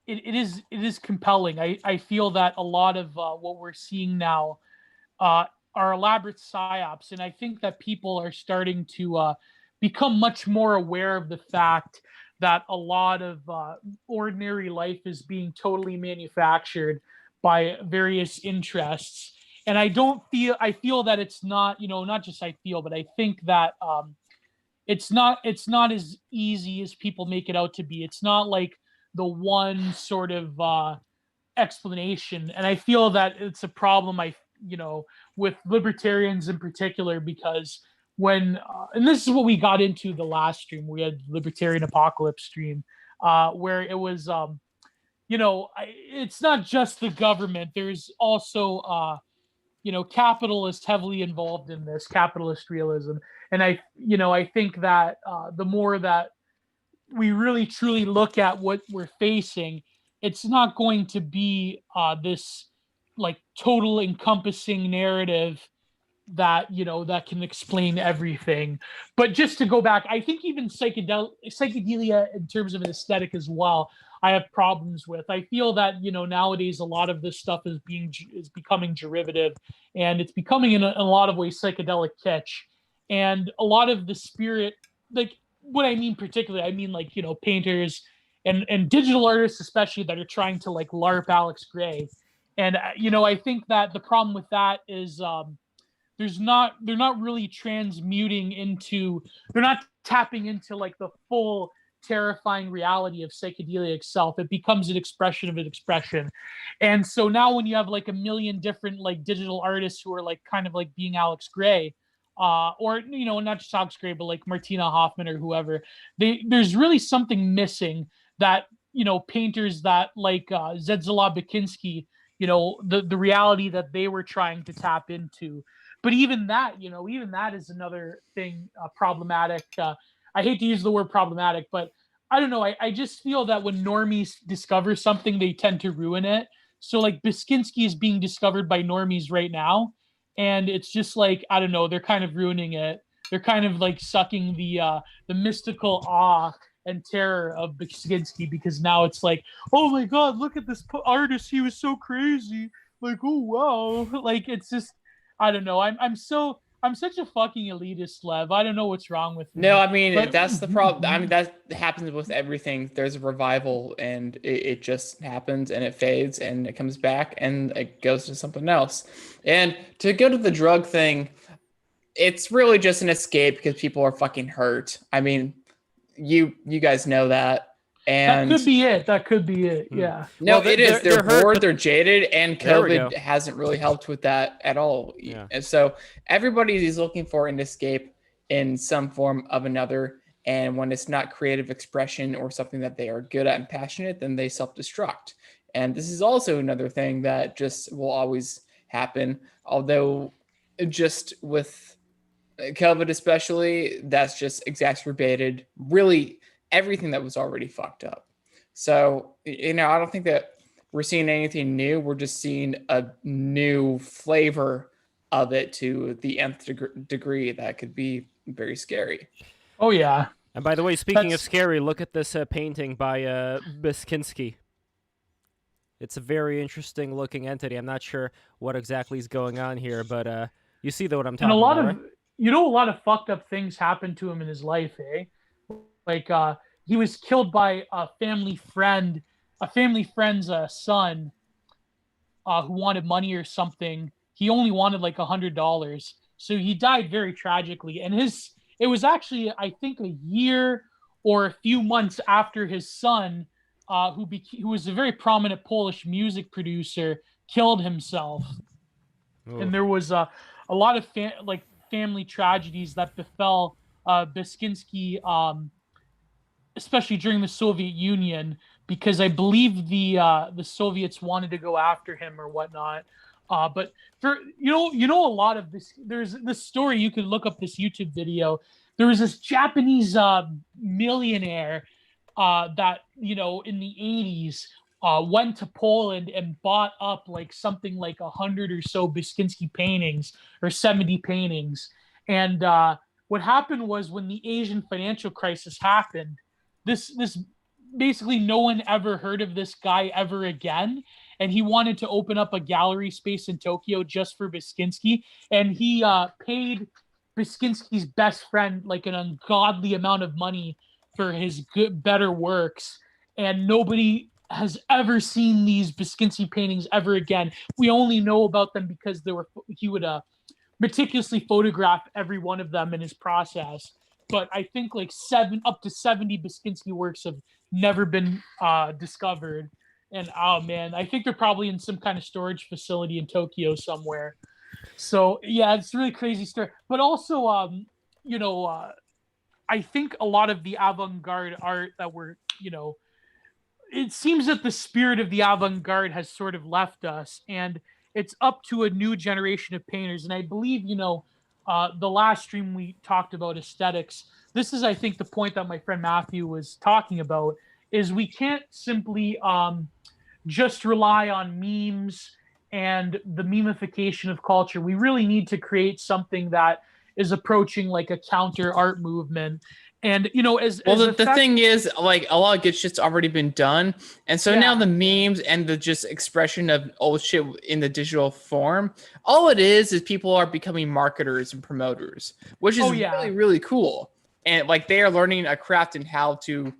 it is compelling. I feel that a lot of what we're seeing now are elaborate psyops, and I think that people are starting to become much more aware of the fact that a lot of ordinary life is being totally manufactured by various interests. And I feel that it's not, not just I feel, but I think that it's not as easy as people make it out to be. It's not like the one sort of explanation. And I feel that it's a problem with libertarians in particular, because when and this is what we got into the last stream, we had Libertarian Apocalypse stream, where it was it's not just the government. There's also capitalists heavily involved in this, capitalist realism. And I think that the more that we really truly look at what we're facing, it's not going to be this like total encompassing narrative that that can explain everything. But just to go back, I think even psychedelia in terms of an aesthetic as well, I have problems with. I feel that nowadays a lot of this stuff is becoming derivative, and it's becoming in a lot of ways psychedelic kitsch. And a lot of the spirit, like what I mean particularly, I mean like painters and digital artists especially, that are trying to like LARP Alex Gray. And I think that the problem with that is they're not really transmuting into, they're not tapping into like the full terrifying reality of psychedelia itself. It becomes an expression of an expression. And so now when you have like a million different like digital artists who are like kind of like being Alex Gray, or not just Alex Gray, but like Martina Hoffman or whoever, there's really something missing that painters that like Zedzala Bakinski, the reality that they were trying to tap into. But even that is another thing problematic. I hate to use the word problematic, but I don't know. I just feel that when normies discover something, they tend to ruin it. So like Bakinski is being discovered by normies right now, and it's just like, I don't know, they're kind of ruining it. They're kind of like sucking the mystical awe and terror of Bakinski, because now it's like, oh my God, look at this artist. He was so crazy. Like, oh wow. Like, it's just, I don't know. I'm such a fucking elitist, Lev. I don't know what's wrong with me. No, I mean, that's the problem. I mean, that happens with everything. There's a revival, and it just happens, and it fades, and it comes back, and it goes to something else. And to go to the drug thing, it's really just an escape because people are fucking hurt. I mean, you guys know that. And that could be it. Yeah. No, well, it is. They're bored, they're jaded, and COVID hasn't really helped with that at all. Yeah. And so everybody is looking for an escape in some form of another. And when it's not creative expression or something that they are good at and passionate, then they self-destruct. And this is also another thing that just will always happen. Although just with COVID especially, that's just exacerbated really everything that was already fucked up. So, I don't think that we're seeing anything new. We're just seeing a new flavor of it to the nth degree that could be very scary. Oh yeah. And by the way, speaking of That's- scary, look at this painting by Biskinski. It's a very interesting looking entity. I'm not sure what exactly is going on here, but you see what I'm talking And a lot about, of, right? a lot of fucked up things happened to him in his life, eh? Like, he was killed by a family friend's son, who wanted money or something. He only wanted like $100, so he died very tragically. And it was actually, I think, a year or a few months after his son, who was a very prominent Polish music producer, killed himself. Ooh. And there was a lot of family tragedies that befell Biskinski, especially during the Soviet Union, because I believe the Soviets wanted to go after him or whatnot. But for a lot of this, there's this story. You could look up this YouTube video. There was this Japanese millionaire that in the 80s went to Poland and bought up like something like 100 or so Biskinski paintings or 70 paintings. And what happened was, when the Asian financial crisis happened, this basically no one ever heard of this guy ever again. And he wanted to open up a gallery space in Tokyo just for Biskinski. And he paid Biskinski's best friend like an ungodly amount of money for his better works. And nobody has ever seen these Biskinski paintings ever again. We only know about them because he would meticulously photograph every one of them in his process. But I think like up to 70 Biskinski works have never been discovered. And oh man, I think they're probably in some kind of storage facility in Tokyo somewhere. So yeah, it's a really crazy story. But also, I think a lot of the avant-garde art that it seems that the spirit of the avant-garde has sort of left us, and it's up to a new generation of painters. And I believe, the last stream we talked about aesthetics. This is, I think, the point that my friend Matthew was talking about, is we can't simply just rely on memes and the memification of culture. We really need to create something that is approaching like a counter art movement. And the thing is, like, a lot of good shit's already been done, and so now the memes and the just expression of old shit in the digital form, all it is people are becoming marketers and promoters, which is really, really cool. And like, they are learning a craft in how to,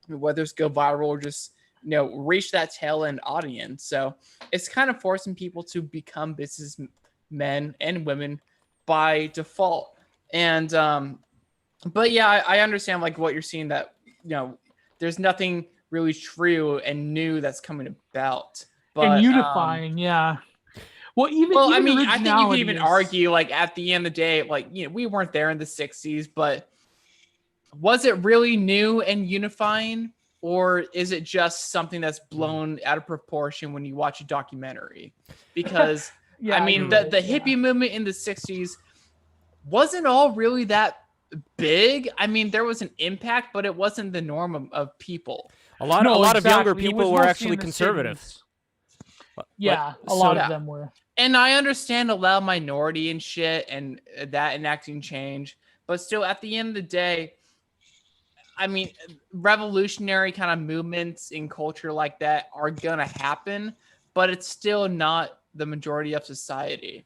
whether it's go viral or just reach that tail end audience. So it's kind of forcing people to become businessmen and women by default. And but yeah, I understand like what you're seeing, that there's nothing really true and new that's coming about. But and unifying, yeah. Well, I mean, I think you could even argue, like, at the end of the day, like, we weren't there in the 60s, but was it really new and unifying, or is it just something that's blown out of proportion when you watch a documentary? Because I mean, the hippie movement in the 60s wasn't all really that big. I mean, there was an impact, but it wasn't the norm of people. A lot of younger people were actually conservative. Yeah, a lot of them were. And I understand a loud minority and shit, and that enacting change, but still, at the end of the day, I mean, revolutionary kind of movements in culture like that are gonna happen, but it's still not the majority of society.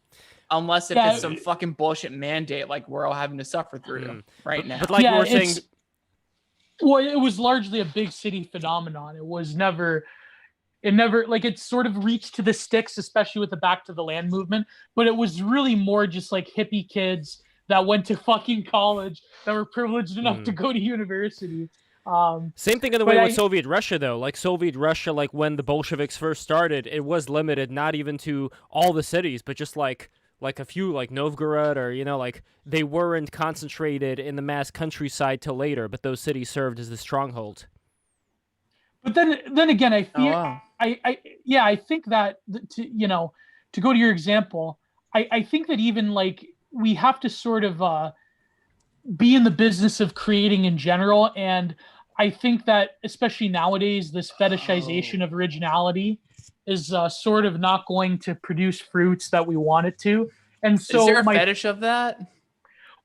Unless it's some fucking bullshit mandate like we're all having to suffer through right now. But like we were saying, well, it was largely a big city phenomenon. It sort of reached to the sticks, especially with the Back to the Land movement. But it was really more just like hippie kids that went to fucking college, that were privileged enough to go to university. Same thing in the way with Soviet Russia, though. Like Soviet Russia, like when the Bolsheviks first started, it was limited not even to all the cities, but just like a few, like Novgorod, or like they weren't concentrated in the mass countryside till later, but those cities served as the stronghold. But then again, I feel I think that to go to your example, I think that even like we have to sort of be in the business of creating in general, and I think that especially nowadays, this fetishization of originality is sort of not going to produce fruits that we want it to. And so is there a fetish of that?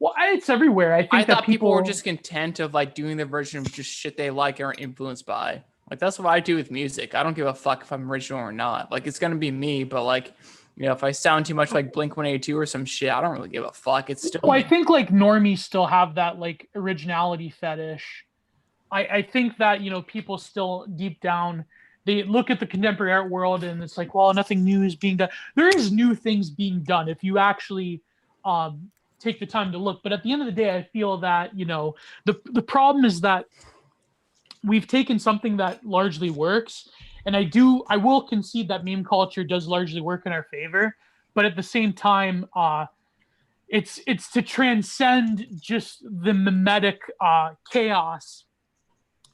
Well, it's everywhere. I think I that thought people were just content of like doing their version of just shit they like or are influenced by. Like that's what I do with music. I don't give a fuck if I'm original or not. Like it's gonna be me, but like, you know, if I sound too much like Blink-182 or some shit, I don't really give a fuck. It's still. Well, I think like normies still have that like originality fetish. I think that, you know, people still deep down, they look at the contemporary art world and it's like, well, nothing new is being done. There is new things being done if you actually take the time to look. But at the end of the day, I feel that, you know, the problem is that we've taken something that largely works, and I will concede that meme culture does largely work in our favor, but at the same time, it's to transcend just the mimetic chaos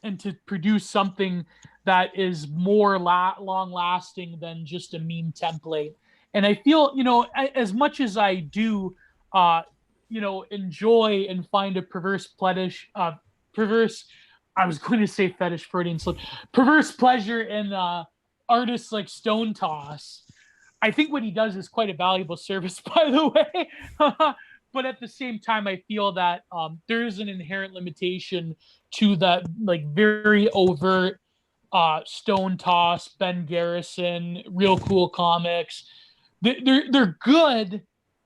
and to produce something that is more long lasting than just a meme template. And I feel, you know, as much as I do, you know, enjoy and find a perverse I was going to say fetish, Freudian slip, perverse pleasure in artists like Stone Toss. I think what he does is quite a valuable service, by the way. But at the same time, I feel that there is an inherent limitation to that, like very overt Stone Toss, Ben Garrison, Real Cool Comics. They're good,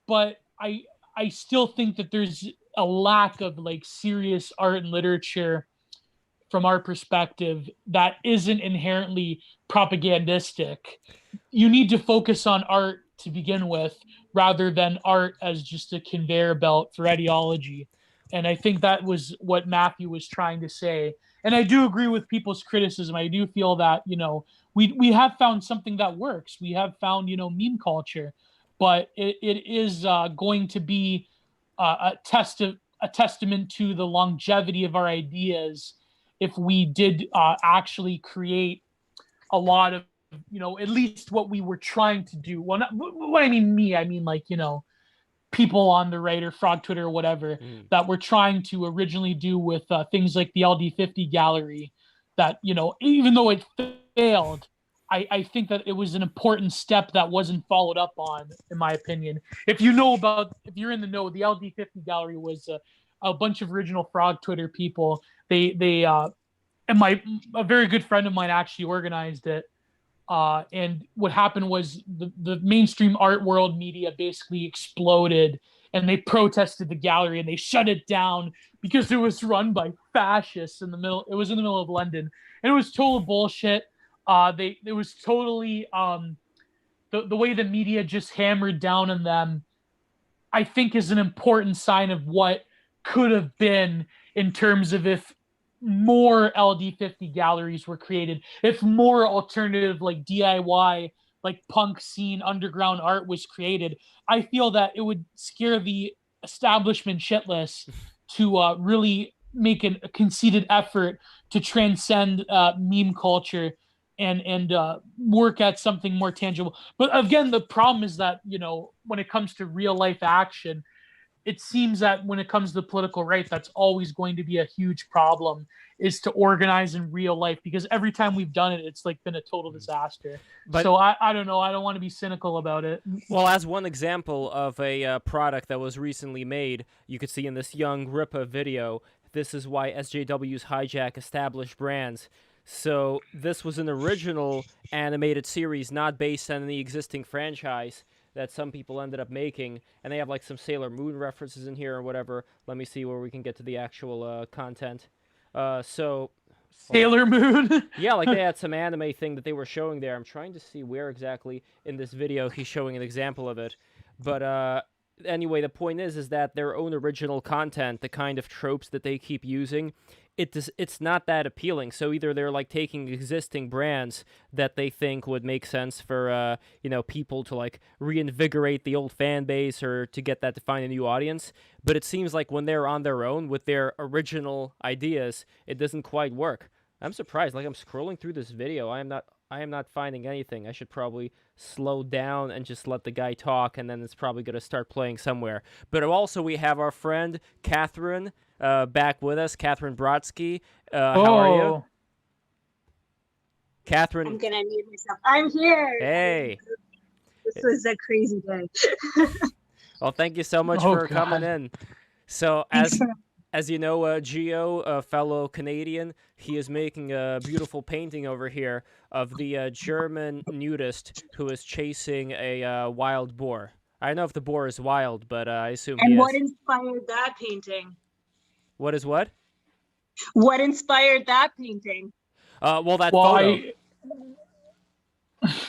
but I still think that there's a lack of like serious art and literature from our perspective that isn't inherently propagandistic. You need to focus on art to begin with rather than art as just a conveyor belt for ideology. And I think that was what Matthew was trying to say. And I do agree with people's criticism. I do feel that, you know, we have found something that works. We have found, you know, meme culture, but it is going to be a testament to the longevity of our ideas if we did actually create a lot of, you know, at least what we were trying to do. Well, not what I mean me, I mean like, you know, people on the right or Frog Twitter or whatever that were trying to originally do with things like the LD50 gallery that, you know, even though it failed, I think that it was an important step that wasn't followed up on, in my opinion. If you're in the know, the LD50 gallery was a bunch of original Frog Twitter people. They and a very good friend of mine actually organized it. And what happened was the mainstream art world media basically exploded, and they protested the gallery and they shut it down because it was run by fascists in the middle. It was in the middle of London, and it was total bullshit. It was totally the way the media just hammered down on them, I think, is an important sign of what could have been in terms of if more LD50 galleries were created, if more alternative like DIY, like punk scene underground art was created. I feel that it would scare the establishment shitless to really make a conceited effort to transcend meme culture and work at something more tangible. But again, the problem is that, you know, when it comes to real life action, it seems that when it comes to the political right, that's always going to be a huge problem, is to organize in real life, because every time we've done it, it's like been a total disaster. But, so I don't know. I don't want to be cynical about it. Well, as one example of a product that was recently made, you could see in this Young Rippa video, this is why SJWs hijack established brands. So this was an original animated series, not based on any existing franchise that some people ended up making, and they have like some Sailor Moon references in here or whatever. Let me see where we can get to the actual content. Sailor Moon? Yeah, like they had some anime thing that they were showing there. I'm trying to see where exactly in this video he's showing an example of it. But anyway, the point is that their own original content, the kind of tropes that they keep using, it's not that appealing. So either they're like taking existing brands that they think would make sense for you know, people to like reinvigorate the old fan base or to get that to find a new audience. But it seems like when they're on their own with their original ideas, it doesn't quite work. I'm surprised. Like I'm scrolling through this video, I am not finding anything. I should probably slow down and just let the guy talk, and then it's probably going to start playing somewhere. But also we have our friend Catherine back with us, Catherine Brodsky. How are you? Catherine. I'm going to mute myself. I'm here. Hey. This was a crazy day. Well, thank you so much for coming in. So Thanks for as you know, Gio, a fellow Canadian, he is making a beautiful painting over here of the German nudist who is chasing a wild boar. I don't know if the boar is wild, but I assume he And is. what inspired that painting? What is what? What inspired that painting? Well, that Well, photo.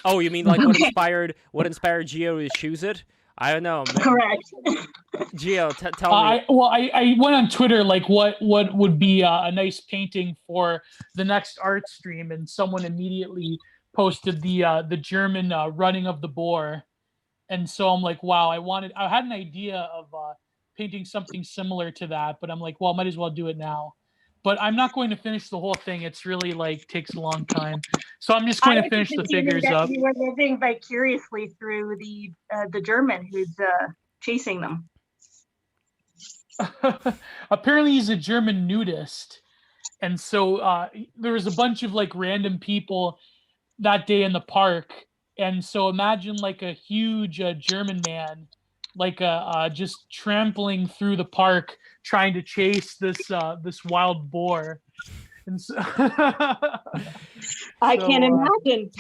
Oh, you mean like what inspired Gio to choose it? I don't know. Correct. Gio, tell me. I went on Twitter like what would be a nice painting for the next art stream, and someone immediately posted the German running of the boar, and so I'm like, wow, I had an idea of painting something similar to that, but I'm like, well, I might as well do it now. But I'm not going to finish the whole thing. It's really like takes a long time. So I'm just going to finish the figures up. You were living vicariously through the German who's chasing them. Apparently he's a German nudist. And so there was a bunch of like random people that day in the park. And so imagine like a huge German man, like just trampling through the park, trying to chase this wild boar. And so I can't imagine.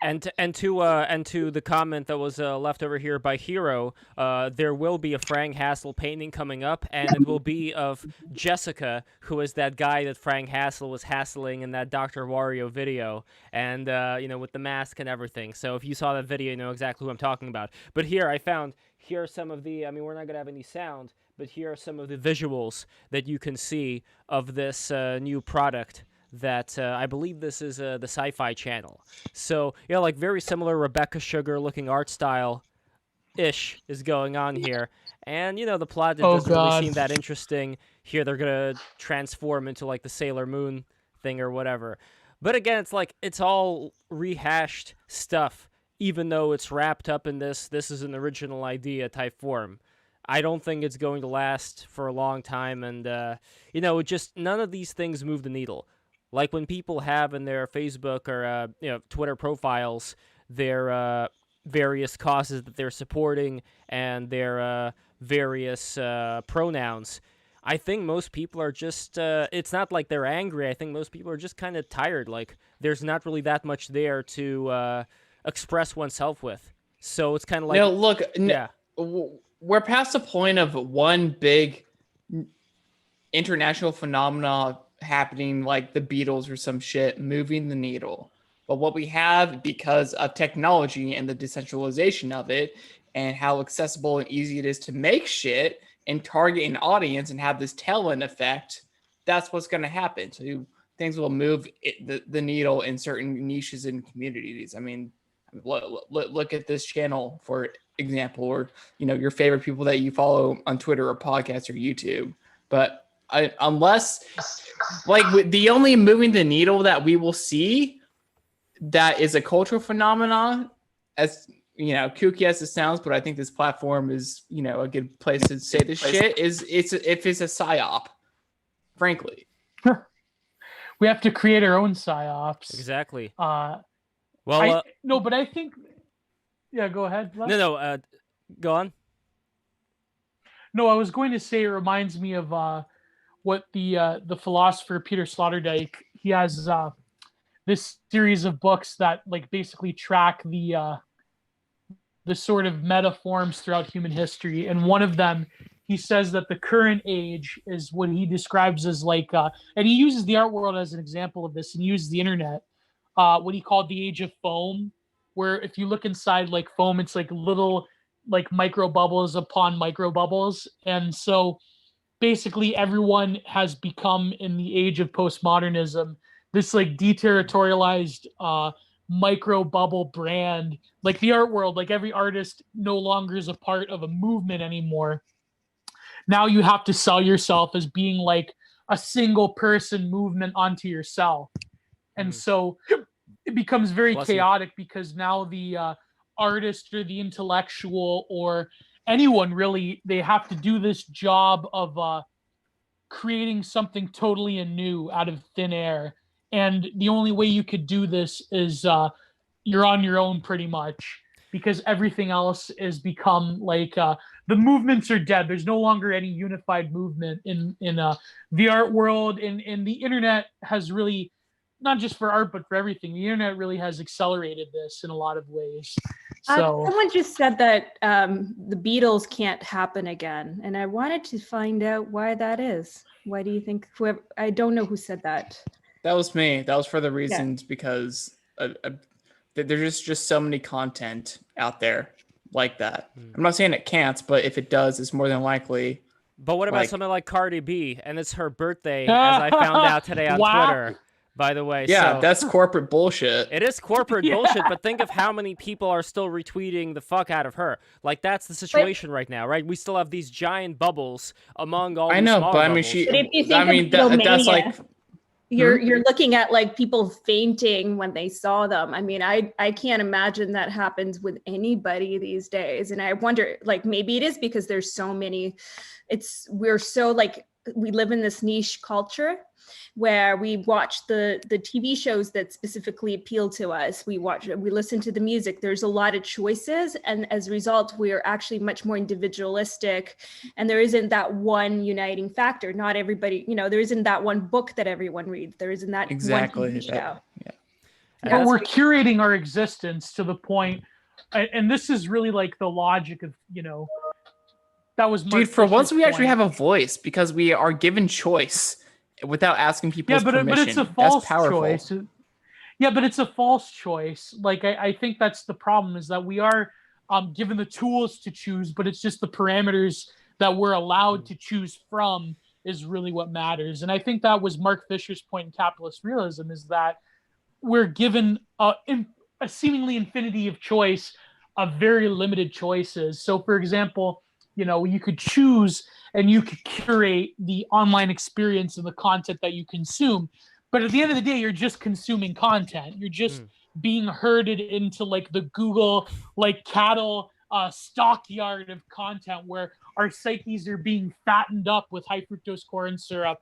And to the comment that was left over here by Hero, there will be a Frank Hassel painting coming up, and it will be of Jessica, who is that guy that Frank Hassel was hassling in that Dr. Wario video, and with the mask and everything. So if you saw that video, you know exactly who I'm talking about. But here are some of the. I mean, we're not gonna have any sound, but here are some of the visuals that you can see of this new product. That I believe this is the Sci-Fi Channel. So, like very similar Rebecca Sugar looking art style ish is going on here. And, the plot doesn't really seem that interesting. Here they're going to transform into like the Sailor Moon thing or whatever. But again, it's like it's all rehashed stuff, even though it's wrapped up in this is an original idea type form. I don't think it's going to last for a long time. And, just none of these things move the needle. Like when people have in their Facebook or Twitter profiles their various causes that they're supporting and their various pronouns, I think most people are just, it's not like they're angry. I think most people are just kind of tired. Like there's not really that much there to express oneself with. So it's kind of like... we're past the point of one big international phenomenon happening like the Beatles or some shit moving the needle. But what we have, because of technology and the decentralization of it and how accessible and easy it is to make shit and target an audience and have this tail end effect, that's what's going to happen. So things will move the needle in certain niches and communities. I mean, look at this channel, for example, or your favorite people that you follow on Twitter or podcasts or YouTube. But unless the only moving the needle that we will see that is a cultural phenomenon, as kooky as it sounds, but I think this platform is a good place to say this shit, is if it's a psyop, frankly. We have to create our own psyops. Exactly. But I think go ahead, Les. No, go on. No, I was going to say it reminds me of what the philosopher Peter Sloterdijk, he has this series of books that like basically track the sort of metaforms throughout human history, and one of them he says that the current age is what he describes as like and he uses the art world as an example of this, and he uses the internet, what he called the age of foam, where if you look inside like foam, it's like little like micro bubbles upon micro bubbles, and so basically everyone has become, in the age of postmodernism, this like deterritorialized micro bubble brand. Like the art world, like every artist no longer is a part of a movement anymore. Now you have to sell yourself as being like a single person movement onto yourself. And so it becomes very chaotic because now the artist or the intellectual or anyone really, they have to do this job of creating something totally anew out of thin air. And the only way you could do this is you're on your own pretty much, because everything else has become like the movements are dead. There's no longer any unified movement in the art world, and the internet has really, not just for art but for everything, the internet really has accelerated this in a lot of ways. So someone just said that the Beatles can't happen again, and I wanted to find out why that is. Why do you think? Whoever, I don't know who said that. That was me. That was for the reasons because there's just so many content out there like that. I'm not saying it can't, but if it does, it's more than likely. But what about Like- something like Cardi B? And it's her birthday, as I found out today on Wow. Twitter, by the way. Yeah, so that's corporate bullshit. it is corporate Yeah. bullshit, but think of how many people are still retweeting the fuck out of her. Like, that's the situation right now, right? We still have these giant bubbles among all I these know, smaller but I mean, bubbles. she. But if you think I of mean, that's like. you're looking at like people fainting when they saw them. I mean, I can't imagine that happens with anybody these days. And I wonder, like, maybe it is because there's so many, we're so like, we live in this niche culture where we watch the TV shows that specifically appeal to us. We listen to the music. There's a lot of choices. And as a result, we're actually much more individualistic. And there isn't that one uniting factor. Not everybody, there isn't that one book that everyone reads. There isn't that Exactly. one TV show. Yeah. but we're curating our existence to the point, and this is really like the logic of, that was Mark Dude, for once Fisher's we actually point. have a voice because we are given choice without asking people's but permission. it's a false That's powerful. choice. Yeah, but it's a false choice. Like I think that's the problem, is that we are given the tools to choose, but it's just the parameters that we're allowed to choose from is really what matters. And I think that was Mark Fisher's point in Capitalist Realism, is that we're given a seemingly infinity of choice of very limited choices. So for example, you could choose and you could curate the online experience and the content that you consume. But at the end of the day, you're just consuming content. You're just being herded into like the Google, like cattle stockyard of content where our psyches are being fattened up with high fructose corn syrup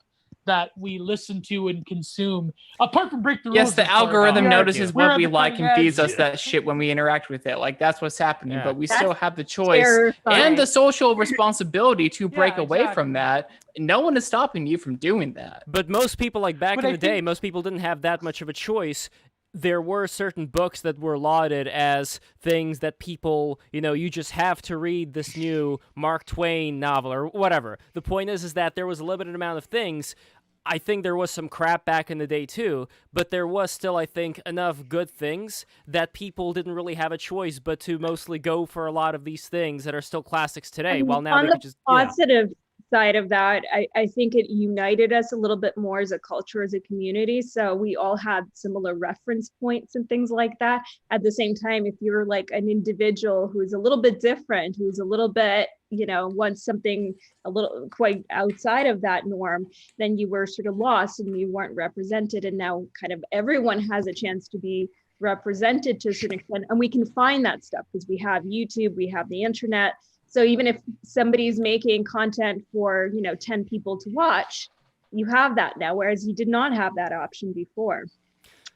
that we listen to and consume. Apart from Break the Rules. Yes, the of course. algorithm We are- notices we're what at we the like cutting and feeds edge. us that shit when we interact with it. Like, that's what's happening. Yeah. But we That's still have the choice terrifying. and the social responsibility to break Yeah, away from that. No one is stopping you from doing that. But most people, like back But in I the day, think- most people didn't have that much of a choice. There were certain books that were lauded as things that people, you just have to read this new Mark Twain novel or whatever. The point is that there was a limited amount of things. I think there was some crap back in the day too, but there was still, I think, enough good things that people didn't really have a choice but to mostly go for a lot of these things that are still classics today. While now on they the could just positive side of that, I think it united us a little bit more as a culture, as a community. So we all had similar reference points and things like that. At the same time, if you're like an individual who's a little bit different, who's a little bit, wants something a little quite outside of that norm, then you were sort of lost and you weren't represented. And now kind of everyone has a chance to be represented to a certain extent. And we can find that stuff because we have YouTube, we have the internet. So even if somebody's making content for, 10 people to watch, you have that now, whereas you did not have that option before.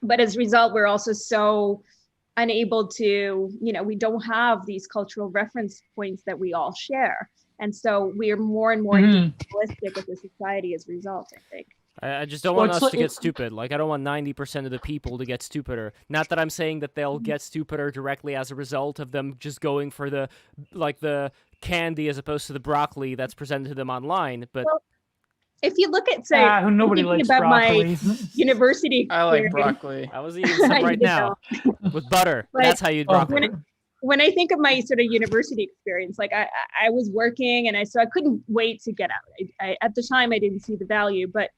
But as a result, we're also so unable to, we don't have these cultural reference points that we all share. And so we are more and more individualistic with the society as a result, I think. I just don't want us to get stupid. Like, I don't want 90% of the people to get stupider. Not that I'm saying that they'll get stupider directly as a result of them just going for the candy as opposed to the broccoli that's presented to them online. But if you look at, say, nobody likes broccoli. my university I like experience, broccoli. I was eating some right now with butter. But That's how you eat broccoli. when I think of my sort of university experience, like I was working and so I couldn't wait to get out. At the time, I didn't see the value, but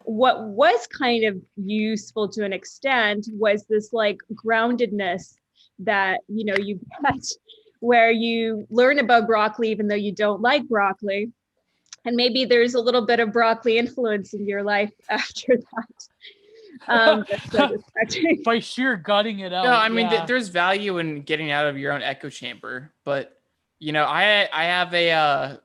what was kind of useful to an extent was this like groundedness that, you get where you learn about broccoli, even though you don't like broccoli. And maybe there's a little bit of broccoli influence in your life after that. That's so distracting. By sheer gutting it out. No, I mean, yeah. there's value in getting out of your own echo chamber, but I have a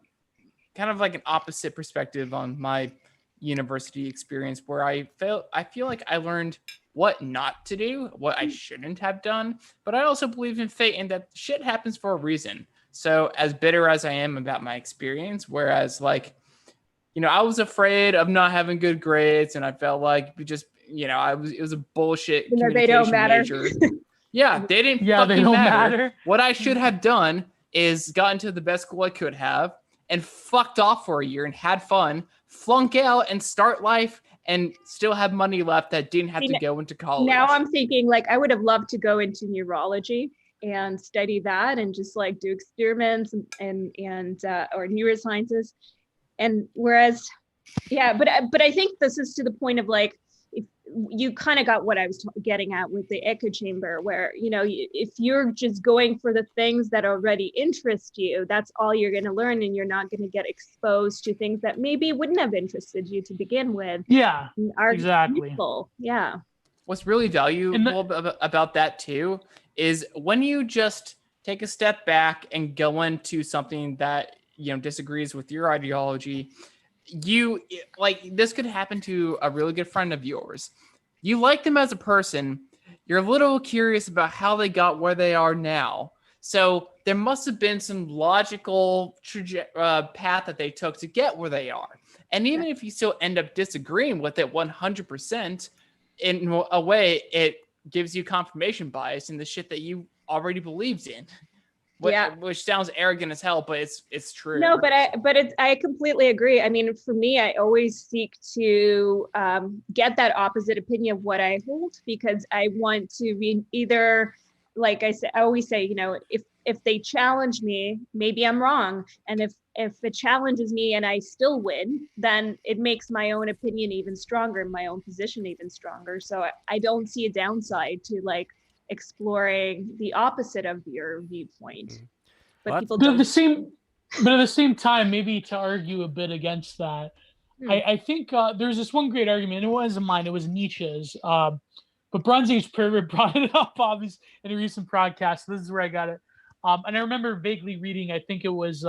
kind of like an opposite perspective on my university experience where I feel like I learned what not to do, what I shouldn't have done. But I also believe in fate and that shit happens for a reason. So as bitter as I am about my experience, whereas like, I was afraid of not having good grades, and I felt like it was a bullshit They don't communication matter. major. Yeah, they didn't Yeah, fucking they don't matter. matter. What I should have done is gotten to the best school I could have and fucked off for a year and had fun, flunk out and start life and still have money left that didn't have to go into college. Now I'm thinking like I would have loved to go into neurology and study that and just like do experiments and or neurosciences. And whereas, but I think this is to the point of like, if you kind of got what I was getting at with the echo chamber, where, if you're just going for the things that already interest you, that's all you're going to learn. And you're not going to get exposed to things that maybe wouldn't have interested you to begin with. Yeah, are exactly. useful. Yeah. What's really valuable about that too is when you just take a step back and go into something that disagrees with your ideology, this could happen to a really good friend of yours. You like them as a person, you're a little curious about how they got where they are now. So there must have been some logical path that they took to get where they are. And even if you still end up disagreeing with it 100%, in a way, it gives you confirmation bias in the shit that you already believed in. Which sounds arrogant as hell, but it's true. No, but I completely agree. I mean, for me, I always seek to get that opposite opinion of what I hold, because I want to be either, like I always say, if they challenge me, maybe I'm wrong, and if it challenges me and I still win, then it makes my own opinion even stronger, my own position even stronger. So I don't see a downside to like exploring the opposite of your viewpoint. But people don't. But at the same time, maybe to argue a bit against that, I think there's this one great argument. It wasn't mine; it was Nietzsche's. But Bronze Age Pervert brought it up, obviously, in a recent podcast. So this is where I got it. And I remember vaguely reading. I think it was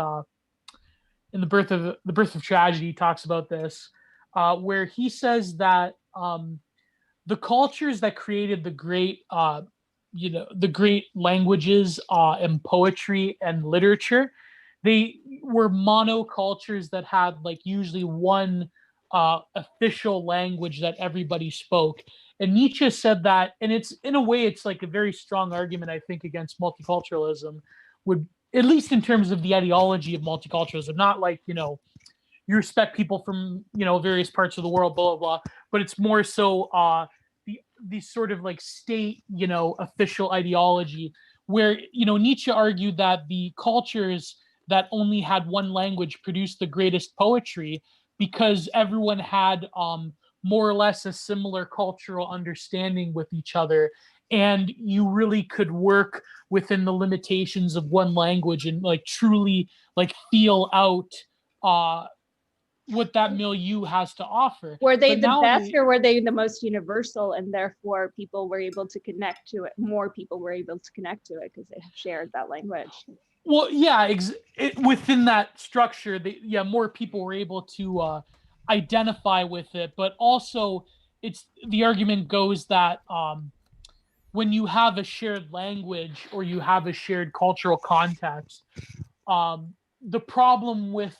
in the Birth of Tragedy. He talks about this, where he says that the cultures that created the great the great languages and poetry and literature, they were monocultures that had like usually one official language that everybody spoke. And Nietzsche said that, and it's in a way, it's like a very strong argument, I think, against multiculturalism, would, at least in terms of the ideology of multiculturalism, not like, you respect people from, various parts of the world, blah, blah, blah, but it's more so the sort of like state, official ideology where, Nietzsche argued that the cultures that only had one language produced the greatest poetry because everyone had more or less a similar cultural understanding with each other. And you really could work within the limitations of one language and like truly like feel out what that milieu has to offer. Were they the best, or were they the most universal, and therefore people were able to connect to it? More people were able to connect to it because they shared that language. Well, yeah, within that structure, more people were able to identify with it. But also, the argument goes that when you have a shared language or you have a shared cultural context, the problem with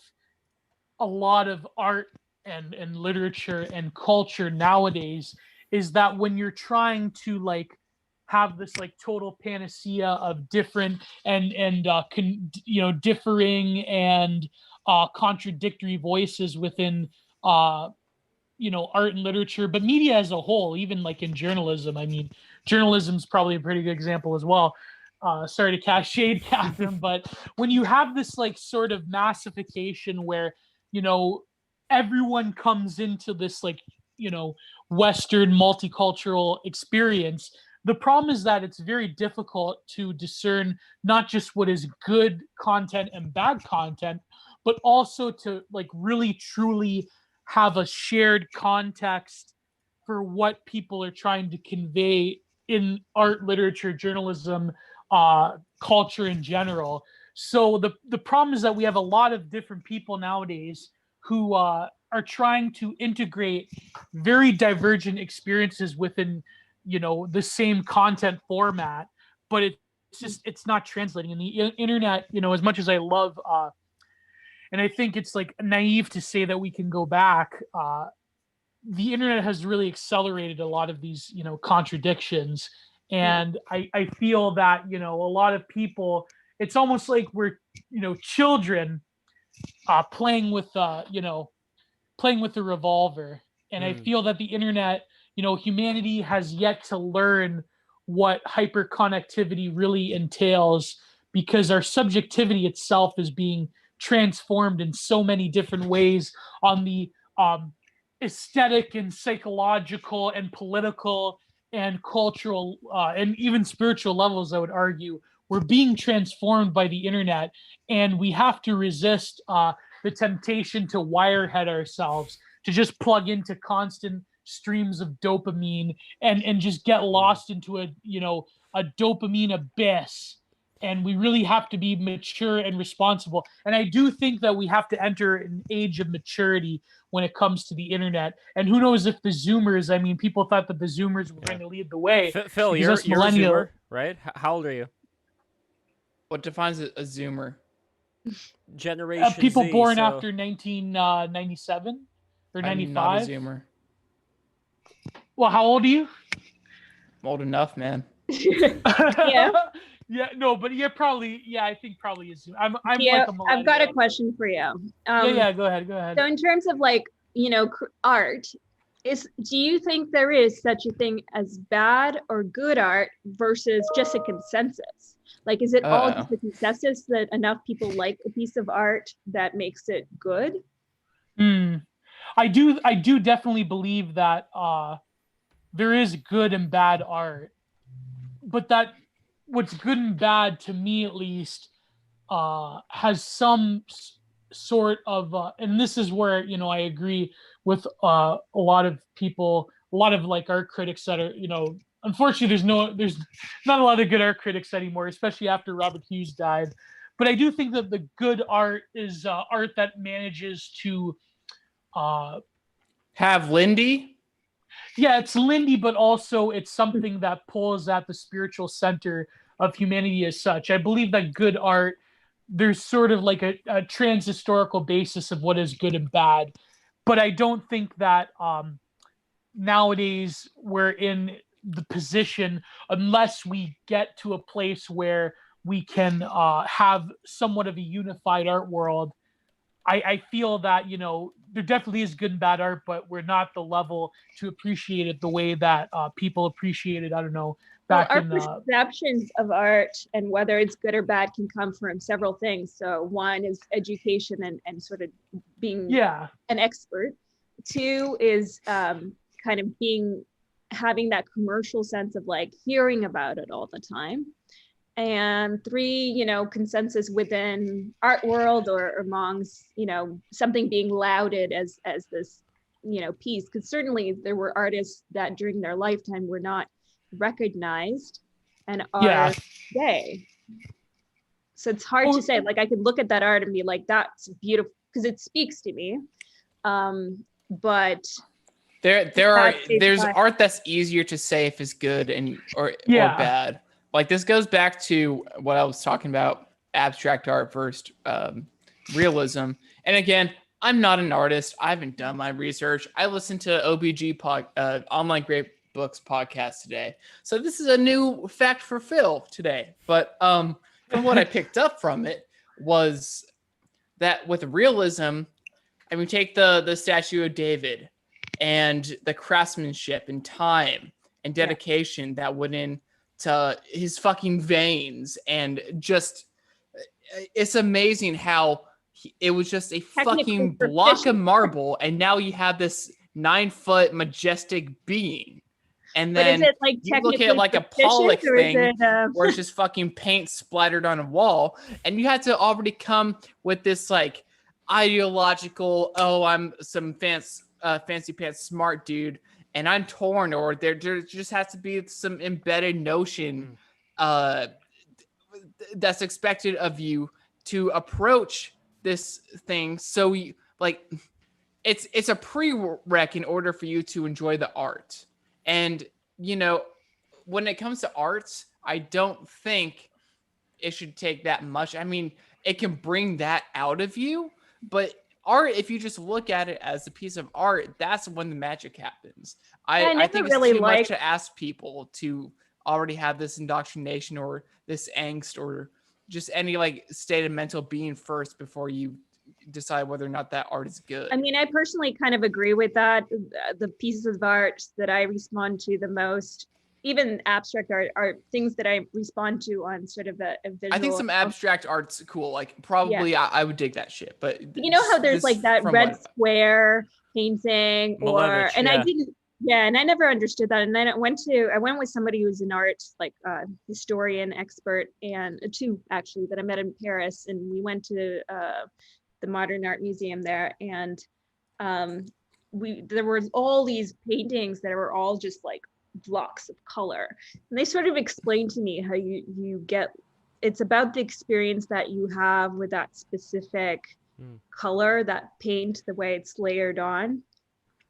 a lot of art and literature and culture nowadays is that when you're trying to like have this like total panacea of different and differing and contradictory voices within art and literature, but media as a whole, even like in journalism. I mean, journalism's probably a pretty good example as well. Sorry to cast shade, Catherine, but when you have this like sort of massification where everyone comes into this like Western multicultural experience, the problem is that it's very difficult to discern not just what is good content and bad content, but also to like really truly have a shared context for what people are trying to convey in art, literature, journalism, culture in general. So the problem is that we have a lot of different people nowadays who are trying to integrate very divergent experiences within the same content format, but it's not translating. And the internet, as much as I love, and I think it's like naive to say that we can go back. The internet has really accelerated a lot of these, contradictions. And I feel that, a lot of people, it's almost like we're, children playing with the revolver. And I feel that the internet, humanity has yet to learn what hyperconnectivity really entails, because our subjectivity itself is being transformed in so many different ways on the aesthetic and psychological and political and cultural and even spiritual levels. I would argue we're being transformed by the internet, and we have to resist the temptation to wirehead ourselves, to just plug into constant streams of dopamine and just get lost into a dopamine abyss. And we really have to be mature and responsible. And I do think that we have to enter an age of maturity when it comes to the internet. And who knows if the Zoomers, people thought that the Zoomers were going to lead the way. Phil, you're a Zoomer, right? How old are you? What defines a Zoomer? Generation people Z, born so... after 1997 or 95. I'm not a Zoomer. Well, how old are you? I'm old enough, man. Yeah. Yeah, no, but you're probably, I think probably is. I'm like a millennial. I've got a question for you. Yeah, go ahead. So in terms of art, do you think there is such a thing as bad or good art versus just a consensus? Like, is it all just a consensus that enough people like a piece of art that makes it good? I do definitely believe that there is good and bad art, but that what's good and bad, to me at least, has some sort of, and this is where, I agree with a lot of people, a lot of like art critics that are, unfortunately there's not a lot of good art critics anymore, especially after Robert Hughes died. But I do think that the good art is art that manages to have Lindy. Yeah, it's Lindy, but also it's something that pulls at the spiritual center of humanity as such. I believe that good art, there's sort of like a trans-historical basis of what is good and bad. But I don't think that nowadays we're in the position, unless we get to a place where we can have somewhat of a unified art world. I feel that, there definitely is good and bad art, but we're not the level to appreciate it the way that people appreciate it. I don't know. Our perceptions of art and whether it's good or bad can come from several things. So one is education and sort of being an expert. Two is kind of having that commercial sense of like hearing about it all the time. And three, consensus within art world or amongst, something being lauded as this, piece. Because certainly there were artists that during their lifetime were not recognized and are gay. So it's hard to say. Like I could look at that art and be like, that's beautiful because it speaks to me. But there's art that's easier to say if it's good or bad. Like this goes back to what I was talking about, abstract art versus realism. And again, I'm not an artist. I haven't done my research. I listened to OBG Online Great Books podcast today. So this is a new fact for Phil today. But from what I picked up from it was that with realism, and we take the statue of David and the craftsmanship and time and dedication that went in to his fucking veins, and just it's amazing how it was just a fucking block of marble, and now you have this 9-foot majestic being. And then like you look at like a Pollock thing where it's just fucking paint splattered on a wall, and you had to already come with this like ideological, I'm some fancy pants smart dude, and I'm torn, or there just has to be some embedded notion that's expected of you to approach this thing. So you, like, it's a prereq in order for you to enjoy the art. And, when it comes to arts, I don't think it should take that much. I mean, it can bring that out of you, but art, if you just look at it as a piece of art, that's when the magic happens. I think it's too much to ask people to already have this indoctrination or this angst or just any like state of mental being first before you decide whether or not that art is good. I mean, I personally kind of agree with that. The pieces of art that I respond to the most, even abstract art, are things that I respond to on sort of a visual. I think some abstract art's cool. Like probably I would dig that shit. But you know how there's like that red square painting or, and I didn't, and I never understood that. And then I went with somebody who's an art, like historian expert, and two actually that I met in Paris, and we went to the Modern Art Museum there, and there was all these paintings that were all just like blocks of color, and they sort of explained to me how you get, it's about the experience that you have with that specific color, that paint, the way it's layered on.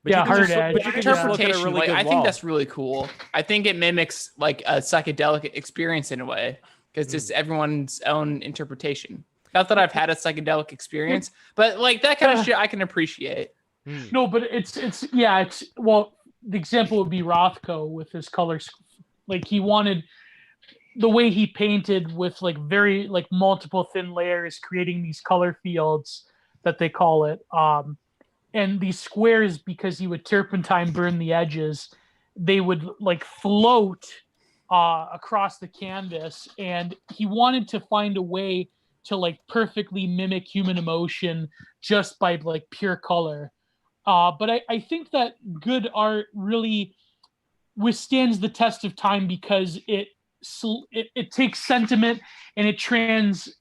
But hard edge. Interpretation, like, I think that's really cool. I think it mimics like a psychedelic experience in a way, because it's everyone's own interpretation. Not that I've had a psychedelic experience, but like that kind of shit I can appreciate. No, but it's well, the example would be Rothko with his colors. Like he wanted the way he painted with like very like multiple thin layers, creating these color fields that they call it. And these squares, because he would turpentine burn the edges, they would like float across the canvas. And he wanted to find a way to like perfectly mimic human emotion just by like pure color. But I think that good art really withstands the test of time because it takes sentiment and it transmigrates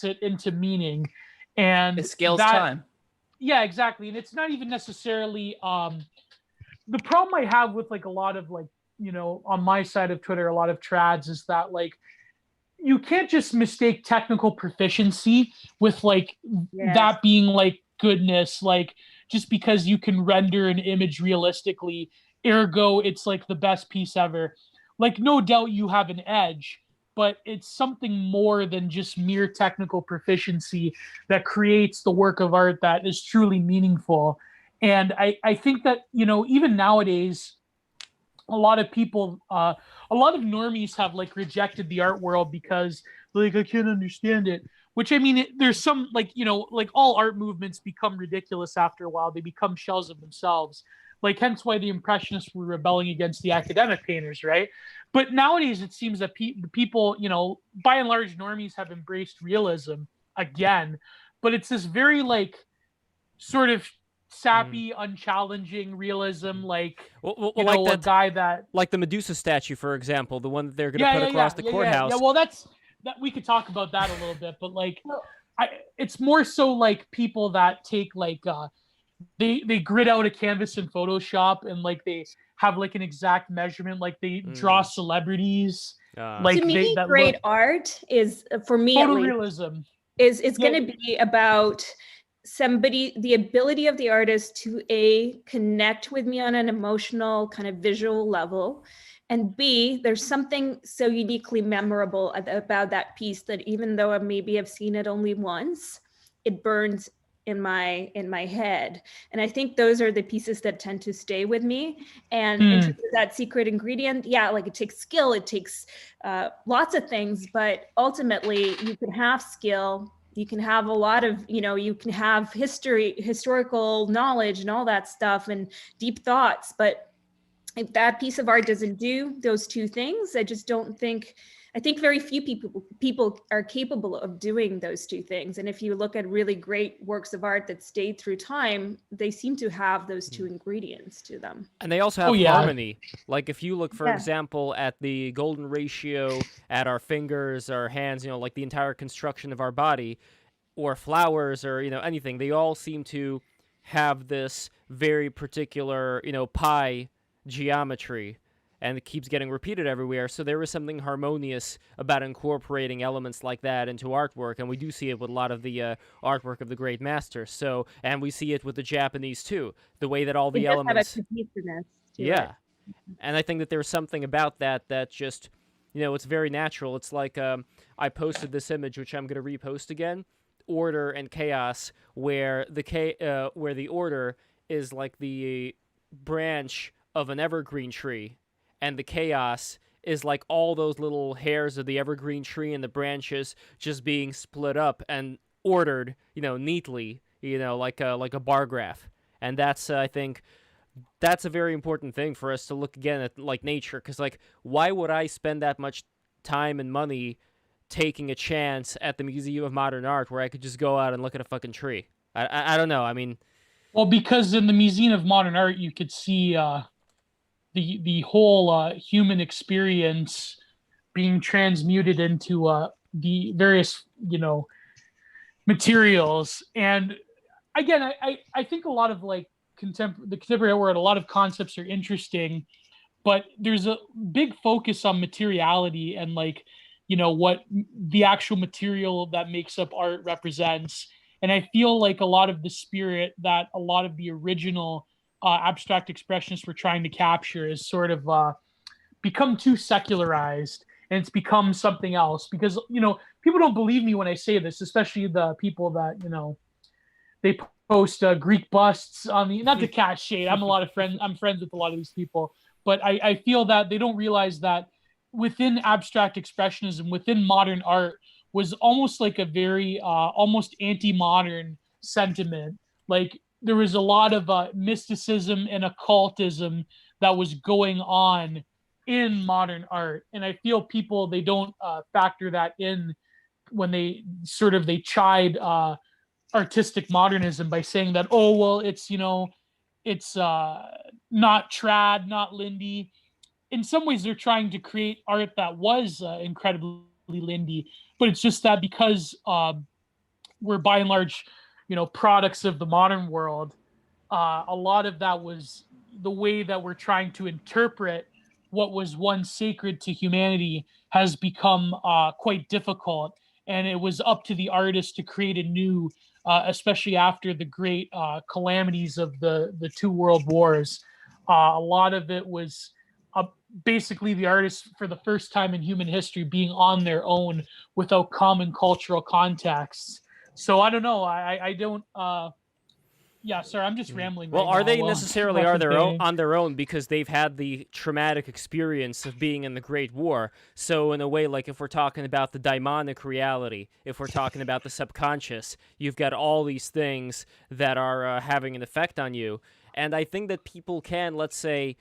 it into meaning, and it scales time. Yeah, exactly. And it's not even necessarily the problem I have with like a lot of like, you know, on my side of Twitter, a lot of trads is that like you can't just mistake technical proficiency with like that being like goodness, like just because you can render an image realistically, ergo it's like the best piece ever. Like no doubt you have an edge, but it's something more than just mere technical proficiency that creates the work of art that is truly meaningful. And I think that, you know, even nowadays, a lot of people, a lot of normies have like rejected the art world because like, I can't understand it. Which, I mean, there's some like, you know, like all art movements become ridiculous after a while. They become shells of themselves. Like, hence why the Impressionists were rebelling against the academic painters, right? But nowadays, it seems that people, you know, by and large, normies have embraced realism again. But it's this very, like, sort of sappy, unchallenging realism, like, like a guy that... Like the Medusa statue, for example, the one that they're going to put across the courthouse. Yeah, well, that we could talk about that a little bit, but, like, it's more so, like, people that take, like... They grid out a canvas in Photoshop and like they have like an exact measurement, like they draw celebrities. Like to me, great art is, for me, photorealism. It's going to be about the ability of the artist to connect with me on an emotional kind of visual level, and B, there's something so uniquely memorable about that piece that even though I maybe have seen it only once, it burns in my head. And I think those are the pieces that tend to stay with me. And in terms of that secret ingredient, like it takes skill, it takes lots of things, but ultimately you can have skill, you can have a lot of, you can have historical knowledge and all that stuff and deep thoughts. But if that piece of art doesn't do those two things, I think very few people are capable of doing those two things. And if you look at really great works of art that stayed through time, they seem to have those two ingredients to them. And they also have harmony. Like if you look, for example, at the golden ratio at our fingers, our hands, like the entire construction of our body, or flowers, or anything, they all seem to have this very particular pi geometry. And it keeps getting repeated everywhere. So there is something harmonious about incorporating elements like that into artwork. And we do see it with a lot of the artwork of the great masters. So, and we see it with the Japanese too. The way that all the elements... Have a cohesiveness to yeah. it. And I think that there's something about that just, it's very natural. It's like I posted this image, which I'm going to repost again, order and chaos, where the order is like the branch of an evergreen tree, and the chaos is like all those little hairs of the evergreen tree and the branches just being split up and ordered, neatly, like a bar graph. And that's, I think, that's a very important thing for us to look again at, like, nature, because, like, why would I spend that much time and money taking a chance at the Museum of Modern Art where I could just go out and look at a fucking tree? I don't know. I mean, well, because in the Museum of Modern Art, you could see the whole human experience being transmuted into the various materials. And again, I think a lot of like the contemporary world, a lot of concepts are interesting, but there's a big focus on materiality and like what the actual material that makes up art represents. And I feel like a lot of the spirit that a lot of the original abstract expressionists were trying to capture is sort of become too secularized, and it's become something else. Because people don't believe me when I say this, especially the people that they post Greek busts on the, not to cast shade. I'm friends with a lot of these people, but I feel that they don't realize that within abstract expressionism, within modern art, was almost like a very almost anti-modern sentiment. Like there was a lot of mysticism and occultism that was going on in modern art, and I feel people, they don't factor that in when they chide artistic modernism by saying that, oh well, it's it's not trad, not Lindy. In some ways, they're trying to create art that was incredibly Lindy, but it's just that because we're by and large, products of the modern world, a lot of that was the way that we're trying to interpret what was once sacred to humanity has become quite difficult. And it was up to the artist to create a new, especially after the great calamities of the two world wars. A lot of it was basically the artists, for the first time in human history, being on their own without common cultural contexts. So I don't know. I don't. Yeah, sorry, I'm just rambling. Well, right are now. they necessarily referencing- on their own because they've had the traumatic experience of being in the Great War? So in a way, like if we're talking about the daimonic reality, if we're talking about the subconscious, you've got all these things that are having an effect on you. And I think that people can, let's say,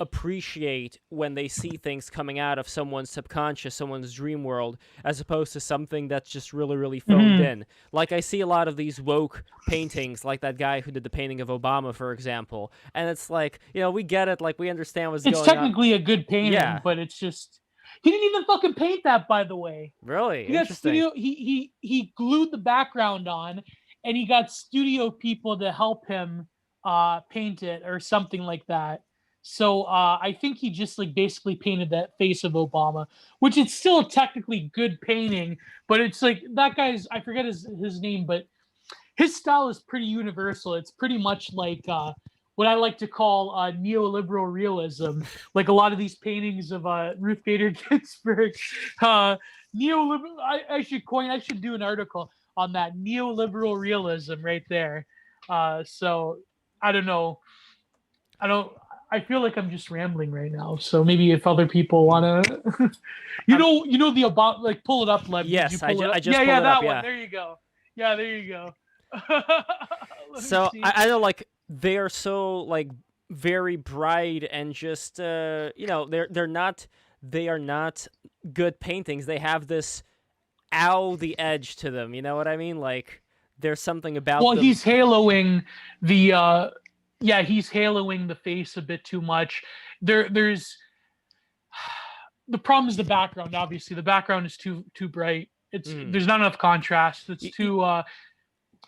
appreciate when they see things coming out of someone's subconscious, someone's dream world, as opposed to something that's just really, really phoned in. Like I see a lot of these woke paintings, like that guy who did the painting of Obama, for example. And it's like, we get it, like we understand what's going on. It's technically a good painting, Yeah. but it's just, he didn't even fucking paint that, by the way. Really? He got Interesting. he glued the background on, and he got studio people to help him paint it or something like that. So I think he just like basically painted that face of Obama, which it's still a technically good painting, but it's like that guy's, I forget his name, but his style is pretty universal. It's pretty much like what I like to call neoliberal realism. Like a lot of these paintings of Ruth Bader Ginsburg, neoliberal. I should do an article on that, neoliberal realism right there. So I don't know. I feel like I'm just rambling right now. So maybe if other people wanna, you know the about, like, pull it up, Lev. Yes, I just yeah, pulled yeah, it that up, one. yeah. There you go. Yeah, there you go. So I know, like, they are so like very bright and just they are not good paintings. They have this the edge to them. You know what I mean? Like there's something about them. He's haloing the he's haloing the face a bit too much. There's the problem is the background. Obviously, the background is too bright. There's not enough contrast. It's too.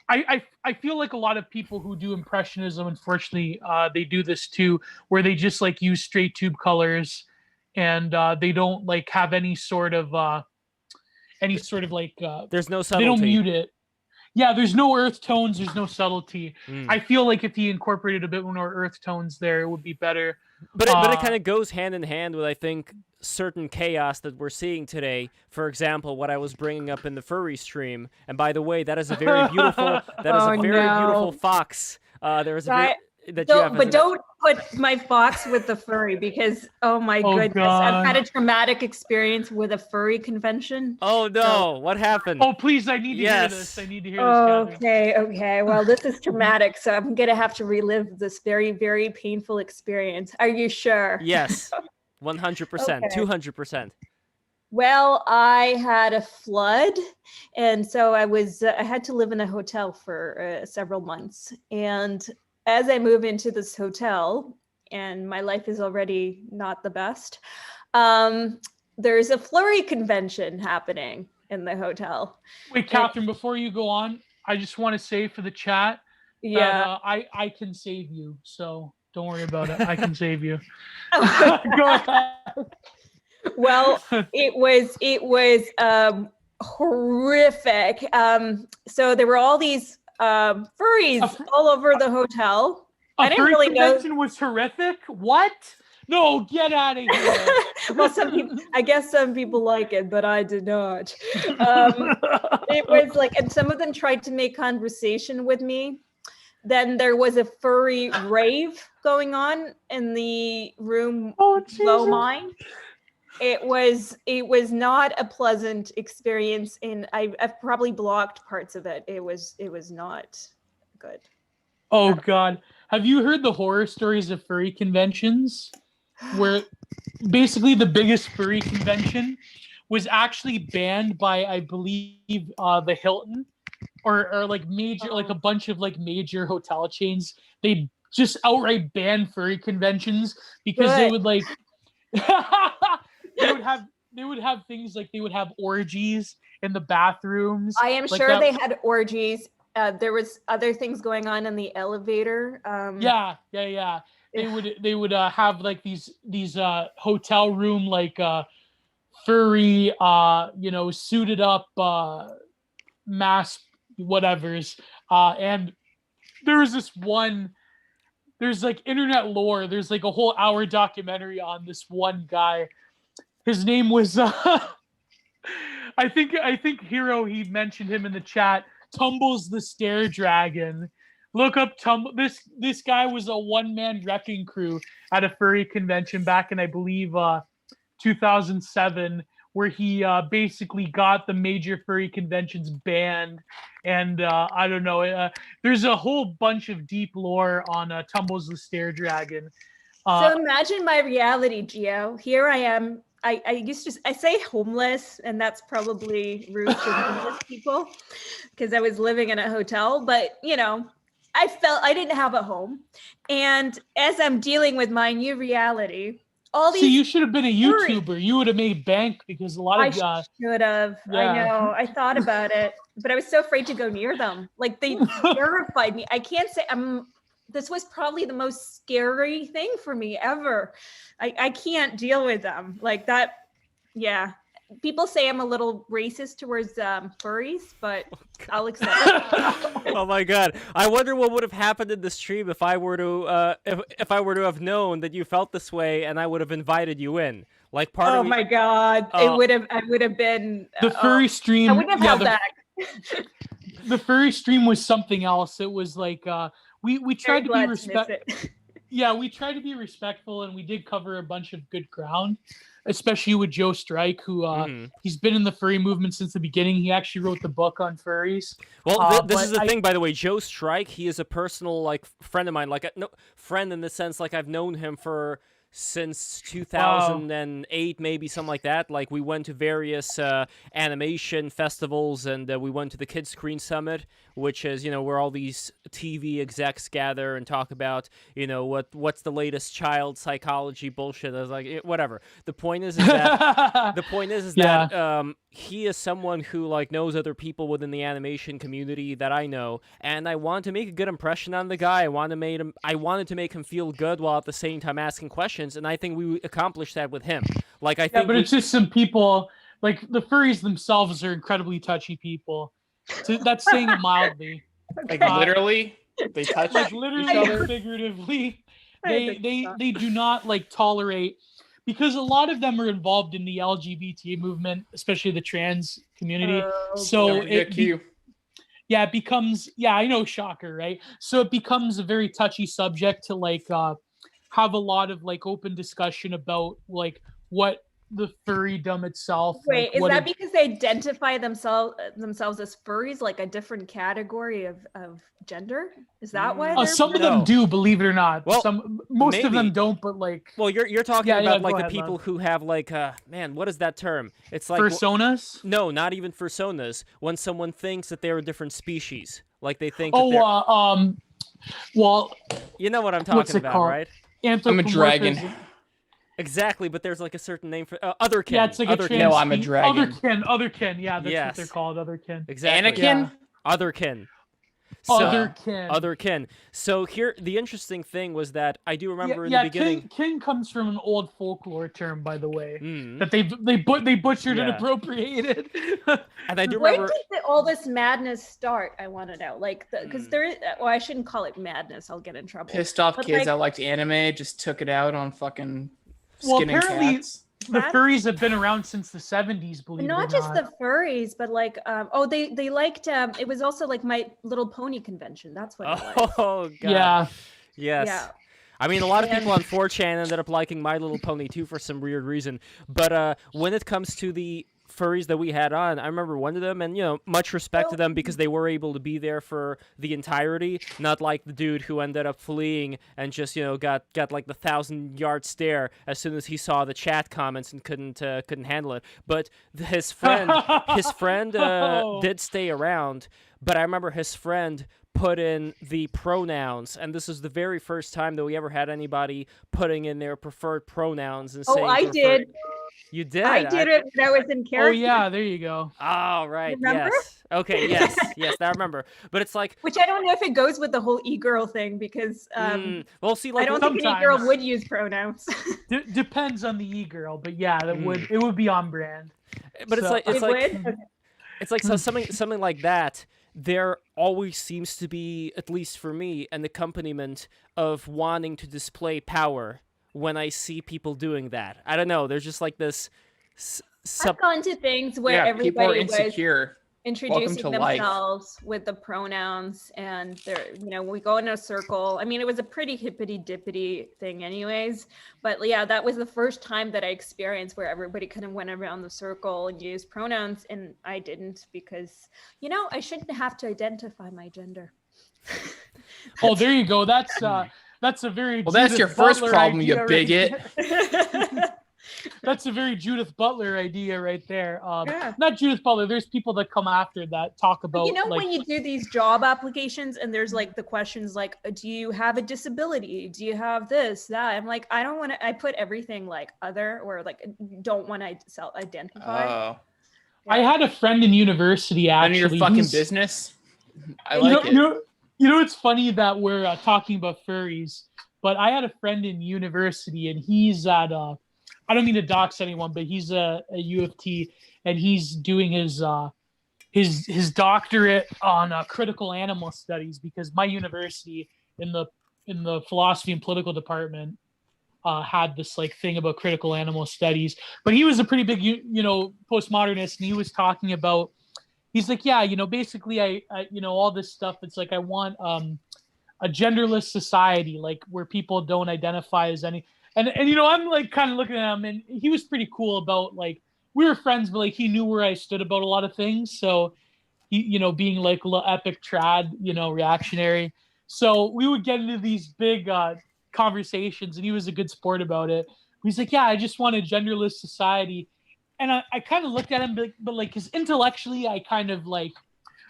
I feel like a lot of people who do impressionism, unfortunately, they do this too, where they just like use straight tube colors, and they don't like have any sort of like. There's no subtlety. They don't mute it. Yeah, there's no earth tones. There's no subtlety. I feel like if he incorporated a bit more earth tones there, it would be better. But it kind of goes hand in hand with, I think, certain chaos that we're seeing today. For example, what I was bringing up in the furry stream. And by the way, that is a very beautiful. Beautiful fox. There is a Right. that you have. But don't put my fox with the furry because oh my goodness, God. I've had a traumatic experience with a furry convention. Oh no! So... What happened? Oh please, I need to hear this. I need to hear this. Okay. Well, this is traumatic, so I'm gonna have to relive this very, very painful experience. Are you sure? Yes, 100%, 200%. Well, I had a flood, and so I had to live in a hotel for several months, and as I move into this hotel, and my life is already not the best, there's a furry convention happening in the hotel. Wait, Catherine, before you go on, I just want to say for the chat that I can save you, so don't worry about it. I can save you. Go ahead. Well, it was horrific. So there were all these furries all over the hotel. I didn't really know. Convention was horrific. What? No, get out of here. Well, I guess some people like it, but I did not. It was like, and some of them tried to make conversation with me. Then there was a furry rave going on in the room below mine. It was not a pleasant experience, and I've probably blocked parts of it. It was not good. Oh God, have you heard the horror stories of furry conventions, where basically the biggest furry convention was actually banned by, I believe, the Hilton, or like major, like a bunch of like major hotel chains. They just outright banned furry conventions because they would like. They would have things like they would have orgies in the bathrooms. I am like sure that. they had orgies. There was other things going on in the elevator. Yeah. They would have like these hotel room like furry suited up mass whatevers. And there was there's like internet lore. There's like a whole hour documentary on this one guy. His name was I think Hero, he mentioned him in the chat. Tumbles the Stair Dragon. Look up this guy was a one-man wrecking crew at a furry convention back in, I believe, 2007, where he basically got the major furry conventions banned. And I don't know, there's a whole bunch of deep lore on Tumbles the Stair Dragon. So imagine my reality, Gio. Here I am. I say homeless, and that's probably rude to homeless people because I was living in a hotel, but I felt I didn't have a home. And as I'm dealing with my new reality, all these. See, you should have been a YouTuber. You would have made bank because a lot of I should have. Yeah. I know. I thought about it, but I was so afraid to go near them. Like they terrified me. I can't say this was probably the most scary thing for me ever. I can't deal with them like that. Yeah. People say I'm a little racist towards furries, but I'll accept it. Oh my God! I wonder what would have happened in the stream if I were to if I were to have known that you felt this way and I would have invited you in. Like part of my God! I would have been the furry stream. I wouldn't have held back. The furry stream was something else. It was like we tried to be respectful. Yeah, we tried to be respectful, and we did cover a bunch of good ground, especially with Joe Strike, who he's been in the furry movement since the beginning. He actually wrote the book on furries. Well, this is the thing, by the way. Joe Strike, he is a personal friend of mine, friend in the sense I've known him since 2008, maybe something like that. Like we went to various animation festivals, and we went to the Kids Screen Summit, which is where all these TV execs gather and talk about what's the latest child psychology bullshit. I was like, whatever. The point is that that he is someone who knows other people within the animation community that I know, and I wanted to make a good impression on the guy. I wanted to make him feel good while at the same time asking questions, and I think we accomplished that with him. It's just some people, the furries themselves are incredibly touchy people. So that's saying it mildly. Literally, they touch literally each other. Figuratively. They do not like tolerate, because a lot of them are involved in the LGBT movement, especially the trans community. So it becomes, I know, shocker, right? So it becomes a very touchy subject to like have a lot of like open discussion about like what the furrydom itself. Wait, like, is what that because they identify themselves as furries, like a different category of gender? Is that why? Some of them do, believe it or not. Well, most of them don't, but like. Well, you're talking about like the ahead, people love. who have like man, what is that term? It's like personas. No, not even personas. When someone thinks that they're a different species, like they think. Well, you know what I'm talking about, right? I'm a dragon. Exactly, but there's like a certain name for otherkin. Yeah, it's like a trans. No, I'm a dragon. Otherkin. Yeah, that's what they're called. Otherkin. Exactly. Anakin. Yeah. Otherkin. So, Otherkin. So here, the interesting thing was that I do remember in the beginning. Kin comes from an old folklore term, by the way, that they butchered and appropriated. And I do Where remember. did all this madness start? I want to know, like, because there is. Well, I shouldn't call it madness. I'll get in trouble. Pissed off But, kids like, that liked anime just took it out on fucking Well, skinning apparently cats. the furries have been around since the 70s, believe it or not not. just the furries, but like, they liked. It was also like My Little Pony convention. That's what it was. Oh god. Yeah. Yes. Yeah. I mean, a lot of people on 4chan ended up liking My Little Pony too for some weird reason. But when it comes to the furries that we had on, I remember one of them, and much respect to them because they were able to be there for the entirety, not like the dude who ended up fleeing and just got like the 1,000-yard stare as soon as he saw the chat comments and couldn't handle it. But his friend did stay around, but I remember his friend put in the pronouns, and this is the very first time that we ever had anybody putting in their preferred pronouns and saying. Oh, I did. You did. I did it when I was in character. Oh yeah, there you go. Oh right. Remember? Yes. Okay. Yes. Yes. I remember. But it's like. Which I don't know if it goes with the whole e-girl thing because. Well, see, like I don't think an e-girl would use pronouns. Depends on the e-girl, but yeah, it would be on brand. But So- it's like so something like that. There always seems to be, at least for me, an accompaniment of wanting to display power when I see people doing that. I don't know. There's just like this. I've gone to things where people are everybody was insecure. introducing life. themselves with the pronouns, and they're, we go in a circle. I mean, it was a pretty hippity dippity thing anyways, but yeah, that was the first time that I experienced where everybody kind of went around the circle and used pronouns, and I didn't because, I shouldn't have to identify my gender. Oh, there you go. That's a very that's your first Butler problem, idea you bigot. That's a very Judith Butler idea right there. Yeah. Not Judith Butler. There's people that come after that talk about. When you do these job applications and there's like the questions like, do you have a disability? Do you have this, that? I'm like, I don't want to. I put everything like other or like don't want to self-identify. Oh. I had a friend in university actually. None of your fucking business. I like it. You know, it's funny that we're talking about furries, but I had a friend in university, and he's at I don't mean to dox anyone, but he's a U of T, and he's doing his doctorate on critical animal studies, because my university in the philosophy and political department had this like thing about critical animal studies. But he was a pretty big postmodernist, and he was talking about. He's like, yeah, basically I all this stuff. It's like I want a genderless society, like where people don't identify as any. And I'm like kind of looking at him, and he was pretty cool about like we were friends, but like he knew where I stood about a lot of things. So he, being like a little epic trad, reactionary. So we would get into these big conversations, and he was a good sport about it. He's like, yeah, I just want a genderless society. And I kind of looked at him, but like, because intellectually, I kind of like,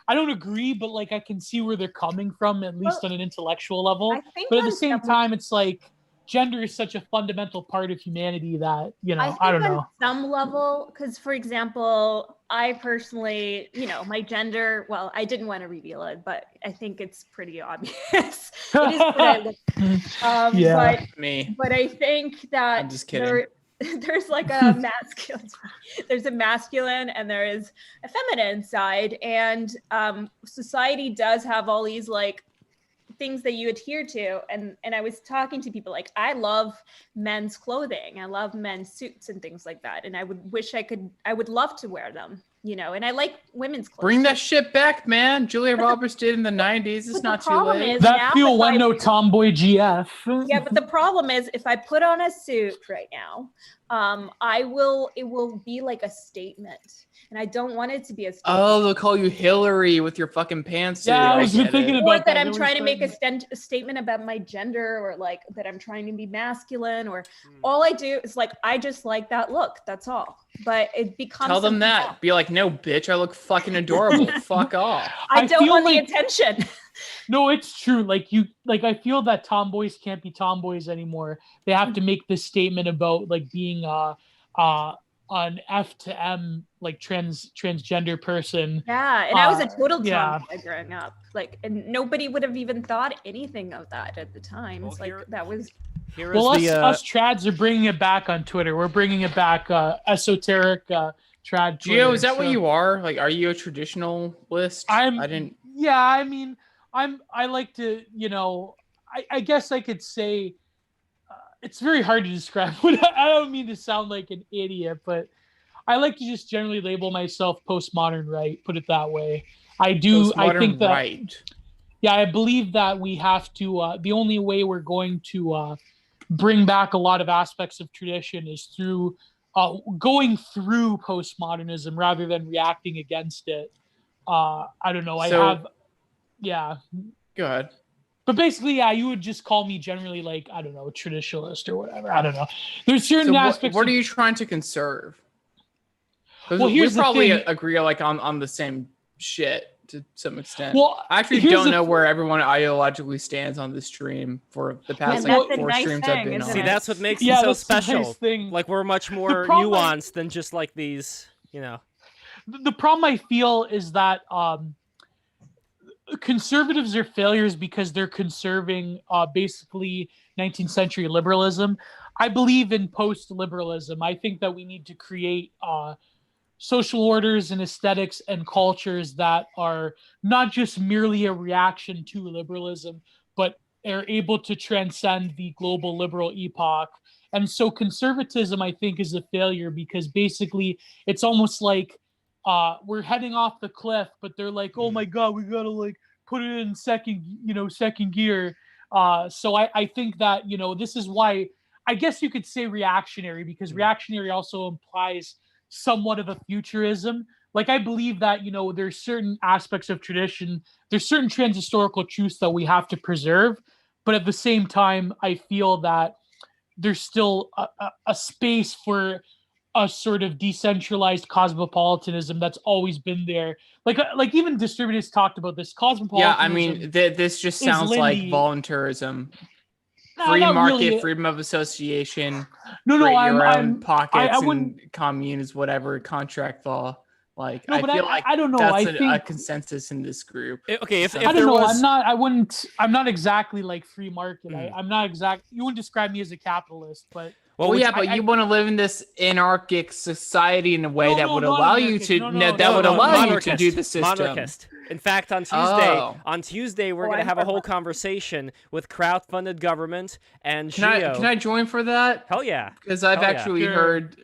I don't agree, but like, I can see where they're coming from, at least on an intellectual level. But at the same time, it's like, gender is such a fundamental part of humanity that, I don't know. On some level, because for example, I personally, my gender, well, I didn't want to reveal it, but I think it's pretty obvious. It is what I look But I think that I'm just kidding. There's like a masculine, there's a masculine and there is a feminine side, and society does have all these like things that you adhere to, and I was talking to people like, I love men's clothing, I love men's suits and things like that, and I would love to wear them, you know, and I like women's clothes. Bring that shit back, man. Julia Roberts did in the 90s. It's not too late. That feel one no tomboy GF. Yeah, but the problem is if I put on a suit right now, it will be like a statement, and I don't want it to be a statement. Oh, they'll call you Hillary with your fucking pantsuit. Yeah, I was thinking about that. I'm trying to make a statement about my gender, or like that I'm trying to be masculine, or all I do is like, I just like that look. That's all. But it becomes. Tell them that. Else. Be like, no, bitch, I look fucking adorable. Fuck off. I don't want the attention. No, it's true. Like I feel that tomboys can't be tomboys anymore. They have to make this statement about like being an F to M, like transgender person. Yeah, and I was a total tomboy growing up. Like, and nobody would have even thought anything of that at the time. Well, it's like that was. Well, us trads are bringing it back on Twitter. We're bringing it back. Esoteric trad. Twitter, Gio, is that what you are? Like, are you a traditionalist? I didn't. Yeah, I mean, I like to, you know, I guess I could say. It's very hard to describe. I don't mean to sound like an idiot, but I like to just generally label myself postmodern right. Put it that way. I do. I think that. Right. Yeah, I believe that we have to. The only way we're going to bring back a lot of aspects of tradition is through going through postmodernism rather than reacting against it. I don't know. Yeah. Go ahead. But basically, yeah, you would just call me generally like, I don't know, a traditionalist or whatever. I don't know. There's certain aspects. What are you trying to conserve? Well, here's we probably the thing. agree like on the same shit to some extent. Well, I actually don't know where everyone ideologically stands on this stream for the past like 4 streams I've been on. See, that's what makes it so special. Like we're much more nuanced than just like these, you know. The problem I feel is that conservatives are failures because they're conserving basically 19th century liberalism. I believe in post-liberalism. I think that we need to create social orders and aesthetics and cultures that are not just merely a reaction to liberalism, but are able to transcend the global liberal epoch. And so conservatism, I think, is a failure because basically it's almost like we're heading off the cliff, but they're like, oh my God, we gotta like put it in second gear. So I think that, you know, this is why I guess you could say reactionary, because reactionary also implies somewhat of a futurism. Like I believe that, you know, there's certain aspects of tradition, there's certain transhistorical truths that we have to preserve. But at the same time, I feel that there's still a space for a sort of decentralized cosmopolitanism that's always been there. Like even Distributist talked about this cosmopolitanism. Yeah, I mean, this just sounds like voluntarism. Free market, really. Freedom of association. No, your own pockets and communes, whatever, contract law. Like, no, I don't know. That's a consensus in this group. Okay, if I don't know. I'm not exactly like free market. I'm not exact. You wouldn't describe me as a capitalist, but. Well, yeah, but you want to live in this anarchic society in a way that would allow you to to do the system. Monarchist. In fact, on Tuesday, we're going to have a whole conversation with crowd-funded government and Gio. Can I join for that? Hell yeah! Because I've actually heard.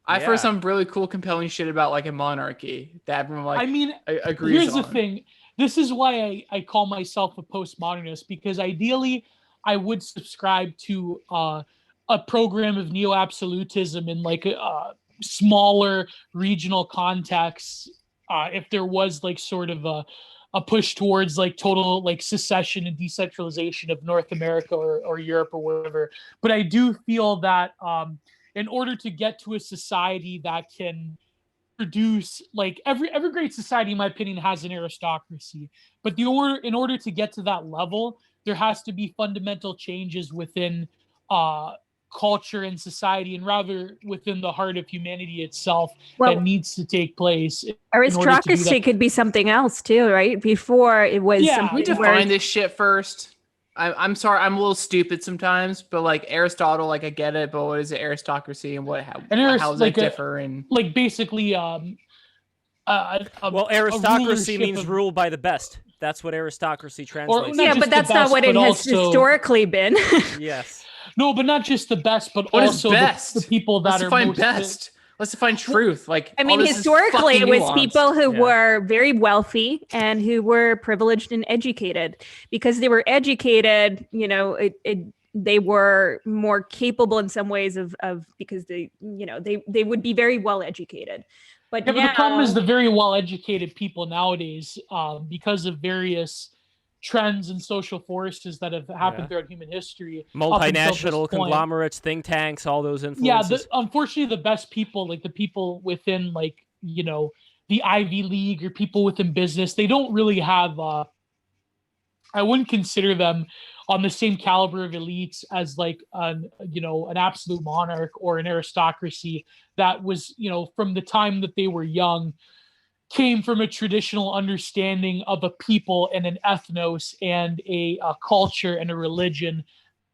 I've heard some really cool, compelling shit about like a monarchy that everyone like. I mean, agrees here's the thing. This is why I call myself a postmodernist, because ideally, I would subscribe to a program of neo-absolutism in like a smaller regional contexts. If there was like sort of a push towards like total like secession and decentralization of North America or Europe or whatever. But I do feel that in order to get to a society that can produce like every great society, in my opinion, has an aristocracy. But in order to get to that level, there has to be fundamental changes within culture and society, and rather within the heart of humanity itself, that needs to take place. Aristocracy could be something else too, right? Before it was. We define this shit first. I'm sorry, I'm a little stupid sometimes, but like Aristotle, like I get it, but what is it, aristocracy, and how does it differ? And like basically, well, aristocracy means rule by the best. That's what aristocracy translates. not Yeah, just but the that's not best, what it but has also- historically been. Yes. No, but not just the best, but What is also best? the people that Let's are define most best. Let's define truth. Like, I mean, all this is historically, it fucking was nuanced. people who Yeah. were very wealthy and who were privileged and educated. Because they were educated, you know, they were more capable in some ways of because they, you know, they would be very well educated. But Yeah, but the problem is now- the very well-educated people nowadays, because of various trends and social forces that have happened Yeah. throughout human history. up until this Multinational point. conglomerates, think tanks, all those Yeah, influences. unfortunately, the best people, like the people within, like, you know, the Ivy League or people within business, they don't really have. I wouldn't consider them on the same caliber of elites as like an absolute monarch or an aristocracy that was, you know, from the time that they were young, came from a traditional understanding of a people and an ethnos and a culture and a religion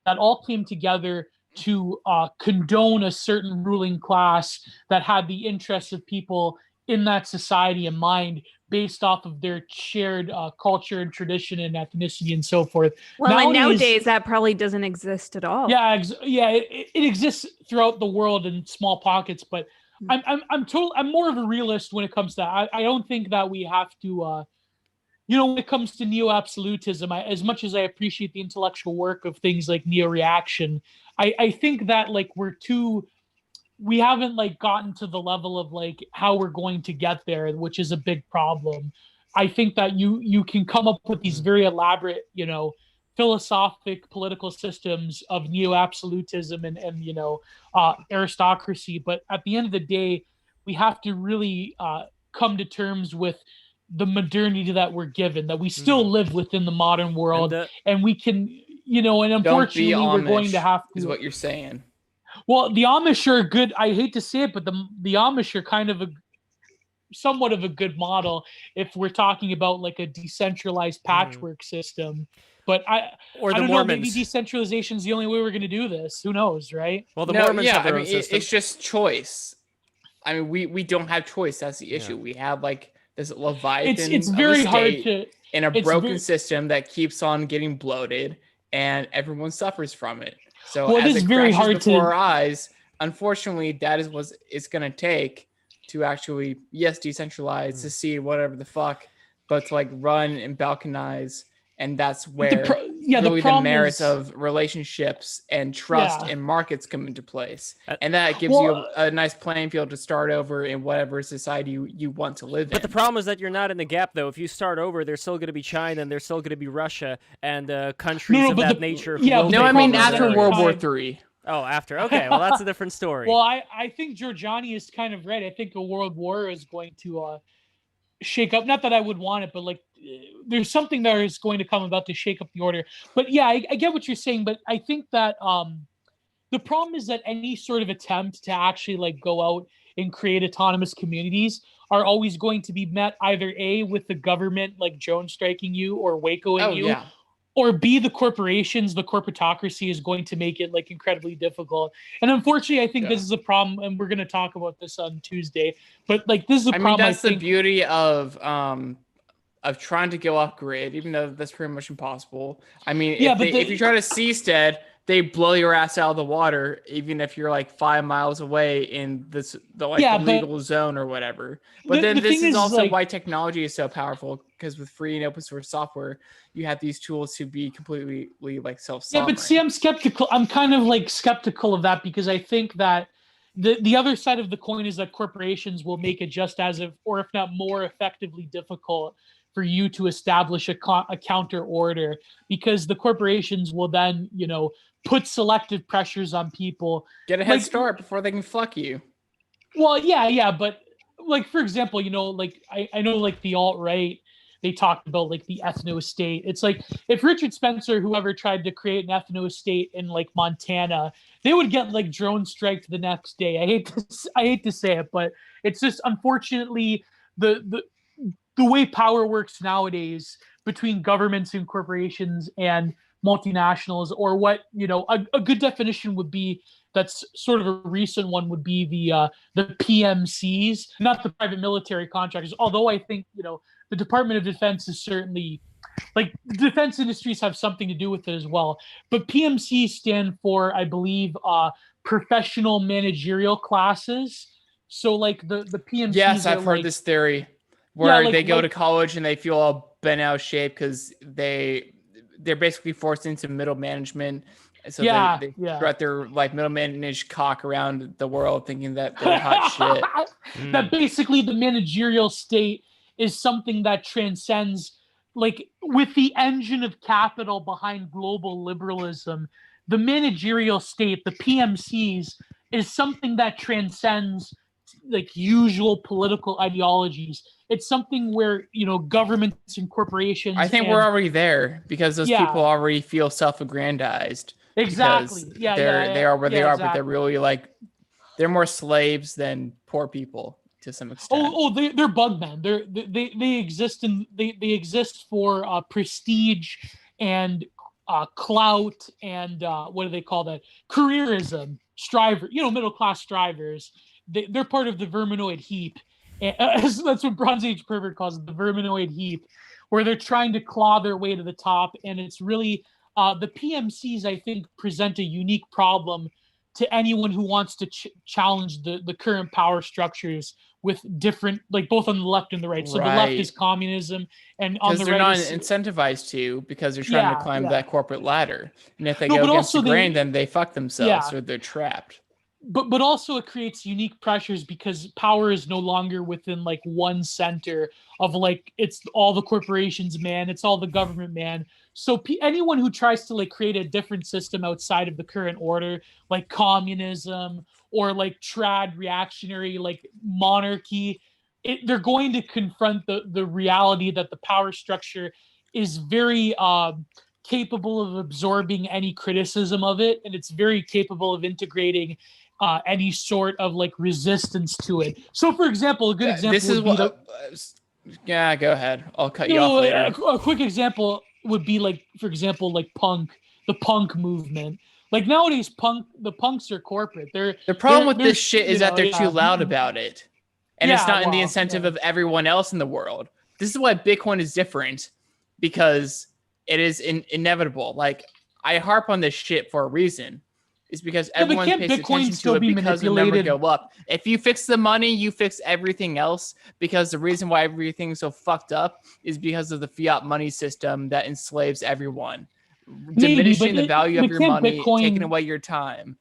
that all came together to condone a certain ruling class that had the interests of people in that society in mind, based off of their shared culture and tradition and ethnicity and so forth. well, and nowadays that probably doesn't exist at all. Yeah, it exists throughout the world in small pockets, but I'm more of a realist when it comes to that. I don't think that we have to when it comes to neo-absolutism, as much as I appreciate the intellectual work of things like neo-reaction, I think that like we haven't like gotten to the level of like how we're going to get there, which is a big problem. I think that you can come up with these very elaborate, you know, philosophic political systems of neo-absolutism and aristocracy, but at the end of the day, we have to really come to terms with the modernity that we're given, that we still live within the modern world, and we can, and unfortunately we're going to have to. Is what you're saying. Well, the Amish are good. I hate to say it, but the Amish are kind of somewhat of a good model if we're talking about like a decentralized patchwork system. But I don't know, maybe decentralization is the only way we're going to do this. Who knows, right? Well, the Mormons have their own system. It's just choice. I mean, we don't have choice. That's the issue. We have like this Leviathan. It's very hard in a broken system that keeps on getting bloated, and everyone suffers from it. So as it crashes before our eyes, unfortunately, that is what it's going to take to actually, decentralize, secede, whatever the fuck, but to like run and balkanize. And that's where the merits of relationships and trust and markets come into place. And that gives you a nice playing field to start over in whatever society you want to live in. But the problem is that you're not in the gap, though. If you start over, there's still going to be China, and there's still going to be Russia, and countries of that nature. I mean after World War III. Oh, after. Okay, well, that's a different story. Well, I think Giorgiani is kind of right. I think a world war is going to shake up. Not that I would want it, but like there's something that is going to come about to shake up the order. But yeah, I get what you're saying. But I think that the problem is that any sort of attempt to actually like go out and create autonomous communities are always going to be met either A, with the government like drone striking you or Wacoing you. Yeah. Or B, the corporations, the corporatocracy is going to make it like incredibly difficult. And unfortunately, I think this is a problem, and we're going to talk about this on Tuesday. But like this is a problem. That's the beauty of trying to go off grid, even though that's pretty much impossible. I mean, if you try to seastead, they blow your ass out of the water, even if you're like 5 miles away in the legal zone or whatever. But then this is also why technology is so powerful, because with free and open source software, you have these tools to be completely like self-sovereign. Yeah, but see, I'm skeptical. I'm kind of like skeptical of that, because I think that the other side of the coin is that corporations will make it just as or if not more effectively difficult for you to establish a counter order, because the corporations will then, put selective pressures on people. Get a head start before they can fuck you. Well, yeah, but like, for example, like I know like the alt-right, they talked about like the ethno-state. It's like if Richard Spencer, whoever tried to create an ethno-state in like Montana, they would get like drone striked the next day. I hate to say it, but it's just unfortunately the way power works nowadays between governments and corporations and multinationals, or what a good definition would be, that's sort of a recent one, would be the PMCs, not the private military contractors. Although I think the Department of Defense is certainly, like, defense industries have something to do with it as well. But PMCs stand for, I believe, professional managerial classes. So like the PMCs. Yes, I've heard like, this theory where like, they go to college and they feel all bent out of shape because they're basically forced into middle management. So they strut their like middle managed cock around the world thinking that they're hot shit. That basically the managerial state is something that transcends, like, with the engine of capital behind global liberalism, the managerial state, the PMCs, is something that transcends like usual political ideologies. It's something where, you know, governments and corporations. I think we're already there because those people already feel self-aggrandized. Exactly. They are where they are, exactly. but they're really like they're more slaves than poor people to some extent. They're bugmen. They exist they exist for prestige and clout and what do they call that? Careerism. Middle class strivers. They're part of the verminoid heap. And, that's what Bronze Age pervert calls it, the verminoid heap, where they're trying to claw their way to the top. And it's really the PMCs, I think, present a unique problem to anyone who wants to challenge the current power structures with different, like both on the left and the right. So the left is communism, and on the right, they're not incentivized to, because they're trying to climb that corporate ladder. And if they go against the grain, then they fuck themselves or they're trapped. But also it creates unique pressures because power is no longer within like one center of like, it's all the corporations, man, it's all the government, man. So anyone who tries to like create a different system outside of the current order, like communism or like trad reactionary, like monarchy, they're going to confront the reality that the power structure is very capable of absorbing any criticism of it, and it's very capable of integrating any sort of like resistance to it. So, for example, a good example. This is what. Yeah, go ahead. I'll cut you off later. A quick example would be like, for example, like the punk movement. Like nowadays, the punks are corporate. The problem with this shit is that they're too loud about it, and it's not in the incentive of everyone else in the world. This is why Bitcoin is different, because it is inevitable. Like, I harp on this shit for a reason. Is because everyone pays attention to it because the numbers go up. If you fix the money, you fix everything else, because the reason why everything's so fucked up is because of the fiat money system that enslaves everyone. Diminishing the value of your money, taking away your time.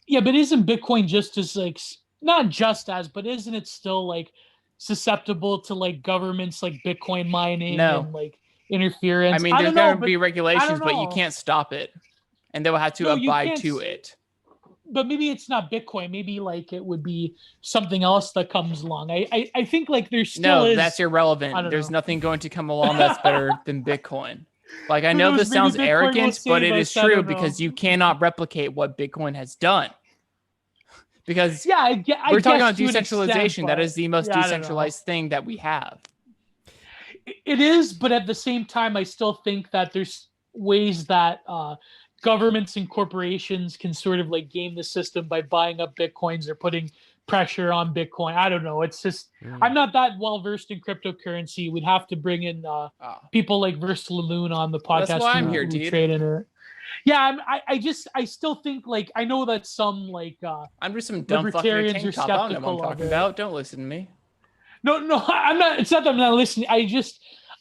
Yeah, but isn't Bitcoin just as like, not just as, but isn't it still like susceptible to like governments like Bitcoin mining and like interference? I mean, there's going to be regulations, but you can't stop it. And they will have to abide to it. But maybe it's not Bitcoin. Maybe like it would be something else that comes along. I think like there's still that's irrelevant. There's nothing going to come along that's better than Bitcoin. Like, I know this sounds arrogant, but it is true, because you cannot replicate what Bitcoin has done. Because we're talking about decentralization. That is the most decentralized thing that we have. It is, but at the same time, I still think that there's ways that governments and corporations can sort of like game the system by buying up Bitcoins or putting pressure on Bitcoin. I don't know. It's just, I'm not that well versed in cryptocurrency. We'd have to bring in people like Versaloon on the podcast. That's why I'm here, dude. Trade in it. Yeah, I still think like, I know that some like I'm just some dumb libertarians fucking are tank top. I don't know skeptical what I'm talking about. Don't listen to me. No, I'm not. It's not that I'm not listening.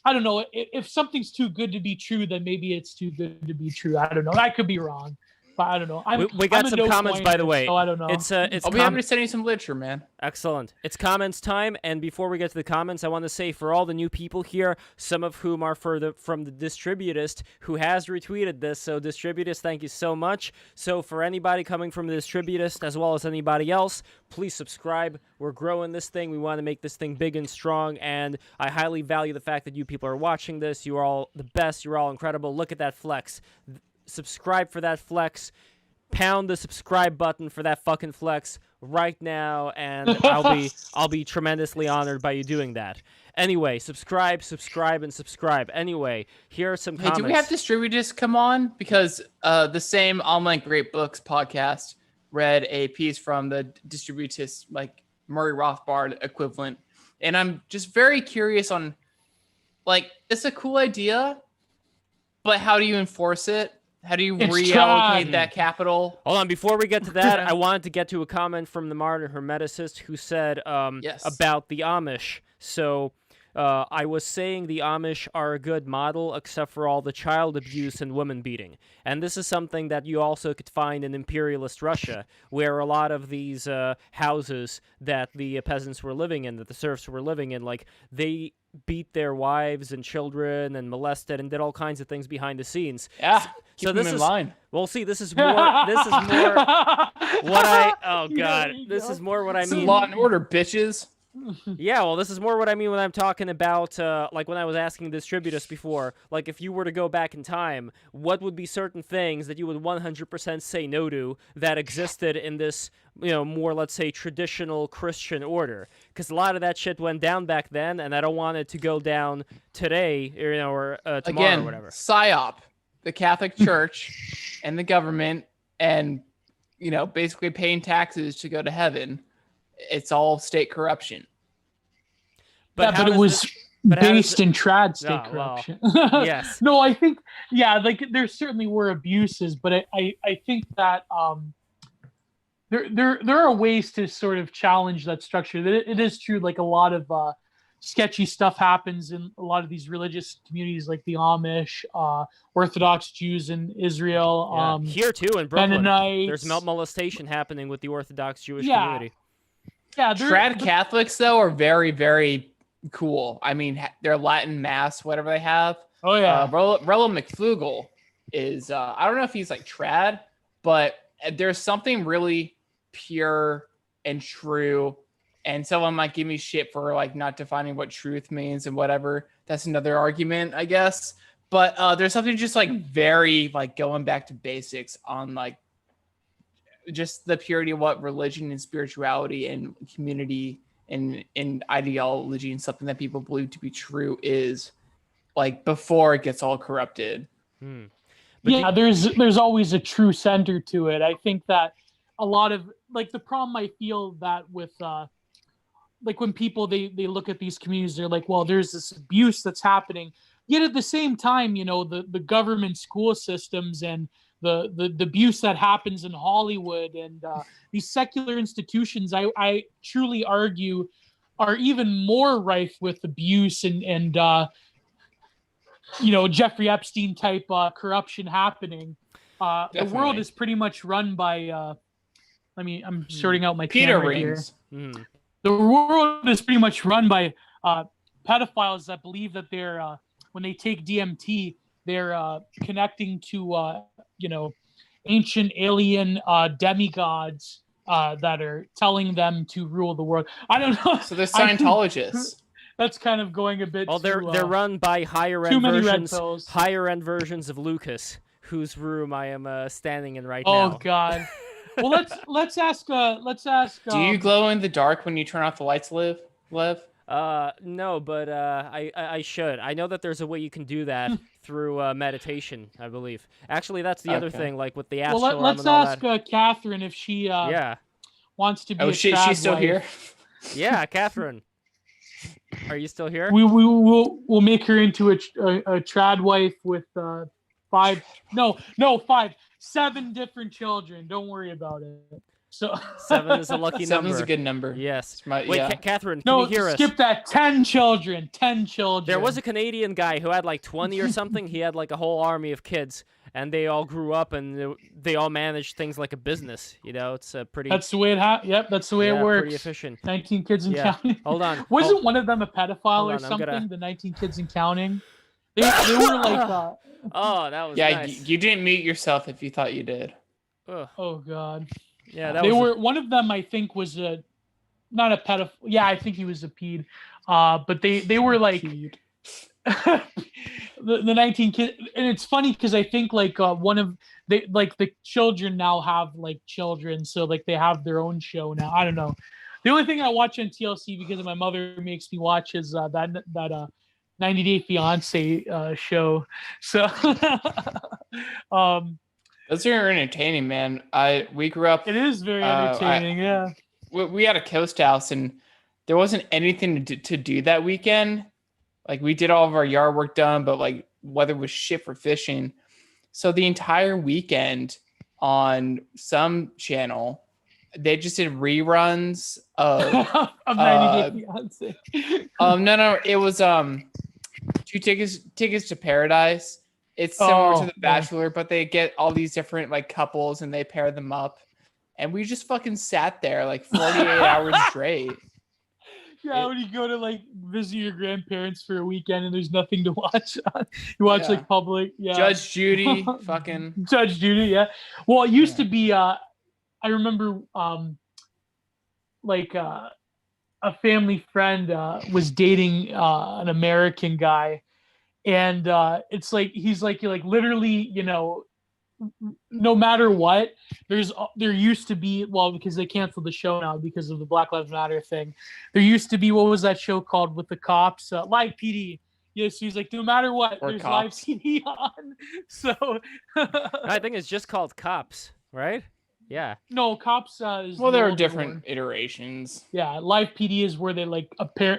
I don't know. If something's too good to be true, then maybe it's too good to be true. I don't know. I could be wrong, but I don't know. We got some comments, by the way. So I don't know. I'll be happy to send you some literature, man. Excellent. It's comments time, and before we get to the comments, I want to say for all the new people here, some of whom are from the Distributist, who has retweeted this. So Distributist, thank you so much. So for anybody coming from the Distributist, as well as anybody else, please subscribe. We're growing this thing. We want to make this thing big and strong, and I highly value the fact that you people are watching this. You are all the best. You're all incredible. Look at that flex. Subscribe for that flex. Pound the subscribe button for that fucking flex right now, and I'll be tremendously honored by you doing that. Anyway, subscribe. Anyway, here are some comments. Hey, do we have Distributist come on? Because the same Online Great Books podcast read a piece from the Distributist, like Murray Rothbard equivalent, and I'm just very curious on like, it's a cool idea, but how do you enforce it? How do you It's reallocate trad. that capital? Hold on, before we get to that, I wanted to get to a comment from the modern hermeticist who said Yes. about the Amish. So I was saying the Amish are a good model, except for all the child abuse and women beating. And this is something that you also could find in imperialist Russia, where a lot of these houses that the peasants were living in, that the serfs were living in, like, they beat their wives and children and molested and did all kinds of things behind the scenes. Yeah. So Keep this them in is line. well. See, this is more. This is more what I. Oh God, this is more what I It's mean. Law and Order, bitches. Yeah, well, this is more what I mean when I'm talking about, like when I was asking the Distributist before, like if you were to go back in time, what would be certain things that you would 100% say no to that existed in this, more, let's say, traditional Christian order? Because a lot of that shit went down back then, and I don't want it to go down today, or tomorrow Again, or whatever. PSYOP, the Catholic Church and the government, and basically paying taxes to go to heaven. It's all state corruption. But it was based in trad state Oh, well, corruption. yes. No, I think, like there certainly were abuses, but I think that there are ways to sort of challenge that structure. It is true, like a lot of sketchy stuff happens in a lot of these religious communities, like the Amish, Orthodox Jews in Israel. Here too in Brooklyn, Mennonites. there's molestation happening with the Orthodox Jewish Yeah. community. Yeah, Trad Catholics, though, are very, very cool. I mean, their Latin Mass, whatever they have. Oh, yeah. Rollo McFlugel is, I don't know if he's like trad, but there's something really pure and true. And someone might give me shit for like not defining what truth means and whatever. That's another argument, I guess. But there's something just like very like going back to basics on like just the purity of what religion and spirituality and community and ideology and something that people believe to be true is, like, before it gets all corrupted. There's always a true center to it. I think that a lot of, like, the problem I feel that with like when people they look at these communities, they're like, well, there's this abuse that's happening, yet at the same time, the government school systems and the abuse that happens in Hollywood and these secular institutions, I truly argue, are even more rife with abuse and Jeffrey Epstein type corruption happening. The world is pretty much run by. I'm sorting out my Peter camera rings. here. The world is pretty much run by pedophiles that believe that they're when they take DMT, they're connecting to ancient alien demigods that are telling them to rule the world. I don't know. So they're Scientologists. That's kind of going a bit. Well, they're run by higher end versions of Lucas, whose room I am standing in right now. Oh God. Well, let's ask. Do you glow in the dark when you turn off the lights, Lev? No, but I should. I know that there's a way you can do that through meditation, I believe. Actually, that's the other thing, like with the astral. Well, let's ask Catherine if she wants to be. Oh, she's still here. Yeah, Catherine. Are you still here? We'll make her into a trad wife with 7 different children. Don't worry about it. So 7 is a lucky number. 7 is a good number. Yes. Wait, Catherine, can you hear us? Skip that. 10 children. 10 children. There was a Canadian guy who had like 20 or something. He had like a whole army of kids, and they all grew up, and they all managed things like a business. It's a pretty. That's the way it Yep, that's the way it works. Pretty efficient. 19 kids and counting. Hold on. Wasn't one of them a pedophile or something? The 19 kids and counting. They were like. Oh, that was nice. You didn't mute yourself if you thought you did. Ugh. Oh God. Yeah, one of them I think was not a pedophile. Yeah, I think he was a pede. But they were like the 19 kids, and it's funny because I think like the children now have like children, so like they have their own show now. I don't know. The only thing I watch on TLC because my mother makes me watch is that 90 Day Fiance show. So those are entertaining, man. We grew up. It is very entertaining. We had a coast house, and there wasn't anything to do that weekend. Like we did all of our yard work done, but like weather was shit for fishing. So the entire weekend on some channel, they just did reruns of of 90 Day Fiance. No, it was Two Tickets to Paradise. It's similar to The Bachelor, but they get all these different like couples and they pair them up. And we just fucking sat there like 48 hours straight. Yeah, when you go to like visit your grandparents for a weekend and there's nothing to watch, you watch like public. Yeah, Judge Judy, fucking Judge Judy. Yeah. Well, it used to be. I remember, like a family friend was dating an American guy, and it's like he's like literally, you know, no matter what, there used to be, well, because they canceled the show now because of the Black Lives Matter thing. There used to be, what was that show called with the cops? Live PD. Yes, he's like, no matter what, Or there's Cops. live PD on. So I think it's just called Cops, right? Yeah. no, cops is well, the there are older different one. iterations. Yeah, live PD is where they like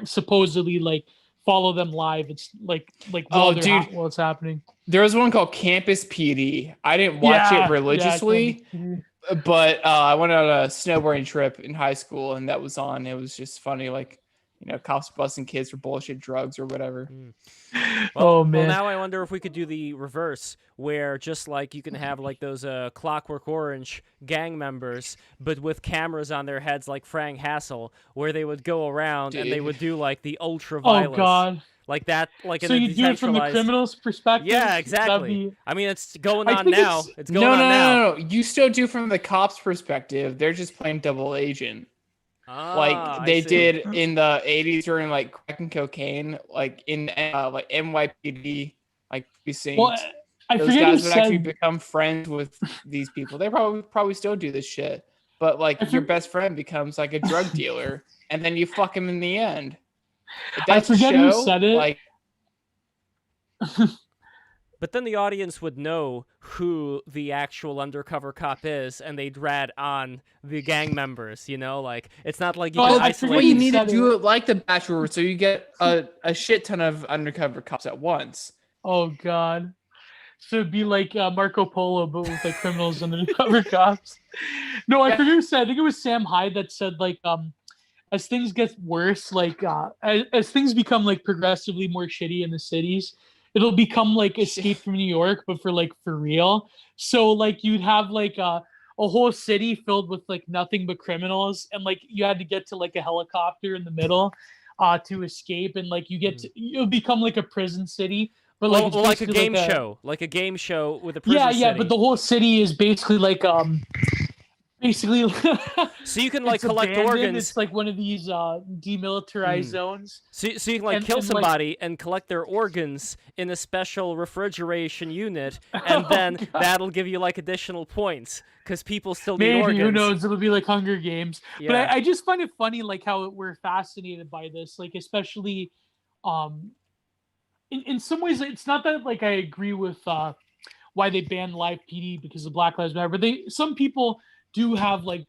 supposedly like follow them live. It's like while while it's happening. There was one called Campus PD. I didn't watch it religiously, but I went on a snowboarding trip in high school, and that was on. It was just funny, like, you know, cops busting kids for bullshit drugs or whatever. Well, man. Well, now I wonder if we could do the reverse, where just like you can have like those Clockwork Orange gang members, but with cameras on their heads like Frank Hassel, where they would go around and they would do like the ultra violence. Oh God. Like that, like So you do it from the criminal's perspective? Yeah, exactly. I mean, it's going on think now. It's going on now. No. You still do from the cops' perspective. They're just playing double agent. Like they did in the 80s during like crack and cocaine, like in like NYPD, like precinct. Well, I those forget guys who would actually said- become friends with these people. They probably still do this shit. But like your best friend becomes like a drug dealer, and then you fuck him in the end. If that's I forget a show, who said it. Like, But then the audience would know who the actual undercover cop is, and they'd rat on the gang members. You know, like it's not like you can isolate. well, you need to do it like The Bachelor, so you get a shit ton of undercover cops at once. Oh God. So it'd be like Marco Polo, but with like criminals and undercover cops. No, I forget who said. I think it was Sam Hyde that said like as things get worse, like as things become like progressively more shitty in the cities, it'll become like Escape from New York, but for real. So like you'd have like a whole city filled with like nothing but criminals, and like you had to get to like a helicopter in the middle to escape, and like it'll become like a prison city. But like, well, like a game show, like a game show with a prison yeah, city. but the whole city is basically like basically. So you can like it's collect abandoned. organs. It's like one of these demilitarized zones. So you can like kill somebody and collect their organs in a special refrigeration unit, and then that'll give you like additional points because people still need organs. Maybe, who knows? It'll be like Hunger Games. Yeah. But I just find it funny, like how we're fascinated by this, like especially, in some ways, it's not that like I agree with why they banned live PD because of Black Lives Matter, but some people do have like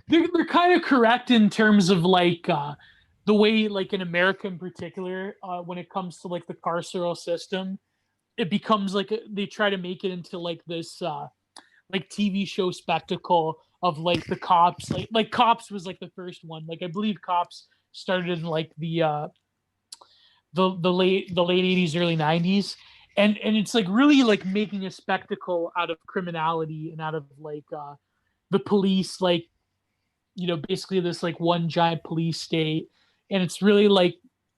they're kind of correct in terms of like the way like in America in particular when it comes to like the carceral system, it becomes like they try to make it into like this like TV show spectacle of like the cops, like Cops was like the first one. Like I believe Cops started in like the late 80s, early 90s. And it's like really like making a spectacle out of criminality and out of like the police, like, you know, basically this like one giant police state. And it's really like,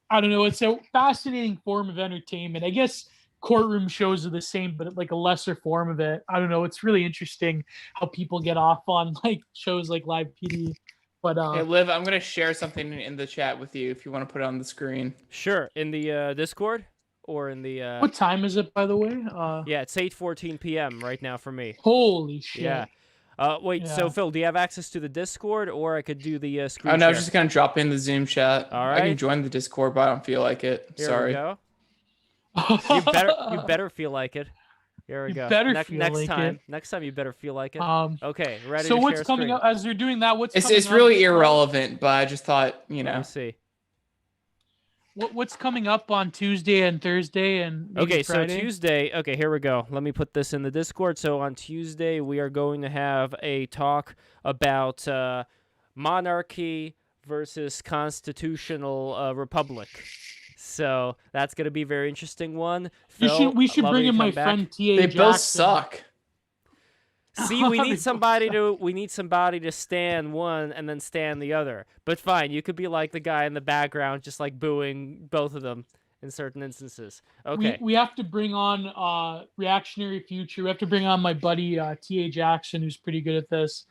I don't know, it's a fascinating form of entertainment. I guess courtroom shows are the same, but like a lesser form of it. I don't know. It's really interesting how people get off on like shows like Live PD. But hey, Liv, I'm gonna share something in the chat with you if you want to put it on the screen. Sure, in the Discord or in the. What time is it, by the way? Yeah, it's 8:14 p.m. right now for me. Holy shit! Yeah. Wait. Yeah. So Phil, do you have access to the Discord, or I could do the screen? Oh no, I was share? just gonna drop in the Zoom chat. All right. I can join the Discord, but I don't feel like it. Here Sorry. we go. You better feel like it. Here we go. Next time. Next time you better feel like it. Okay, ready so to what's share coming screen. up as you're doing that? It's really irrelevant, but I just thought, you know. Let me see. What's coming up on Tuesday and Thursday and maybe Okay, Friday? so Tuesday, okay, here we go. Let me put this in the Discord. So on Tuesday, we are going to have a talk about monarchy versus constitutional republic. So that's going to be a very interesting one. Phil, We should love bring you in to my come back. friend T.A. They Jackson. both suck. See, we They need both somebody suck. to stand one and then stand the other. But fine, you could be like the guy in the background, just like booing both of them in certain instances. Okay. We have to bring on Reactionary Future. We have to bring on my buddy T.A. Jackson, who's pretty good at this.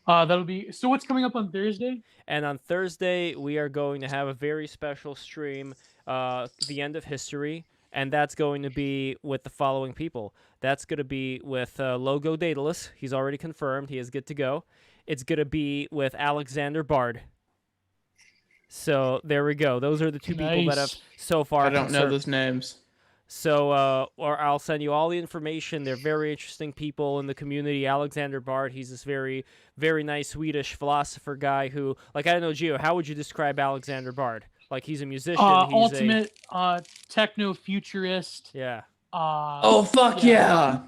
That'll be so. What's coming up on Thursday? And on Thursday, we are going to have a very special stream, The End of History, and that's going to be with the following people. That's going to be with Logo Daedalus. He's already confirmed. He is good to go. It's going to be with Alexander Bard. So there we go. Those are the two people that have so far I don't know confirmed. those names. So, or I'll send you all the information. They're very interesting people in the community. Alexander Bard, he's this very, very nice Swedish philosopher guy who, like, I don't know, Gio, how would you describe Alexander Bard? Like, he's a musician. He's ultimate techno futurist. Yeah. Oh, fuck yeah.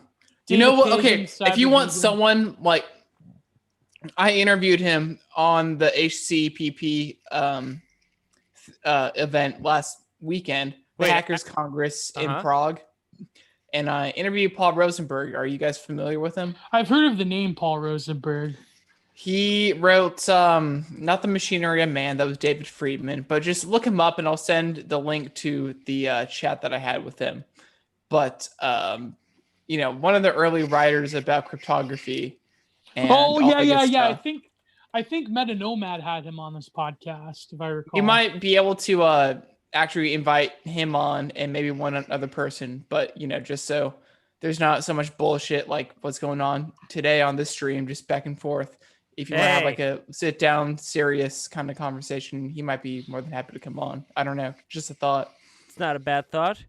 You know what? Okay, if you want someone like, I interviewed him on the HCPP event last weekend. The Hackers Congress in Prague, and I interviewed Paul Rosenberg. Are you guys familiar with him? I've heard of the name Paul Rosenberg. He wrote not the Machinery of Man, that was David Friedman, but just look him up and I'll send the link to the chat that I had with him. But you know, one of the early writers about cryptography. And yeah. I think Meta Nomad had him on this podcast, if I recall. You might be able to actually invite him on and maybe one other person, but you know, just so there's not so much bullshit like what's going on today on this stream, just back and forth. If you want to have like a sit down, serious kind of conversation, he might be more than happy to come on. I don't know, just a thought. It's not a bad thought.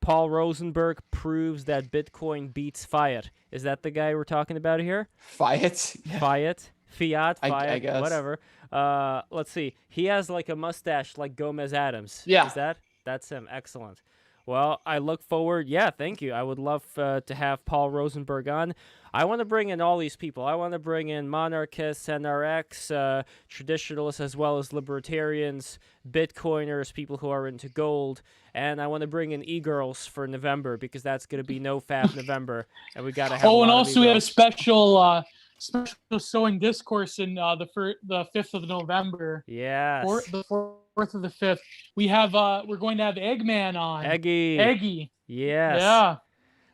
Paul Rosenberg proves that Bitcoin beats fiat. Is that the guy we're talking about here? Fiat? Yeah. Fiat, I guess. Whatever. Let's see. He has like a mustache like Gomez Adams. Yeah. That's him. Excellent. Well, I look forward. Yeah, thank you. I would love to have Paul Rosenberg on. I want to bring in all these people. I want to bring in monarchists, NRX, traditionalists, as well as libertarians, Bitcoiners, people who are into gold. And I want to bring in e-girls for November because that's going to be NoFap November. And we got to have and also we have a special sewing discourse in the 5th of November. Yes. The 4th of the 5th. We have we're going to have Eggman on. Eggy. Yes. Yeah.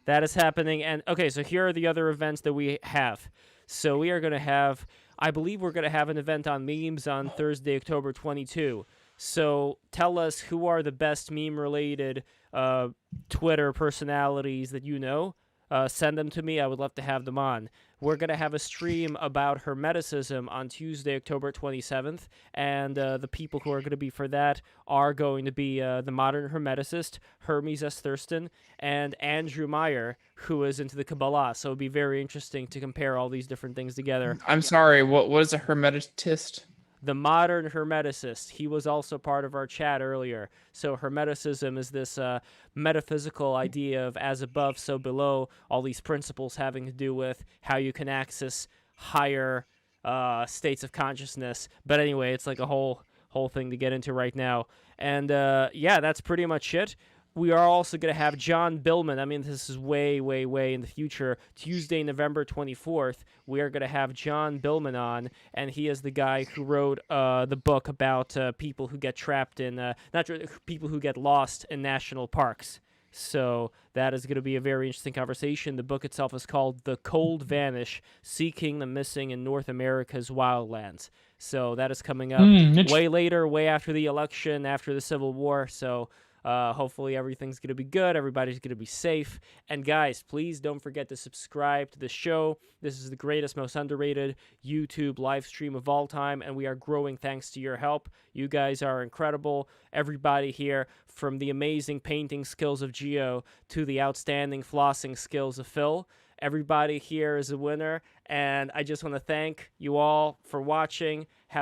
That is happening. And okay, so here are the other events that we have. So we are going to have, I believe we're going to have an event on memes on Thursday, October 22. So tell us who are the best meme-related Twitter personalities that you know. Send them to me. I would love to have them on. We're going to have a stream about Hermeticism on Tuesday, October 27th, and the people who are going to be for that are going to be the modern Hermeticist, Hermes S. Thurston, and Andrew Meyer, who is into the Kabbalah. So it'll be very interesting to compare all these different things together. I'm sorry, what is a Hermetist? The modern Hermeticist. He was also part of our chat earlier. So Hermeticism is this metaphysical idea of as above, so below, all these principles having to do with how you can access higher states of consciousness. But anyway, it's like a whole thing to get into right now. And yeah, that's pretty much it. We are also going to have John Billman. I mean, this is way, way, way in the future. Tuesday, November 24th, we are going to have John Billman on, and he is the guy who wrote the book about people who get trapped in, people who get lost in national parks. So that is going to be a very interesting conversation. The book itself is called The Cold Vanish, Seeking the Missing in North America's Wildlands. So that is coming up way later, way after the election, after the Civil War. So hopefully everything's going to be good. Everybody's going to be safe. And guys, please don't forget to subscribe to the show. This is the greatest, most underrated YouTube live stream of all time, and we are growing thanks to your help. You guys are incredible. Everybody here, from the amazing painting skills of Gio to the outstanding flossing skills of Phil. Everybody here is a winner, and I just want to thank you all for watching. Have